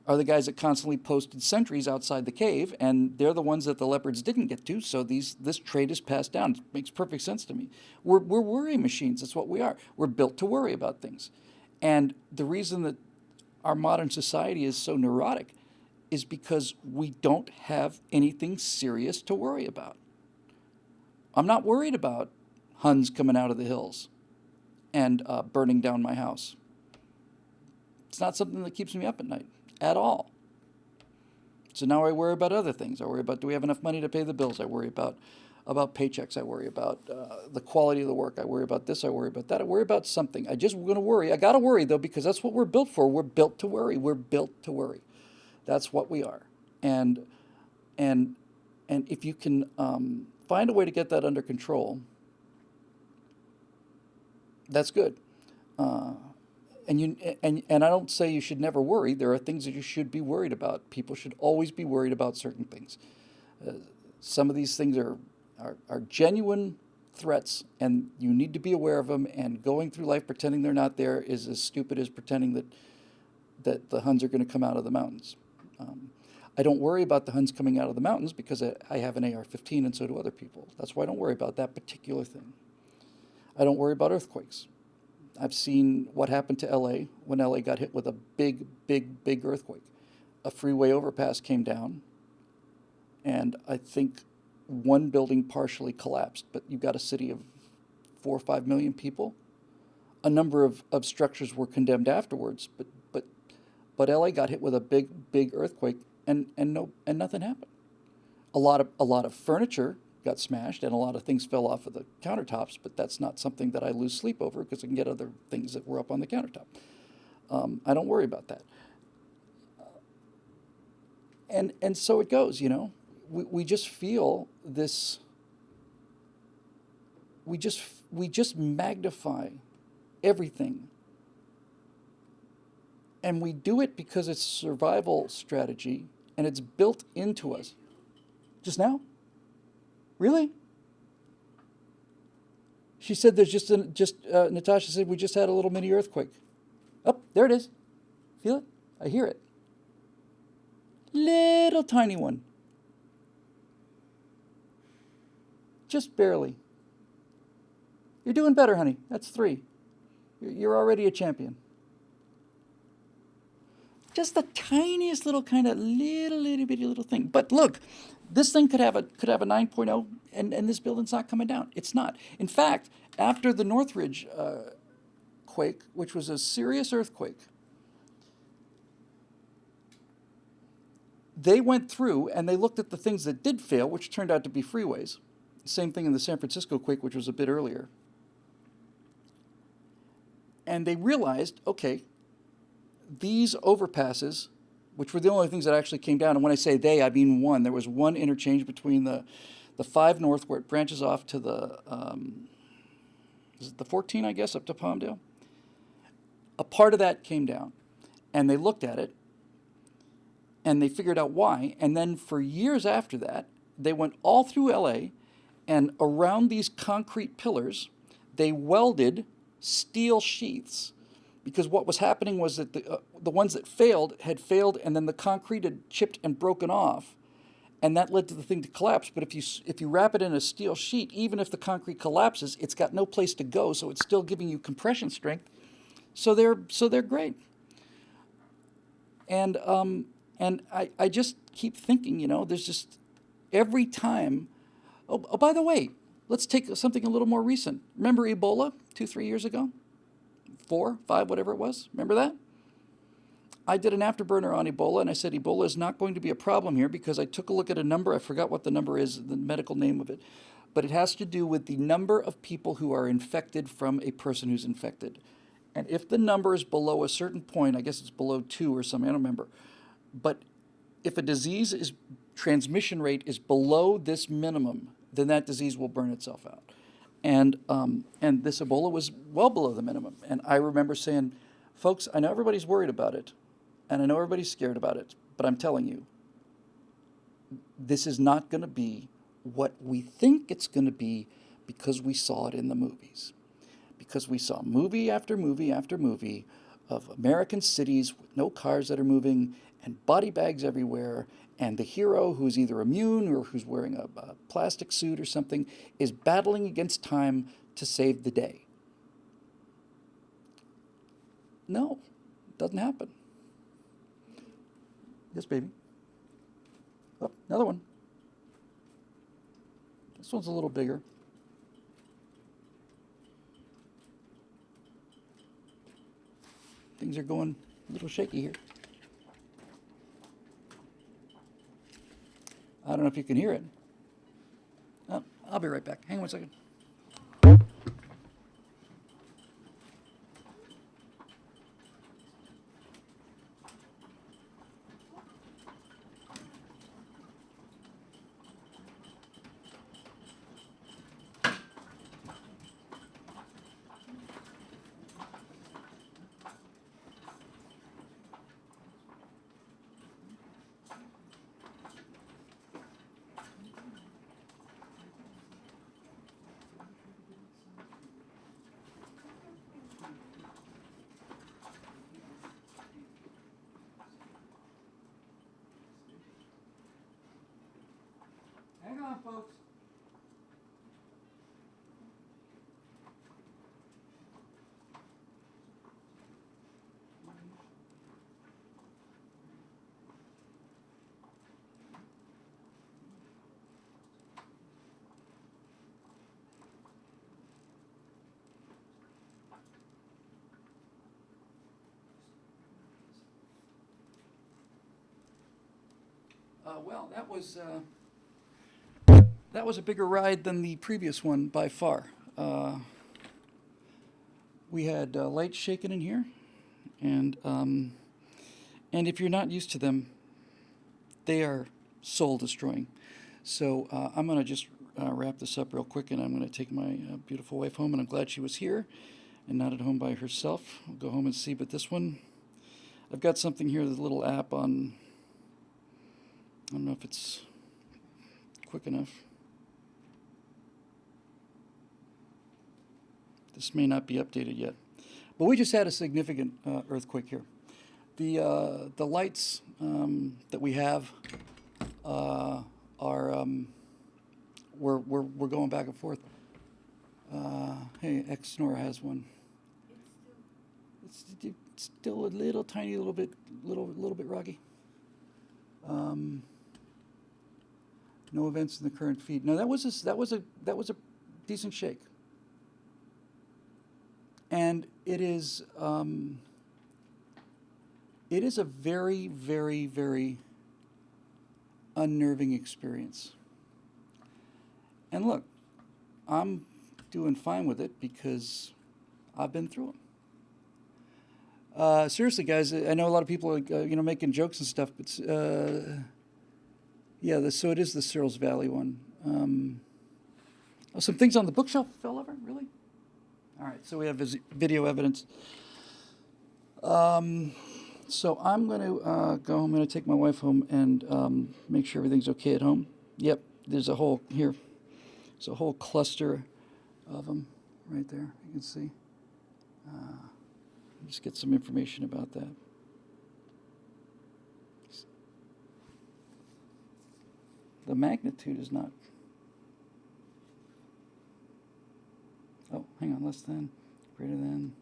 [SPEAKER 1] are the guys that constantly posted sentries outside the cave, and they're the ones that the leopards didn't get to, so this trait is passed down. It makes perfect sense to me. We're worry machines. That's what we are. We're built to worry about things. And the reason that our modern society is so neurotic is because we don't have anything serious to worry about. I'm not worried about Huns coming out of the hills and burning down my house. It's not something that keeps me up at night at all. So now I worry about other things. I worry about, do we have enough money to pay the bills? I worry about paychecks. I worry about the quality of the work. I worry about this. I worry about that. I worry about something. I just going to worry. I got to worry, though, because that's what we're built for. We're built to worry. We're built to worry. That's what we are. And if you can find a way to get that under control, that's good. And I don't say you should never worry. There are things that you should be worried about. People should always be worried about certain things. Some of these things are genuine threats, and you need to be aware of them. And going through life pretending they're not there is as stupid as pretending that the Huns are going to come out of the mountains. I don't worry about the Huns coming out of the mountains because I have an AR-15, and so do other people. That's why I don't worry about that particular thing. I don't worry about earthquakes. I've seen what happened to LA when LA got hit with a big, big, big earthquake. A freeway overpass came down, and I think one building partially collapsed, but you've got a city of 4 or 5 million people. A number of structures were condemned afterwards, but LA got hit with a big, big earthquake, and nothing happened. A lot of furniture got smashed, and a lot of things fell off of the countertops, but that's not something that I lose sleep over because I can get other things that were up on the countertop. I don't worry about that. And so it goes, you know. We just feel this. We just magnify everything, and we do it because it's a survival strategy, and it's built into us. Just now? Really? She said there's Natasha said we just had a little mini earthquake. Oh, there it is. Feel it? I hear it. Little tiny one. Just barely. You're doing better, honey. That's 3. You're already a champion. Just the tiniest little kind of little bitty little thing. But look, this thing could have a 9.0, and this building's not coming down. It's not. In fact, after the Northridge quake, which was a serious earthquake, they went through and they looked at the things that did fail, which turned out to be freeways. Same thing in the San Francisco quake, which was a bit earlier. And they realized, okay, these overpasses, which were the only things that actually came down, and when I say they, I mean one. There was one interchange between the 5 North where it branches off to the, is it the 14, I guess, up to Palmdale? A part of that came down, and they looked at it, and they figured out why, and then for years after that, they went all through LA, and around these concrete pillars, they welded steel sheaths. Because what was happening was that the ones that failed had failed, and then the concrete had chipped and broken off, and that led to the thing to collapse. But if you wrap it in a steel sheet, even if the concrete collapses, it's got no place to go, so it's still giving you compression strength. So they're great. And I just keep thinking, there's just every time. Oh, by the way, let's take something a little more recent. Remember Ebola 2-3 years ago? 4, 5, whatever it was. Remember that? I did an afterburner on Ebola, and I said Ebola is not going to be a problem here because I took a look at a number. I forgot what the number is, the medical name of it. But it has to do with the number of people who are infected from a person who's infected. And if the number is below a certain point, I guess it's below 2 or something, I don't remember. But if a disease transmission rate is below this minimum, then that disease will burn itself out. And this Ebola was well below the minimum. And I remember saying, folks, I know everybody's worried about it, and I know everybody's scared about it, but I'm telling you, this is not going to be what we think it's going to be because we saw it in the movies. Because we saw movie after movie after movie of American cities with no cars that are moving and body bags everywhere, and the hero, who's either immune or who's wearing a plastic suit or something, is battling against time to save the day. No, it doesn't happen. Yes, baby. Oh, another one. This one's a little bigger. Things are going a little shaky here. I don't know if you can hear it. Oh, I'll be right back. Hang on 1 second. Hang on, folks. Well, that was a bigger ride than the previous one by far. We had lights shaking in here, and if you're not used to them, they are soul destroying. So I'm going to just wrap this up real quick, and I'm going to take my beautiful wife home, and I'm glad she was here and not at home by herself. I'll go home and see. But this one, I've got something here, the little app on. I don't know if it's quick enough. This may not be updated yet. But we just had a significant earthquake here. The lights that we have are we're going back and forth. Hey, X-Snore has one. It's still a little tiny, little bit rocky. No events in the current feed. No, that was a decent shake. And it is a very, very, very unnerving experience. And look, I'm doing fine with it because I've been through them. Seriously, guys, I know a lot of people are making jokes and stuff, but so it is the Searles Valley one. Some things on the bookshelf fell over, really? All right, so we have video evidence. So I'm going to go home. I'm going to take my wife home and make sure everything's okay at home. Yep, there's a whole cluster of them right there. You can see. Just get some information about that. The magnitude is not. Oh, hang on, less than, greater than,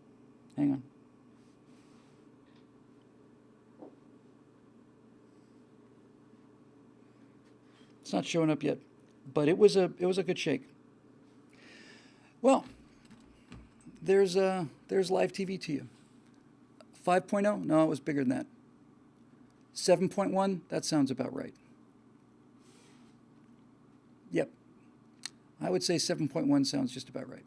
[SPEAKER 1] hang on. It's not showing up yet, but it was a good shake. Well, there's live TV to you. 5.0? No, it was bigger than that. 7.1? That sounds about right. Yep. I would say 7.1 sounds just about right.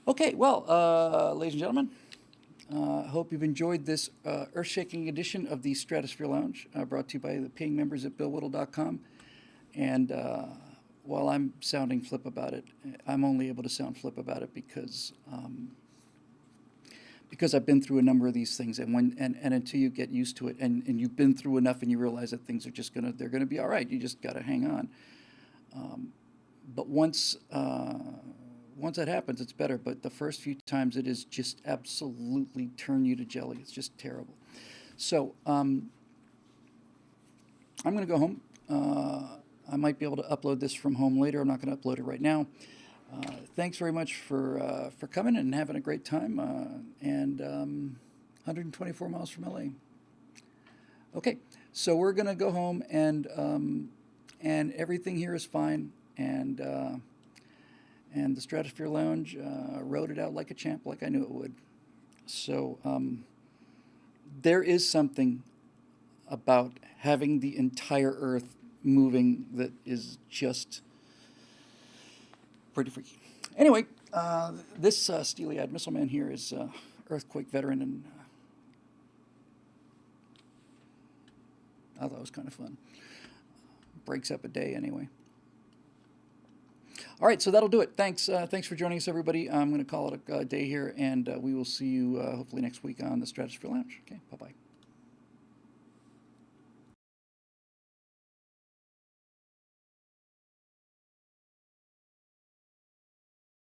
[SPEAKER 1] Okay, well, ladies and gentlemen, I hope you've enjoyed this earth-shaking edition of the Stratosphere Lounge, brought to you by the paying members at BillWhittle.com. And while I'm sounding flip about it, I'm only able to sound flip about it because I've been through a number of these things, and until you get used to it, and you've been through enough, and you realize that things are just they're gonna be all right. You just got to hang on. But once that happens, it's better. But the first few times, it is just absolutely turn you to jelly. It's just terrible. So I'm gonna go home. I might be able to upload this from home later. I'm not going to upload it right now. Thanks very much for coming and having a great time. And 124 miles from LA. Okay, so we're going to go home, and everything here is fine. And the Stratosphere Lounge rode it out like a champ, like I knew it would. So there is something about having the entire Earth moving that is just pretty freaky. Anyway, this steely-eyed missile man here is earthquake veteran, and I thought it was kind of fun. Breaks up a day anyway. All right, so that'll do it. Thanks for joining us, everybody. I'm going to call it a day here, and we will see you hopefully next week on the Stratosphere Lounge. Okay, bye-bye.